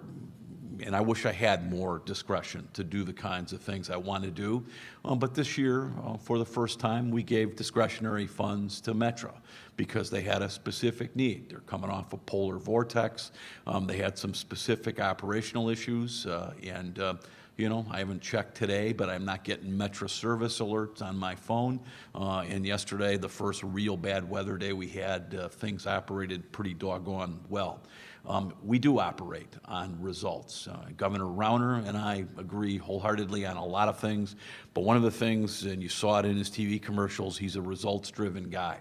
And I wish I had more discretion to do the kinds of things I want to do. But this year, for the first time, we gave discretionary funds to Metra because they had a specific need. They're coming off a polar vortex. They had some specific operational issues. You know, I haven't checked today, but I'm not getting Metra service alerts on my phone. And yesterday, the first real bad weather day we had, things operated pretty doggone well. We do operate on results. Governor Rauner and I agree wholeheartedly on a lot of things, but one of the things, and you saw it in his TV commercials, he's a results-driven guy.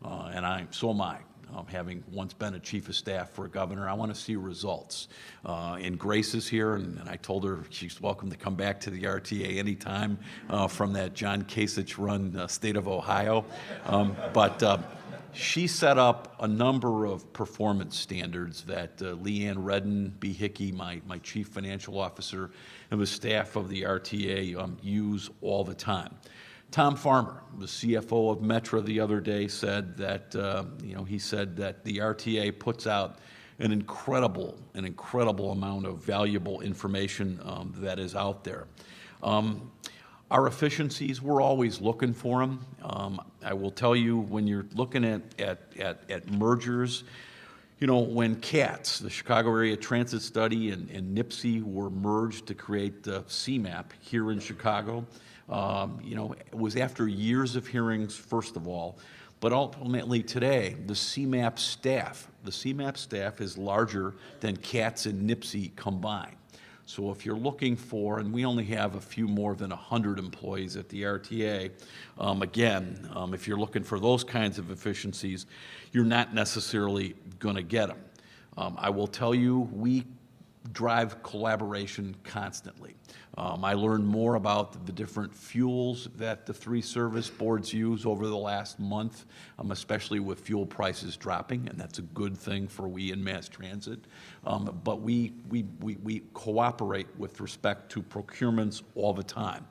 And so am I. Having once been a chief of staff for a governor, I want to see results. And Grace is here, and I told her she's welcome to come back to the RTA anytime from that John Kasich-run state of Ohio. She set up a number of performance standards that Leanne Redden B. Hickey, my chief financial officer, and the staff of the RTA use all the time. Tom Farmer, the CFO of Metra, the other day said that, he said that the RTA puts out an incredible amount of valuable information that is out there. Our efficiencies, we're always looking for them. I will tell you, when you're looking at mergers, you know, when CATS, the Chicago Area Transit Study, and NIPSI were merged to create the CMAP here in Chicago, it was after years of hearings, first of all, but ultimately today, the CMAP staff is larger than CATS and NIPSI combined. So if you're looking for, and we only have a few more than 100 employees at the RTA, if you're looking for those kinds of efficiencies, you're not necessarily going to get them. I will tell you, we drive collaboration constantly. I learned more about the different fuels that the three service boards use over the last month, especially with fuel prices dropping, and that's a good thing for we in mass transit. But we cooperate with respect to procurements all the time.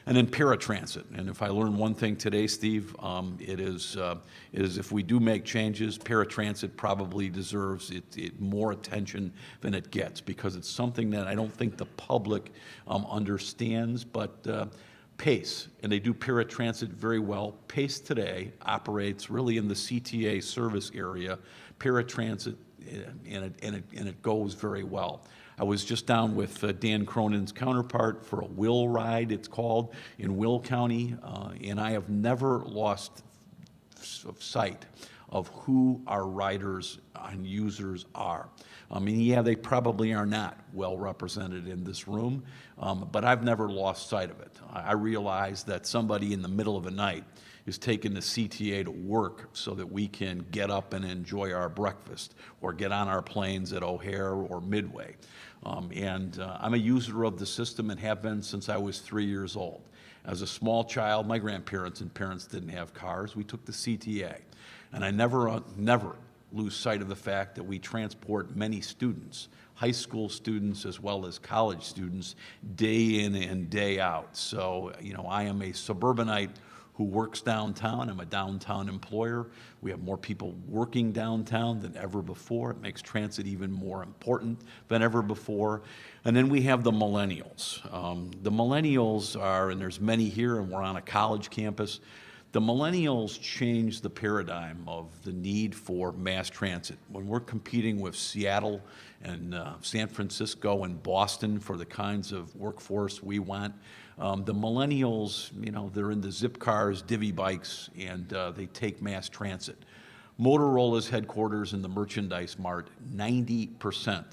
And then paratransit, and if I learned one thing today, Steve, it is if we do make changes, paratransit probably deserves more attention than it gets, because it's something that I don't think the public understands, but PACE, and they do paratransit very well. PACE today operates really in the CTA service area, paratransit, and it goes very well. I was just down with Dan Cronin's counterpart for a Will ride, it's called, in Will County, and I have never lost sight of who our riders and users are. I mean, yeah, they probably are not well represented in this room, but I've never lost sight of it. I realize that somebody in the middle of the night is taking the CTA to work so that we can get up and enjoy our breakfast or get on our planes at O'Hare or Midway. I'm a user of the system and have been since I was 3 years old. As a small child, my grandparents and parents didn't have cars. We took the CTA. And I never lose sight of the fact that we transport many students, high school students as well as college students, day in and day out. So, I am a suburbanite who works downtown. I'm a downtown employer. We have more people working downtown than ever before. It makes transit even more important than ever before. And then we have the millennials. The millennials are, and there's many here, and we're on a college campus. The millennials changed the paradigm of the need for mass transit. When we're competing with Seattle and San Francisco and Boston for the kinds of workforce we want, the millennials, they're in the zip cars, divvy bikes, and they take mass transit. Motorola's headquarters in the Merchandise Mart, 90%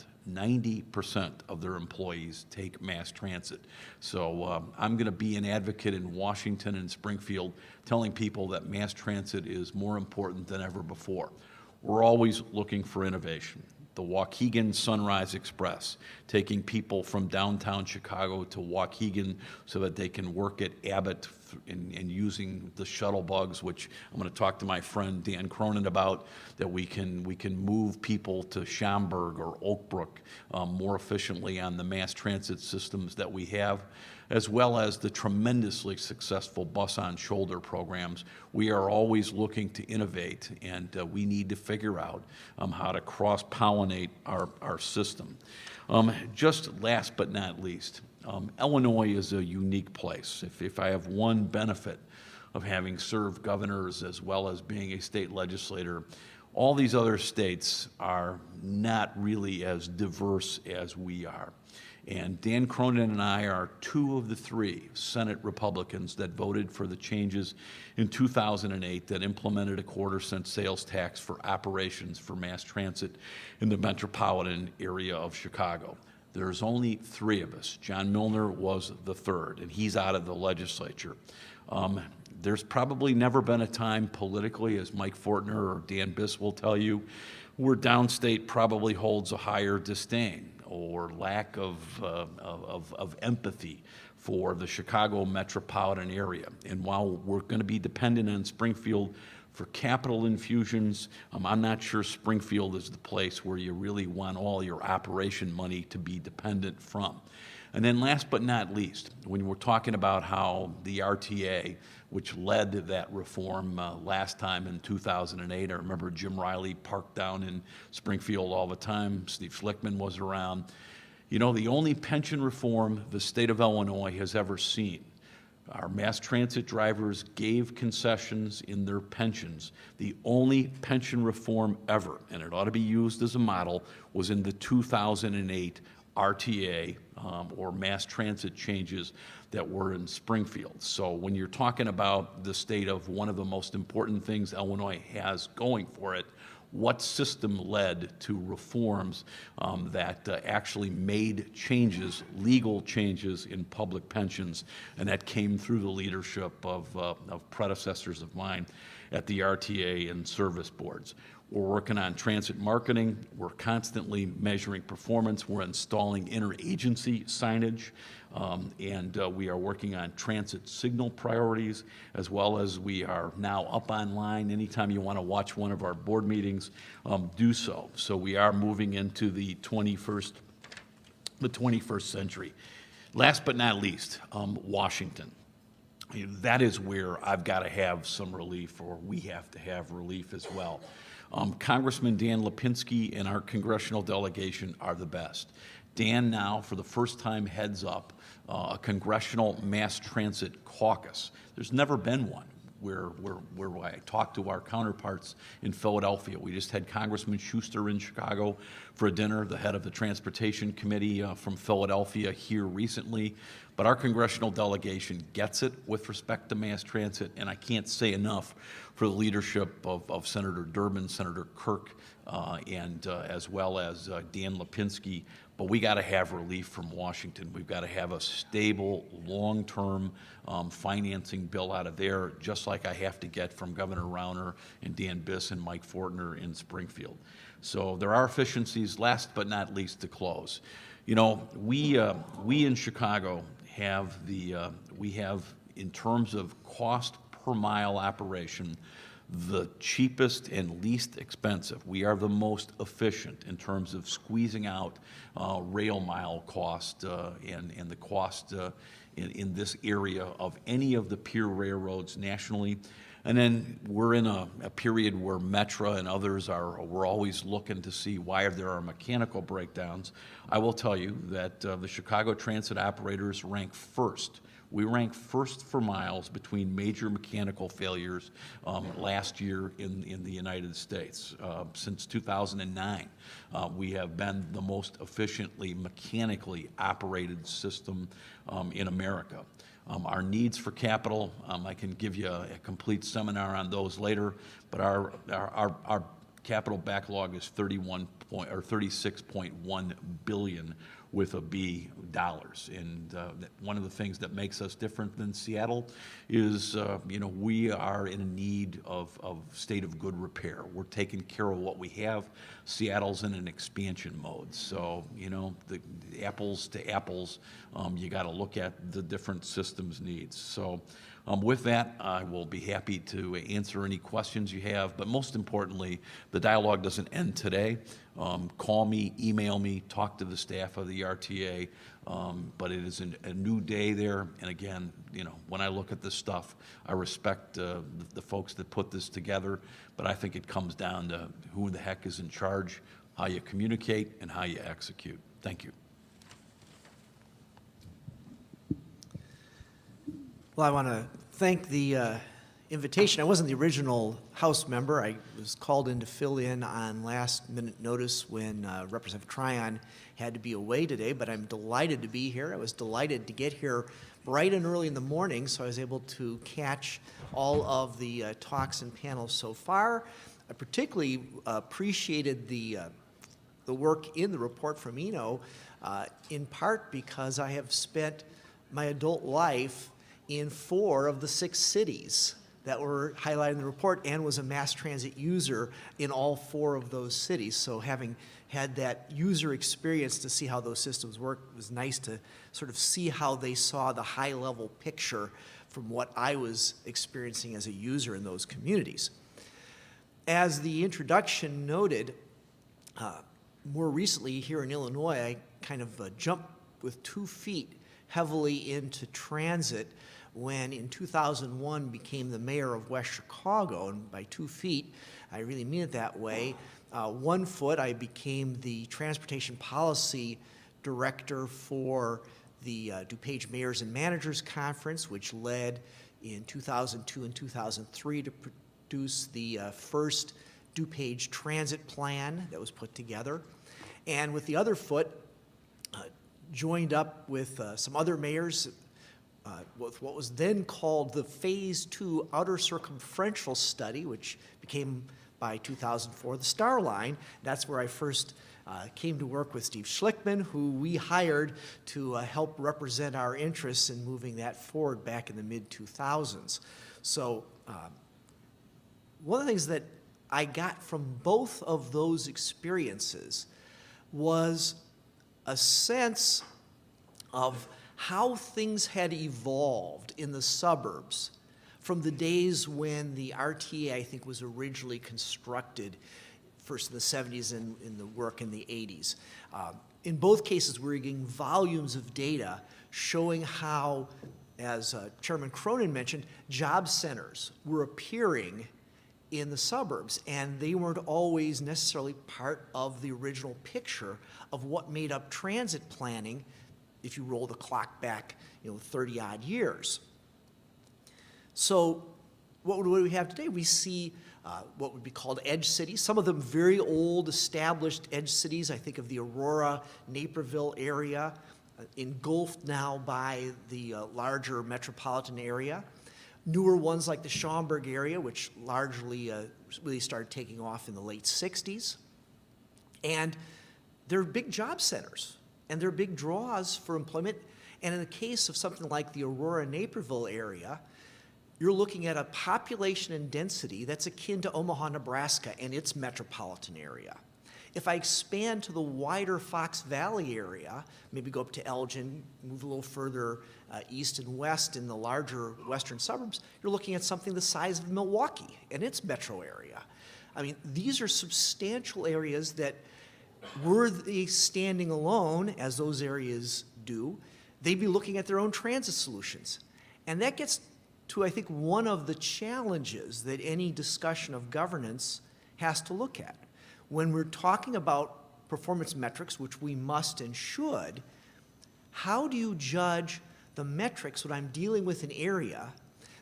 of their employees take mass transit. So I'm going to be an advocate in Washington and Springfield, telling people that mass transit is more important than ever before. We're always looking for innovation. The Waukegan Sunrise Express, taking people from downtown Chicago to Waukegan so that they can work at Abbott in using the shuttle bugs, which I'm going to talk to my friend Dan Cronin about, that we can move people to Schaumburg or Oak Brook more efficiently on the mass transit systems that we have, as well as the tremendously successful bus on shoulder programs. We are always looking to innovate, and we need to figure out how to cross-pollinate our system. Just last but not least, Illinois is a unique place. If I have one benefit of having served governors as well as being a state legislator, all these other states are not really as diverse as we are. And Dan Cronin and I are two of the three Senate Republicans that voted for the changes in 2008 that implemented a quarter-cent sales tax for operations for mass transit in the metropolitan area of Chicago. There's only three of us. John Milner was the third, and he's out of the legislature. There's probably never been a time politically, as Mike Fortner or Dan Biss will tell you, where downstate probably holds a higher disdain or lack of empathy for the Chicago metropolitan area. And while we're going to be dependent on Springfield for capital infusions, I'm not sure Springfield is the place where you really want all your operation money to be dependent from. And then last but not least, when we're talking about how the RTA, which led that reform last time in 2008, I remember Jim Riley parked down in Springfield all the time, Steve Schlickman was around. You know, the only pension reform the state of Illinois has ever seen, our mass transit drivers gave concessions in their pensions. The only pension reform ever, and it ought to be used as a model, was in the 2008 RTA or mass transit changes that were in Springfield. So when you're talking about the state of one of the most important things Illinois has going for it, what system led to reforms that actually made changes, legal changes in public pensions, and that came through the leadership of predecessors of mine at the RTA and service boards. We're working on transit marketing. We're constantly measuring performance. We're installing interagency signage, and we are working on transit signal priorities, as well as we are now up online. Anytime you want to watch one of our board meetings, do so. So we are moving into the 21st century. Last but not least, Washington. That is where I've got to have some relief, or we have to have relief as well. Congressman Dan Lipinski and our congressional delegation are the best. Dan now, for the first time, heads up a congressional mass transit caucus. There's never been one where I talk to our counterparts in Philadelphia. We just had Congressman Schuster in Chicago for a dinner, the head of the Transportation Committee from Philadelphia here recently. But our congressional delegation gets it with respect to mass transit, and I can't say enough for the leadership of Senator Durbin, Senator Kirk, and as well as Dan Lipinski. But we got to have relief from Washington. We've got to have a stable, long-term financing bill out of there, just like I have to get from Governor Rauner and Dan Biss and Mike Fortner in Springfield. So there are efficiencies, last but not least, to close. You know, we in Chicago have in terms of cost per mile operation, the cheapest and least expensive. We are the most efficient in terms of squeezing out rail mile cost and the cost in this area of any of the peer railroads nationally. And then we're in a period where Metra and others we're always looking to see why there are mechanical breakdowns. I will tell you that the Chicago transit operators rank first. We rank first for miles between major mechanical failures last year in the United States. Since 2009, we have been the most efficiently mechanically operated system in America. Our needs for capital, I can give you a complete seminar on those later, but our capital backlog is 36.1 billion, with a B dollars. And one of the things that makes us different than Seattle is, we are in need of state of good repair. We're taking care of what we have. Seattle's in an expansion mode. So, the apples to apples, you got to look at the different systems needs. So with that, I will be happy to answer any questions you have. But most importantly, the dialogue doesn't end today. Call me, email me, talk to the staff of the RTA. But it is a new day there. And again, when I look at this stuff, I respect the folks that put this together. But I think it comes down to who the heck is in charge, how you communicate, and how you execute. Thank you. Well, I want to thank the invitation. I wasn't the original House member. I was called in to fill in on last-minute notice when Representative Tryon had to be away today, but I'm delighted to be here. I was delighted to get here bright and early in the morning, so I was able to catch all of the talks and panels so far. I particularly appreciated the work in the report from Eno, in part because I have spent my adult life in 4 of the 6 cities that were highlighted in the report and was a mass transit user in all 4 of those cities. So having had that user experience to see how those systems work, it was nice to sort of see how they saw the high-level picture from what I was experiencing as a user in those communities. As the introduction noted, more recently here in Illinois, I kind of jumped with 2 feet heavily into transit when in 2001 became the mayor of West Chicago, and by 2 feet, I really mean it that way. 1 foot, I became the transportation policy director for the DuPage Mayors and Managers Conference, which led in 2002 and 2003 to produce the first DuPage transit plan that was put together. And with the other foot, joined up with some other mayors with what was then called the Phase 2 Outer Circumferential Study, which became by 2004 the Star Line. That's where I first came to work with Steve Schlickman, who we hired to help represent our interests in moving that forward back in the mid-2000s. So one of the things that I got from both of those experiences was a sense of how things had evolved in the suburbs from the days when the RTA, I think, was originally constructed, first in the 70s and in the work in the 80s. In both cases, we're getting volumes of data showing how, as Chairman Cronin mentioned, job centers were appearing in the suburbs, and they weren't always necessarily part of the original picture of what made up transit planning if you roll the clock back 30-odd years. So what do we have today? We see what would be called edge cities, some of them very old, established edge cities. I think of the Aurora, Naperville area, engulfed now by the larger metropolitan area. Newer ones like the Schaumburg area, which largely really started taking off in the late 60s. And they're big job centers, and they're big draws for employment. And in the case of something like the Aurora-Naperville area, you're looking at a population and density that's akin to Omaha, Nebraska, and its metropolitan area. If I expand to the wider Fox Valley area, maybe go up to Elgin, move a little further east and west in the larger western suburbs, you're looking at something the size of Milwaukee and its metro area. I mean, these are substantial areas that, were they standing alone, as those areas do, they'd be looking at their own transit solutions. And that gets to, I think, one of the challenges that any discussion of governance has to look at. When we're talking about performance metrics, which we must and should, how do you judge the metrics when I'm dealing with an area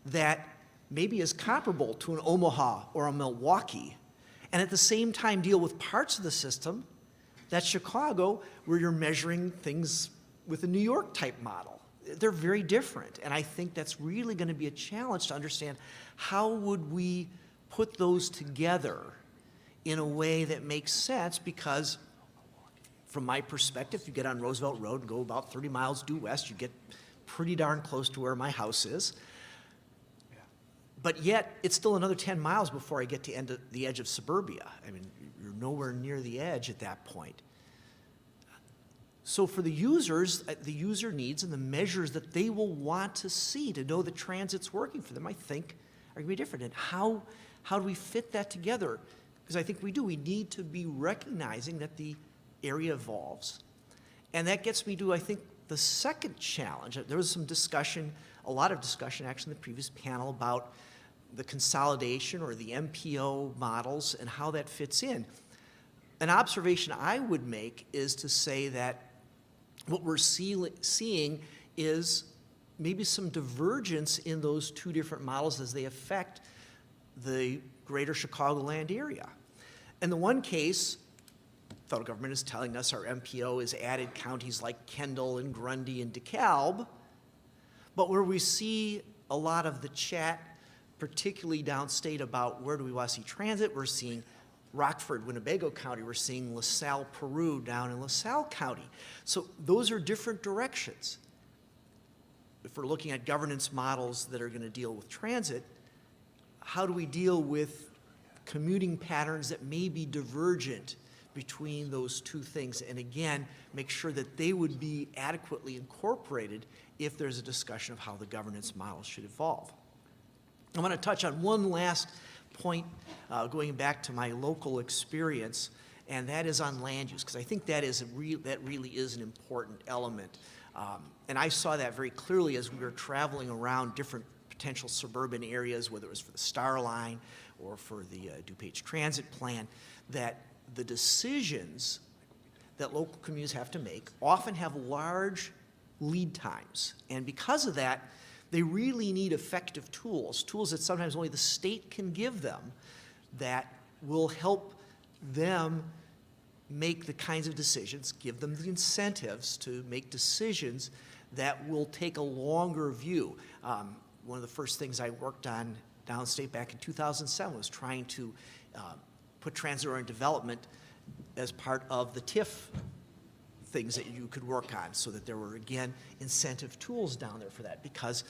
that maybe is comparable to an Omaha or a Milwaukee, and at the same time deal with parts of the system that's Chicago, where you're measuring things with a New York type model? They're very different, and I think that's really going to be a challenge to understand how would we put those together in a way that makes sense, because from my perspective, if you get on Roosevelt Road and go about 30 miles due west, you get pretty darn close to where my house is. But yet, it's still another 10 miles before I get to the edge of suburbia. I mean, you're nowhere near the edge at that point. So for the users, the user needs and the measures that they will want to see to know that transit's working for them, I think, are going to be different. And how do we fit that together? Because I think we do. We need to be recognizing that the area evolves. And that gets me to, I think, the second challenge. There was some discussion, a lot of discussion actually in the previous panel about the consolidation or the MPO models and how that fits in. An observation I would make is to say that what we're seeing is maybe some divergence in those two different models as they affect the greater Chicagoland area. In the one case, the federal government is telling us our MPO has added counties like Kendall and Grundy and DeKalb, but where we see a lot of the chat, particularly downstate, about where do we want to see transit, we're seeing Rockford, Winnebago County, we're seeing LaSalle, Peru down in LaSalle County. So those are different directions. If we're looking at governance models that are going to deal with transit, how do we deal with commuting patterns that may be divergent between those two things? And again, make sure that they would be adequately incorporated if there's a discussion of how the governance model should evolve. I want to touch on one last point, going back to my local experience, and that is on land use, because I think that really is an important element. And I saw that very clearly as we were traveling around different potential suburban areas, whether it was for the Star Line or for the DuPage Transit Plan, that the decisions that local communities have to make often have large lead times. And because of that, they really need effective tools that sometimes only the state can give them, that will help them make the kinds of decisions, give them the incentives to make decisions that will take a longer view. One of the first things I worked on downstate back in 2007 was trying to put transit-oriented development as part of the TIF things that you could work on, so that there were, again, incentive tools down there for that, because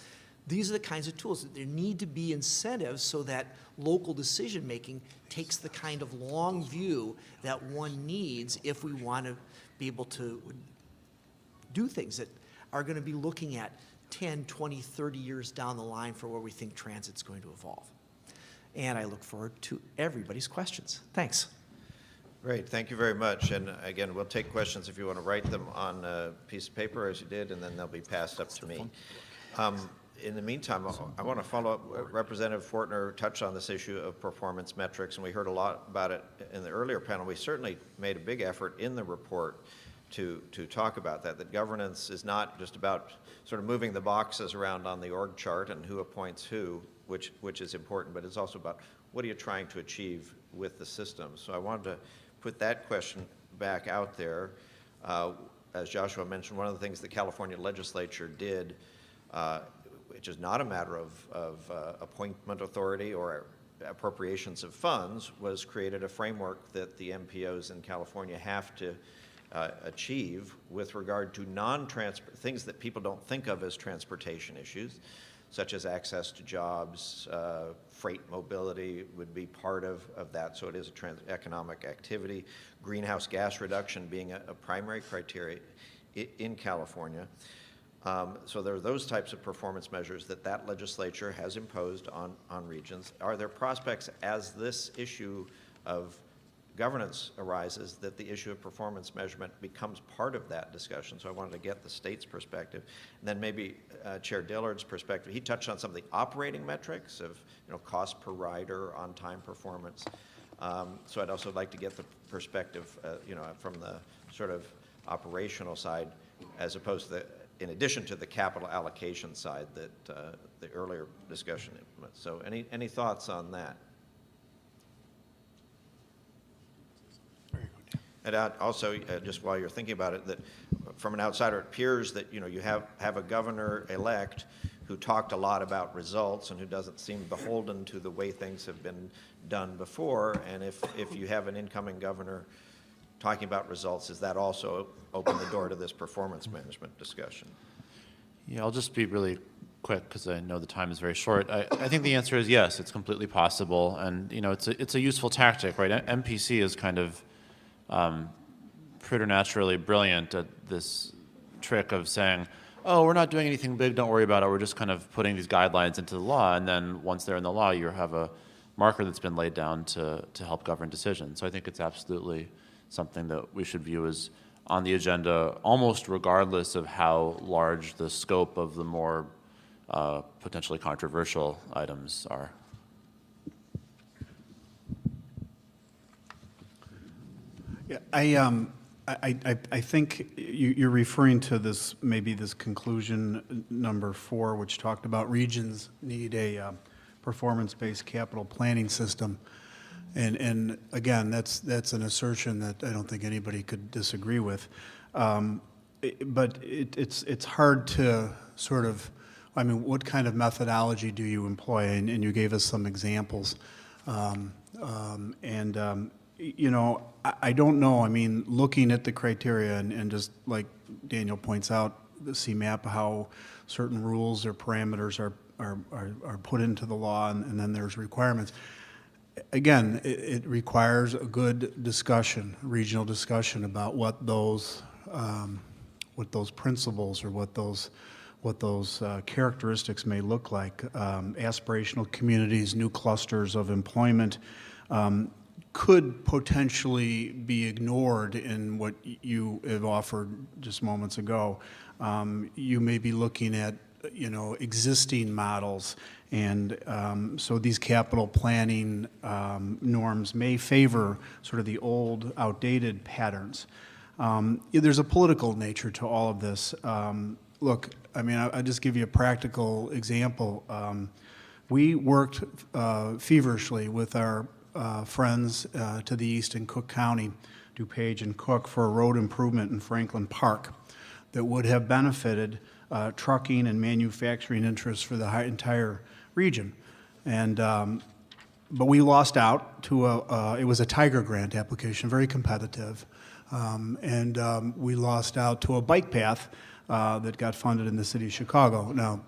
these are the kinds of tools that there need to be incentives so that local decision-making takes the kind of long view that one needs if we want to be able to do things that are going to be looking at 10, 20, 30 years down the line for where we think transit's going to evolve. And I look forward to everybody's questions. Thanks. Great, thank you very much. And again, we'll take questions if you want to write them on a piece of paper as you did, and then they'll be passed up to me. In the meantime, I want to follow up. Representative Fortner touched on this issue of performance metrics, and we heard a lot about it in the earlier panel. We certainly made a big effort in the report to talk about that governance is not just about sort of moving the boxes around on the org chart and who appoints who, which is important, but it's also about what are you trying to achieve with the system. So I wanted to put that question back out there. As Joshua mentioned, one of the things the California legislature did, which is not a matter of appointment authority or appropriations of funds, was created a framework that the MPOs in California have to achieve with regard to non-transport, things that people don't think of as transportation issues, such as access to jobs, freight mobility would be part of that, so it is a economic activity. Greenhouse gas reduction being a primary criteria in California. So there are those types of performance measures that legislature has imposed on regions. Are there prospects, as this issue of governance arises, that the issue of performance measurement becomes part of that discussion? So I wanted to get the state's perspective. And then maybe Chair Dillard's perspective. He touched on some of the operating metrics of cost per rider, on-time performance. So I'd also like to get the perspective from the sort of operational side, as opposed to in addition to the capital allocation side that the earlier discussion. So any thoughts on that? And also, just while you're thinking about it, that from an outsider, it appears that you have a governor-elect who talked a lot about results and who doesn't seem beholden to the way things have been done before. And if you have an incoming governor talking about results, does that also open the door to this performance management discussion? Yeah, I'll just be really quick because I know the time is very short. I think the answer is yes, it's completely possible, and it's a useful tactic, right? MPC is kind of preternaturally brilliant at this trick of saying, oh, we're not doing anything big, don't worry about it, we're just kind of putting these guidelines into the law, and then once they're in the law, you have a marker that's been laid down to help govern decisions. So I think it's absolutely something that we should view as on the agenda, almost regardless of how large the scope of the more potentially controversial items are. Yeah, I think you're referring to this, maybe this conclusion number 4, which talked about regions need a performance-based capital planning system. And again, that's an assertion that I don't think anybody could disagree with. But it's hard to sort of, I mean, what kind of methodology do you employ? And you gave us some examples. I don't know. I mean, looking at the criteria and just like Daniel points out, the CMAP, how certain rules or parameters are put into the law, and then there's requirements. Again, it requires a good discussion, regional discussion about what those principles or what those characteristics may look like. Aspirational communities, new clusters of employment could potentially be ignored in what you have offered just moments ago. You may be looking at existing models, and so these capital planning norms may favor sort of the old, outdated patterns. There's a political nature to all of this. Look, I mean, I'll just give you a practical example. We worked feverishly with our friends to the east in Cook County, DuPage and Cook, for a road improvement in Franklin Park that would have benefited trucking and manufacturing interests for the entire region. And but we lost out to it was a Tiger Grant application, very competitive, and we lost out to a bike path that got funded in the city of Chicago. Now,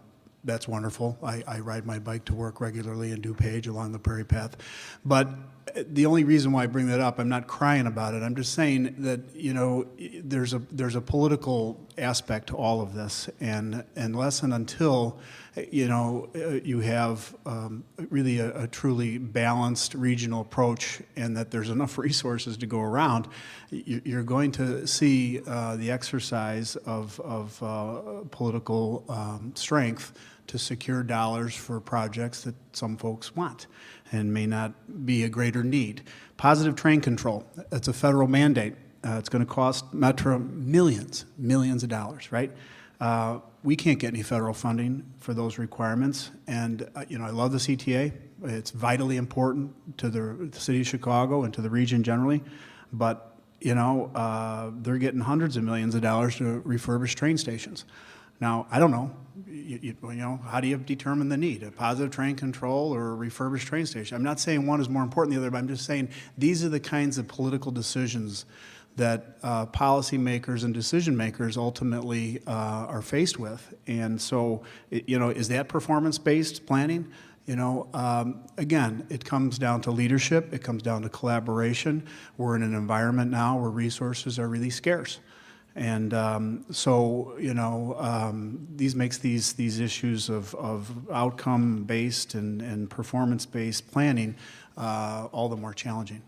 that's wonderful. I ride my bike to work regularly in DuPage along the Prairie Path. But the only reason why I bring that up, I'm not crying about it. I'm just saying that, there's a political aspect to all of this. And unless and until, you have really a truly balanced regional approach and that there's enough resources to go around, you're going to see the exercise of political strength to secure dollars for projects that some folks want and may not be a greater need. Positive train control, that's a federal mandate. It's going to cost Metro millions of dollars, right? We can't get any federal funding for those requirements. And, I love the CTA. It's vitally important to the city of Chicago and to the region generally. But, they're getting hundreds of millions of dollars to refurbish train stations. Now, I don't know, how do you determine the need? A positive train control or a refurbished train station? I'm not saying one is more important than the other, but I'm just saying these are the kinds of political decisions that policymakers and decision makers ultimately are faced with. And so, is that performance-based planning? Again, it comes down to leadership. It comes down to collaboration. We're in an environment now where resources are really scarce. And these makes these issues of outcome-based and performance-based planning all the more challenging.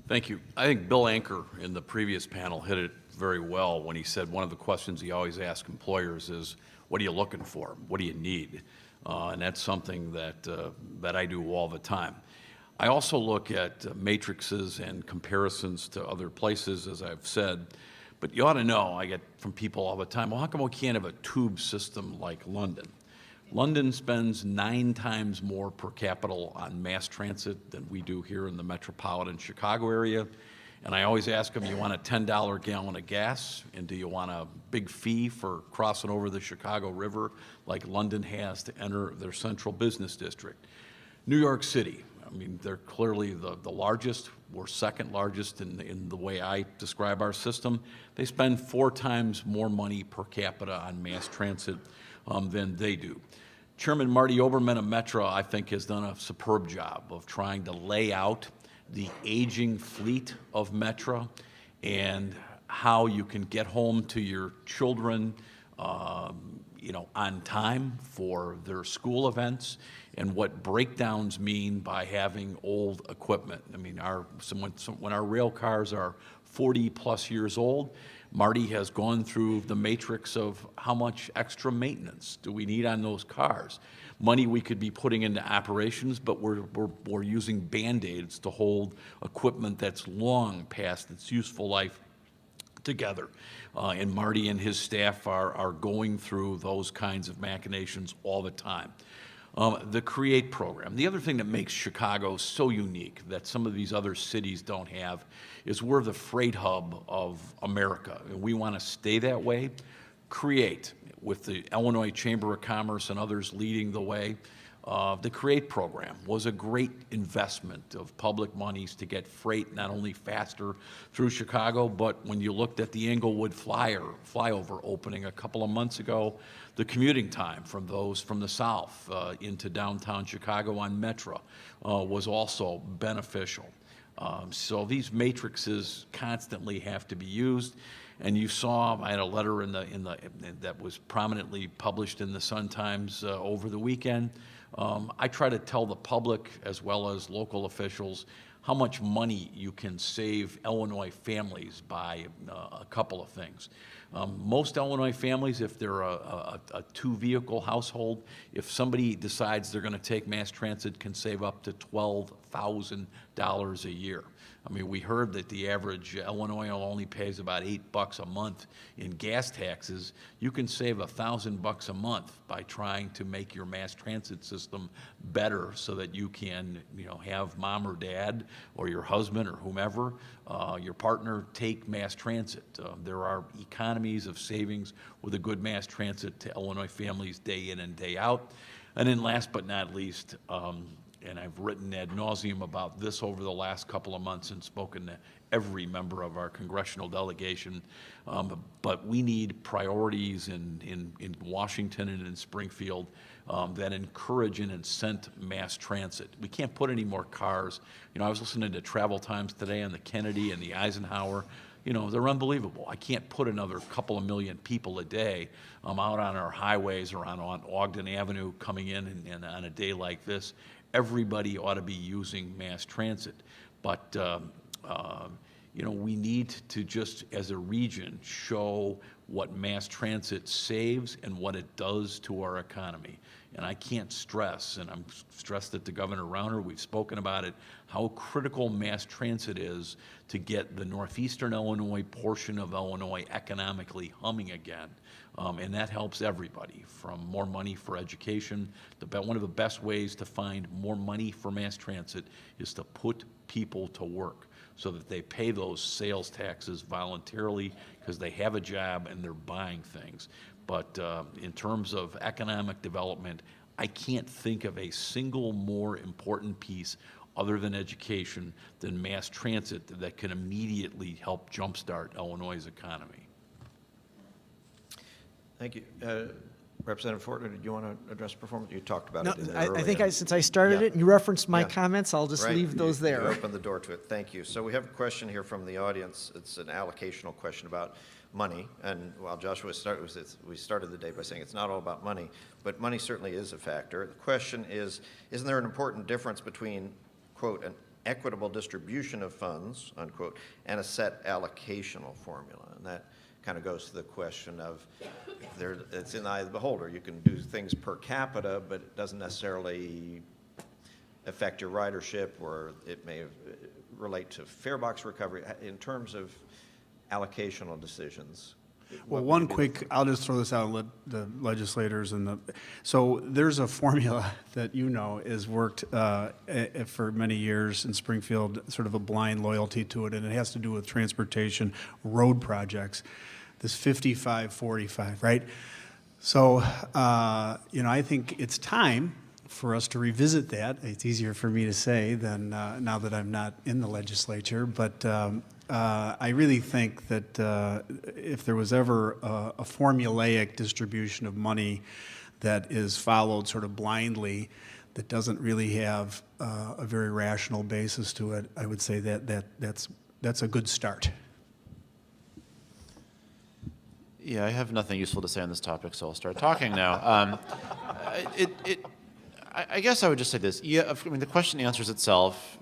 Thank you. I think Bill Anker in the previous panel hit it very well when he said one of the questions he always asks employers is, what are you looking for? What do you need? And that's something that I do all the time. I also look at matrices and comparisons to other places, as I've said, but you ought to know, I get from people all the time, well, how come we can't have a tube system like London? London spends 9 times more per capita on mass transit than we do here in the metropolitan Chicago area. And I always ask them, you want a $10 gallon of gas? And do you want a big fee for crossing over the Chicago River like London has to enter their central business district? New York City, I mean, they're clearly the largest. We're second largest in the way I describe our system. They spend 4 times more money per capita on mass transit than they do. Chairman Marty Oberman of Metra, I think, has done a superb job of trying to lay out the aging fleet of Metra and how you can get home to your children, on time for their school events, and what breakdowns mean by having old equipment. I mean, when our rail cars are 40-plus years old, Marty has gone through the matrix of how much extra maintenance do we need on those cars. Money we could be putting into operations, but we're using Band-Aids to hold equipment that's long past its useful life together. And Marty and his staff are going through those kinds of machinations all the time. The CREATE program. The other thing that makes Chicago so unique that some of these other cities don't have is we're the freight hub of America, and we want to stay that way. CREATE, with the Illinois Chamber of Commerce and others leading the way, the CREATE program was a great investment of public monies to get freight not only faster through Chicago, but when you looked at the Englewood flyover opening a couple of months ago, the commuting time from those from the south into downtown Chicago on Metra was also beneficial. So these matrices constantly have to be used. And you saw, I had a letter that was prominently published in the Sun-Times over the weekend. I try to tell the public as well as local officials how much money you can save Illinois families by a couple of things. Most Illinois families, if they're a 2-vehicle household, if somebody decides they're going to take mass transit, can save up to $12,000 a year. I mean, we heard that the average Illinois only pays about $8 a month in gas taxes. You can save $1,000 a month by trying to make your mass transit system better so that you can, have mom or dad or your husband or whomever, your partner, take mass transit. There are economies of savings with a good mass transit to Illinois families day in and day out. And then last but not least, and I've written ad nauseum about this over the last couple of months and spoken to every member of our congressional delegation, but we need priorities in Washington and in Springfield that encourage and incent mass transit. We can't put any more cars. I was listening to Travel Times today on the Kennedy and the Eisenhower. They're unbelievable. I can't put another couple of million people a day out on our highways or on Ogden Avenue coming in and on a day like this. Everybody ought to be using mass transit. But, we need to just, as a region, show what mass transit saves and what it does to our economy. And I can't stress, and I'm stressed it to Governor Rauner, we've spoken about it, how critical mass transit is to get the northeastern Illinois portion of Illinois economically humming again. And that helps everybody, from more money for education. One of the best ways to find more money for mass transit is to put people to work so that they pay those sales taxes voluntarily because they have a job and they're buying things. But in terms of economic development, I can't think of a single more important piece other than education than mass transit that can immediately help jumpstart Illinois' economy. Thank you. Representative Fortner, did you want to address performance? You talked about No, it I earlier. think since I started Yeah. it and you referenced my Yeah. comments, I'll just Right. leave those You there. opened the door to it. Thank you. So we have a question here from the audience. It's an allocational question about money. And while Joshua we started the day by saying it's not all about money, but money certainly is a factor. The question is, isn't there an important difference between, quote, an equitable distribution of funds, unquote, and a set allocational formula? And that kind of goes to the question of, it's in the eye of the beholder. You can do things per capita, but it doesn't necessarily affect your ridership, or it may relate to fare box recovery. In terms of allocational decisions, Well, one quick, I'll just throw this out and let the legislators so there's a formula that is worked for many years in Springfield, sort of a blind loyalty to it, and it has to do with transportation, road projects, this 55-45, right? So, I think it's time for us to revisit that. It's easier for me to say than now that I'm not in the legislature, but I really think that if there was ever a formulaic distribution of money that is followed sort of blindly, that doesn't really have a very rational basis to it, I would say that's a good start. Yeah, I have nothing useful to say on this topic, so I'll start talking now. I guess I would just say this. Yeah, I mean, the question answers itself.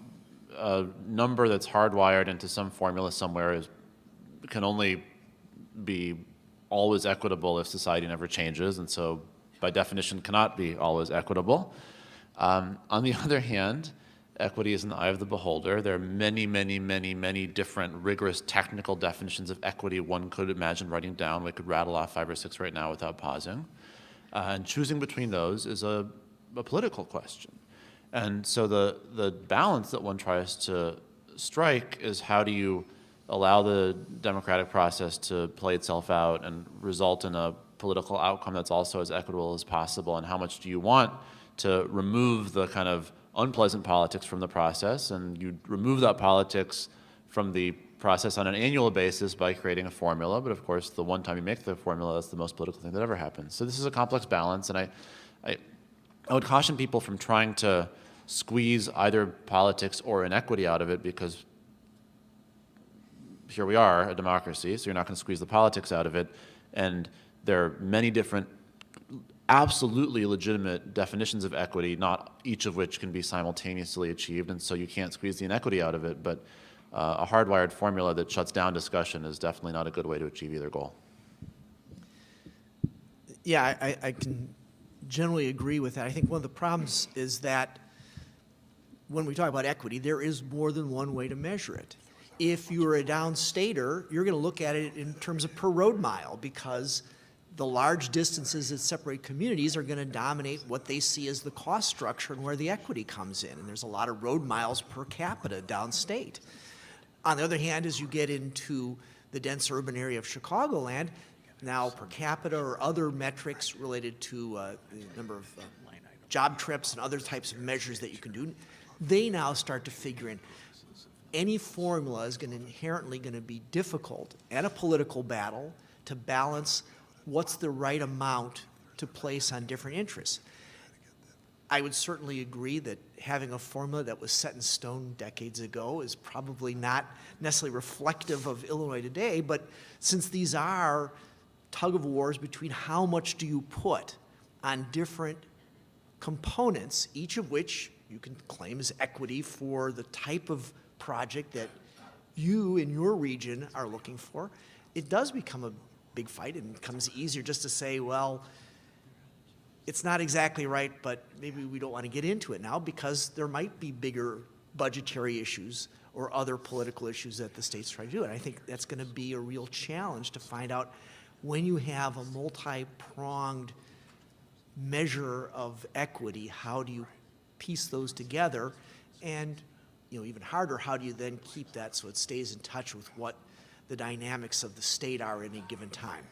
A number that's hardwired into some formula somewhere can only be always equitable if society never changes, and so by definition cannot be always equitable. On the other hand, equity is in the eye of the beholder. There are many, many, many, many different rigorous technical definitions of equity one could imagine writing down. We could rattle off 5 or 6 right now without pausing. And choosing between those is a political question. And so the balance that one tries to strike is, how do you allow the democratic process to play itself out and result in a political outcome that's also as equitable as possible, and how much do you want to remove the kind of unpleasant politics from the process, and you remove that politics from the process on an annual basis by creating a formula. But of course, the one time you make the formula, that's the most political thing that ever happens. So this is a complex balance, and I would caution people from trying to squeeze either politics or inequity out of it, because here we are, a democracy, so you're not going to squeeze the politics out of it. And there are many different absolutely legitimate definitions of equity, not each of which can be simultaneously achieved, and so you can't squeeze the inequity out of it. But a hardwired formula that shuts down discussion is definitely not a good way to achieve either goal. Yeah, I can generally agree with that. I think one of the problems is that when we talk about equity, there is more than one way to measure it. If you're a downstater, you're going to look at it in terms of per road mile, because the large distances that separate communities are going to dominate what they see as the cost structure and where the equity comes in. And there's a lot of road miles per capita downstate. On the other hand, as you get into the dense urban area of Chicagoland, now per capita or other metrics related to the number of job trips and other types of measures that you can do, they now start to figure in. Any formula is inherently going to be difficult and a political battle to balance what's the right amount to place on different interests. I would certainly agree that having a formula that was set in stone decades ago is probably not necessarily reflective of Illinois today, but since these are tug of wars between how much do you put on different components, each of which you can claim as equity for the type of project that you in your region are looking for, it does become a big fight, and it becomes easier just to say, well, it's not exactly right, but maybe we don't want to get into it now, because there might be bigger budgetary issues or other political issues that the state's trying to do. And I think that's going to be a real challenge to find out, when you have a multi-pronged measure of equity, how do you piece those together? And even harder, how do you then keep that so it stays in touch with what the dynamics of the state are at any given time?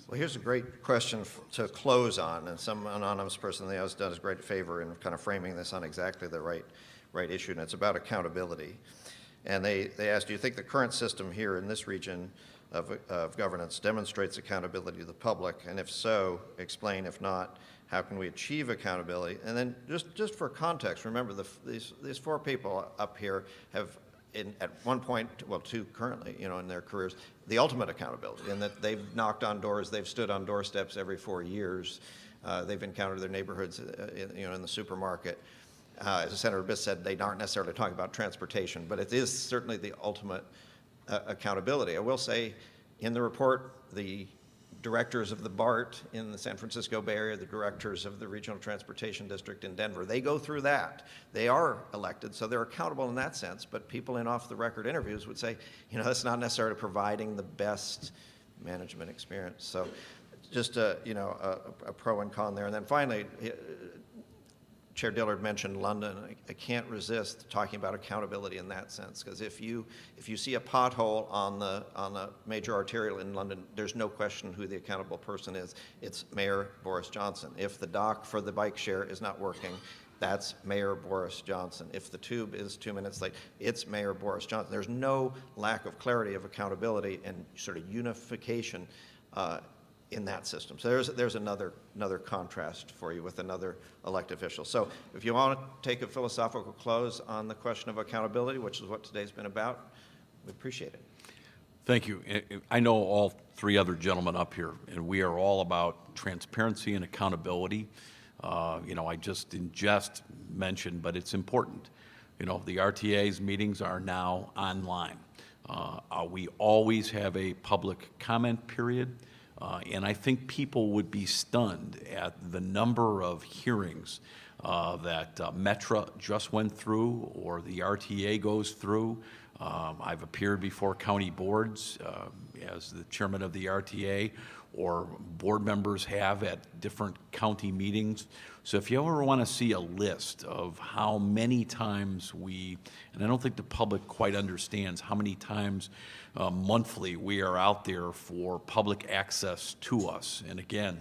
Well, here's a great question to close on, and some anonymous person has done us a great favor in kind of framing this on exactly the right issue, and it's about accountability. And they asked, do you think the current system here in this region of governance demonstrates accountability to the public? And if so, explain. If not, how can we achieve accountability? And then just for context, remember these 4 people up here have, at one point, well, 2 currently, in their careers, the ultimate accountability, in that they've knocked on doors, they've stood on doorsteps every 4 years, they've encountered their neighborhoods, in the supermarket. As Senator Biss said, they aren't necessarily talking about transportation, but it is certainly the ultimate accountability. I will say, in the report, the directors of the BART in the San Francisco Bay Area, the directors of the Regional Transportation District in Denver, they go through that. They are elected, so they're accountable in that sense, but people in off-the-record interviews would say, that's not necessarily providing the best management experience. So just, a pro and con there. And then finally, Chair Dillard mentioned London. I can't resist talking about accountability in that sense, because if you see a pothole on the major arterial in London, there's no question who the accountable person is. It's Mayor Boris Johnson. If the dock for the bike share is not working, that's Mayor Boris Johnson. If the tube is 2 minutes late, it's Mayor Boris Johnson. There's no lack of clarity of accountability and sort of unification in that system. So there's another contrast for you with another elected official. So if you want to take a philosophical close on the question of accountability, which is what today's been about, we appreciate it. Thank you. I know all three other gentlemen up here, and we are all about transparency and accountability. I just in jest mentioned, but it's important. The RTA's meetings are now online. We always have a public comment period, and I think people would be stunned at the number of hearings that Metra just went through or the RTA goes through. I've appeared before county boards as the chairman of the RTA, or board members have at different county meetings. So if you ever want to see a list of how many times and I don't think the public quite understands how many times monthly we are out there for public access to us. And again,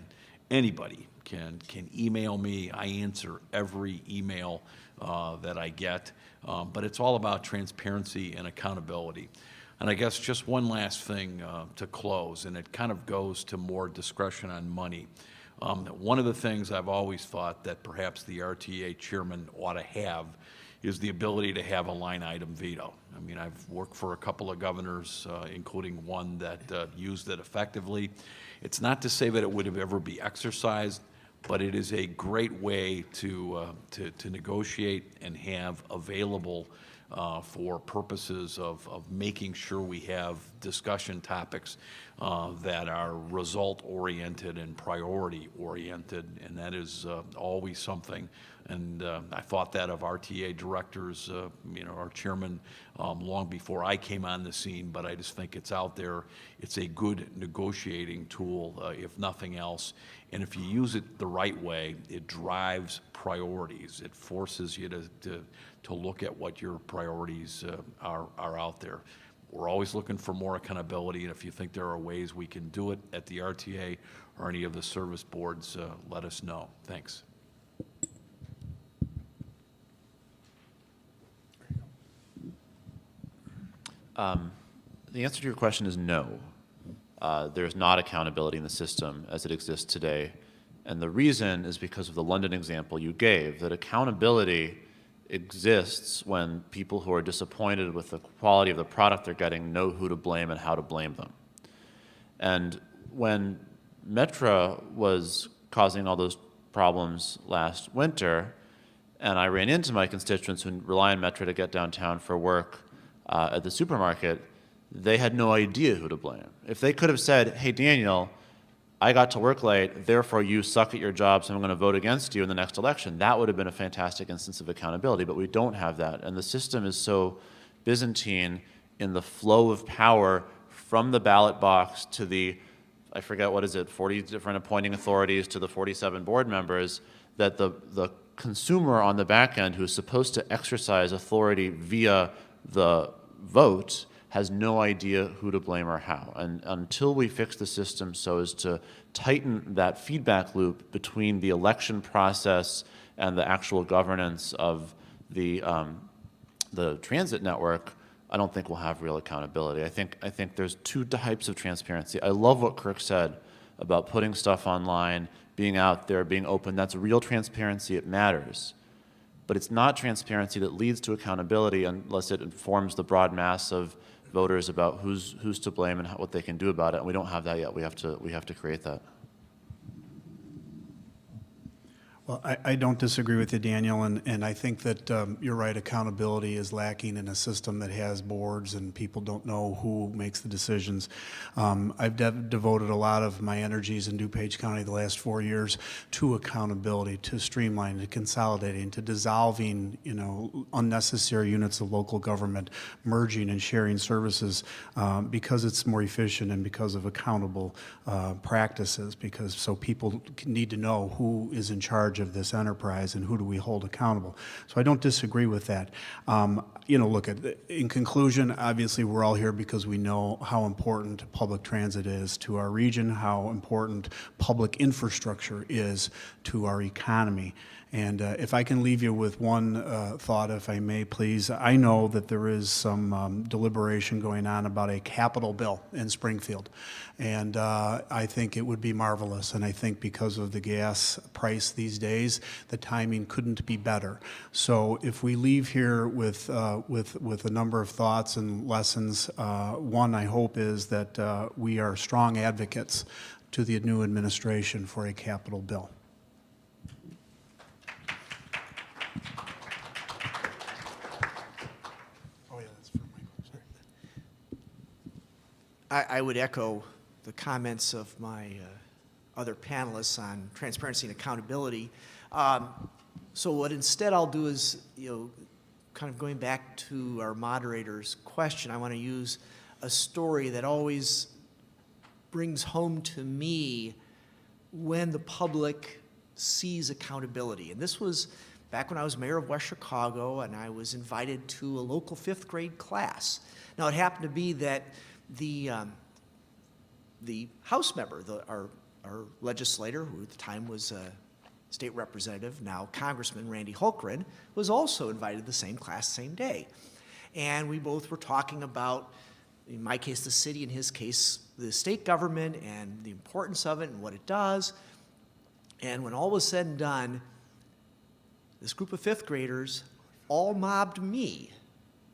anybody can email me. I answer every email that I get. But it's all about transparency and accountability. And I guess just one last thing to close, and it kind of goes to more discretion on money. One of the things I've always thought that perhaps the RTA chairman ought to have is the ability to have a line item veto. I mean, I've worked for a couple of governors, including one that used it effectively. It's not to say that it would have ever be exercised, but it is a great way to negotiate and have available for purposes of making sure we have discussion topics that are result-oriented and priority-oriented, and that is always something. And I thought that of RTA directors, our chairman, long before I came on the scene, but I just think it's out there. It's a good negotiating tool, if nothing else. And if you use it the right way, it drives priorities. It forces you to look at what your priorities are out there. We're always looking for more accountability, and if you think there are ways we can do it at the RTA or any of the service boards, let us know. Thanks. The answer to your question is no. There's not accountability in the system as it exists today. And the reason is because of the London example you gave, that accountability exists when people who are disappointed with the quality of the product they're getting know who to blame and how to blame them. And when Metra was causing all those problems last winter, and I ran into my constituents who rely on Metra to get downtown for work at the supermarket, they had no idea who to blame. If they could have said, hey, Daniel, I got to work late, therefore you suck at your job, so I'm going to vote against you in the next election, that would have been a fantastic instance of accountability, but we don't have that. And the system is so Byzantine in the flow of power from the ballot box to the, I forget what is it, 40 different appointing authorities to the 47 board members, that the consumer on the back end who is supposed to exercise authority via the vote has no idea who to blame or how. And until we fix the system so as to tighten that feedback loop between the election process and the actual governance of the transit network, I don't think we'll have real accountability. I think there's two types of transparency. I love what Kirk said about putting stuff online, being out there, being open. That's real transparency. It matters. But it's not transparency that leads to accountability unless it informs the broad mass of voters about who's to blame and what they can do about it. And we don't have that yet. We have to create that. Well, I don't disagree with you, Daniel, and I think that you're right, accountability is lacking in a system that has boards and people don't know who makes the decisions. I've devoted a lot of my energies in DuPage County the last 4 years to accountability, to streamlining, to consolidating, to dissolving, unnecessary units of local government, merging and sharing services because it's more efficient and because of accountable practices, so people need to know who is in charge charge of this enterprise and who do we hold accountable. So I don't disagree with that. Look, in conclusion, obviously we're all here because we know how important public transit is to our region, how important public infrastructure is to our economy. And if I can leave you with one thought, if I may, please. I know that there is some deliberation going on about a capital bill in Springfield. And I think it would be marvelous. And I think because of the gas price these days, the timing couldn't be better. So if we leave here with a number of thoughts and lessons, one I hope is that we are strong advocates to the new administration for a capital bill. I would echo the comments of my other panelists on transparency and accountability. So what instead I'll do is, kind of going back to our moderator's question, I want to use a story that always brings home to me when the public sees accountability. And this was back when I was mayor of West Chicago, and I was invited to a local 5th grade class. Now, it happened to be that the House member, our legislator, who at the time was a state representative, now Congressman Randy Hultgren, was also invited to the same class, same day. And we both were talking about, in my case, the city, in his case, the state government and the importance of it and what it does. And when all was said and done, this group of 5th graders all mobbed me,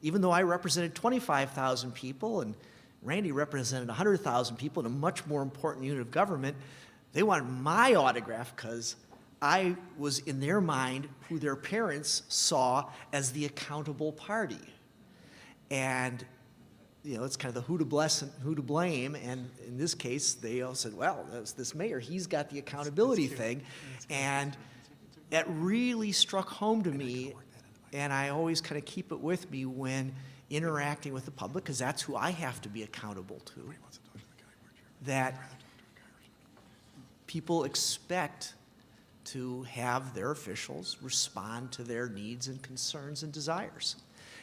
even though I represented 25,000 people and Randy represented 100,000 people in a much more important unit of government. They wanted my autograph because I was, in their mind, who their parents saw as the accountable party. And, it's kind of the who to bless and who to blame. And in this case, they all said, well, that's this mayor. He's got the accountability thing. And that really struck home to me. And I always kind of keep it with me when interacting with the public, because that's who I have to be accountable to, that people expect to have their officials respond to their needs and concerns and desires.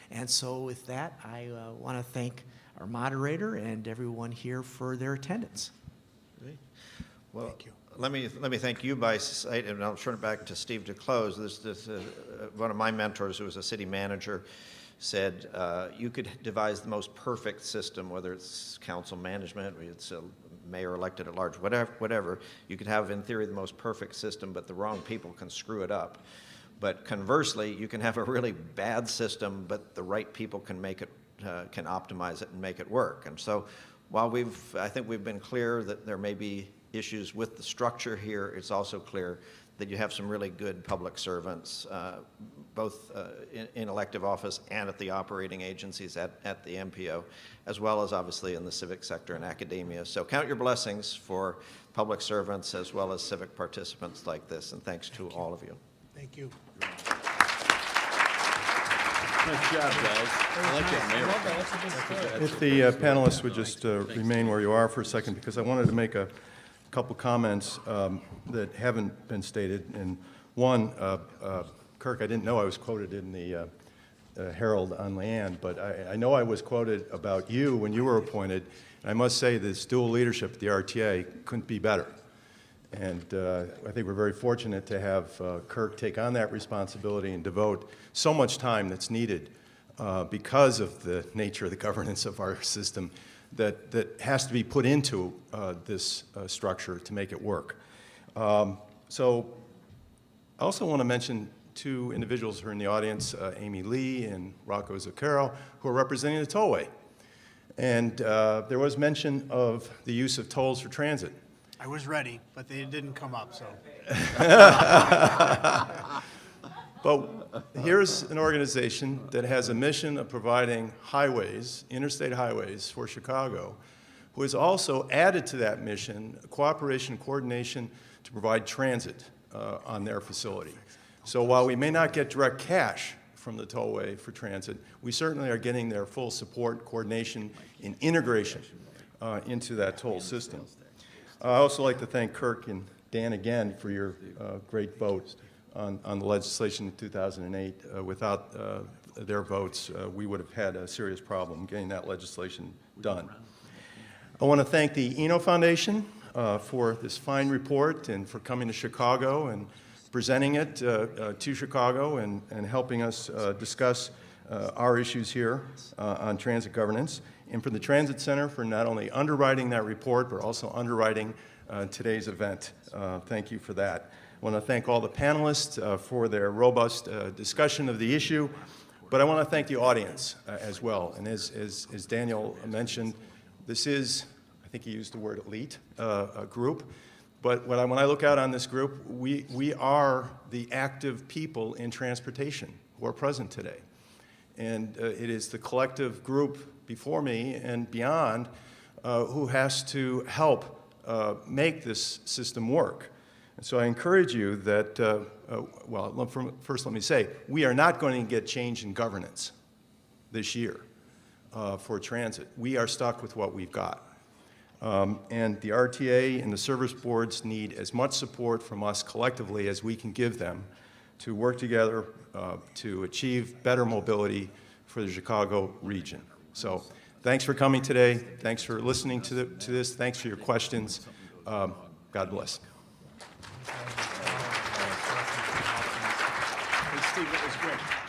And so with that, I want to thank our moderator and everyone here for their attendance. Well, thank you. Let me thank you by sight, and I'll turn it back to Steve to close. One of my mentors, who was a city manager, said you could devise the most perfect system, whether it's council management, or it's a mayor elected at large, whatever. You could have, in theory, the most perfect system, but the wrong people can screw it up. But conversely, you can have a really bad system, but the right people can make it, can optimize it and make it work. And so, while I think we've been clear that there may be issues with the structure here, it's also clear that you have some really good public servants, both in elective office and at the operating agencies at the MPO, as well as obviously in the civic sector and academia. So count your blessings for public servants as well as civic participants like this, and thanks to all of you. Thank you. Nice job, guys. I like that, Mayor. If the panelists would just remain where you are for a second, because I wanted to make a couple comments that haven't been stated. And one, Kirk, I didn't know I was quoted in the Herald on Leanne, but I know I was quoted about you when you were appointed. And I must say this dual leadership at the RTA couldn't be better. And I think we're very fortunate to have Kirk take on that responsibility and devote so much time that's needed because of the nature of the governance of our system that has to be put into this structure to make it work. So I also want to mention two individuals who are in the audience, Amy Lee and Rocco Zuccaro, who are representing the tollway. And there was mention of the use of tolls for transit. I was ready, but they didn't come up, so. But here's an organization that has a mission of providing highways, interstate highways for Chicago, who has also added to that mission cooperation and coordination to provide transit on their facility. So while we may not get direct cash from the tollway for transit, we certainly are getting their full support, coordination, and integration into that toll system. I also like to thank Kirk and Dan again for your great vote on the legislation in 2008. Without their votes, we would have had a serious problem getting that legislation done. I want to thank the Eno Foundation for this fine report and for coming to Chicago and presenting it to Chicago and helping us discuss our issues here on transit governance, and for the Transit Center for not only underwriting that report, but also underwriting today's event. Thank you for that. I want to thank all the panelists for their robust discussion of the issue, but I want to thank the audience as well. And as Daniel mentioned, this is, I think he used the word elite, a group. But when I look out on this group, we are the active people in transportation who are present today. And it is the collective group before me and beyond who has to help make this system work. And so I encourage you that, first let me say, we are not going to get change in governance this year for transit. We are stuck with what we've got. And the RTA and the service boards need as much support from us collectively as we can give them to work together to achieve better mobility for the Chicago region. So thanks for coming today. Thanks for listening to this. Thanks for your questions. God bless. Hey, Steve, that was great.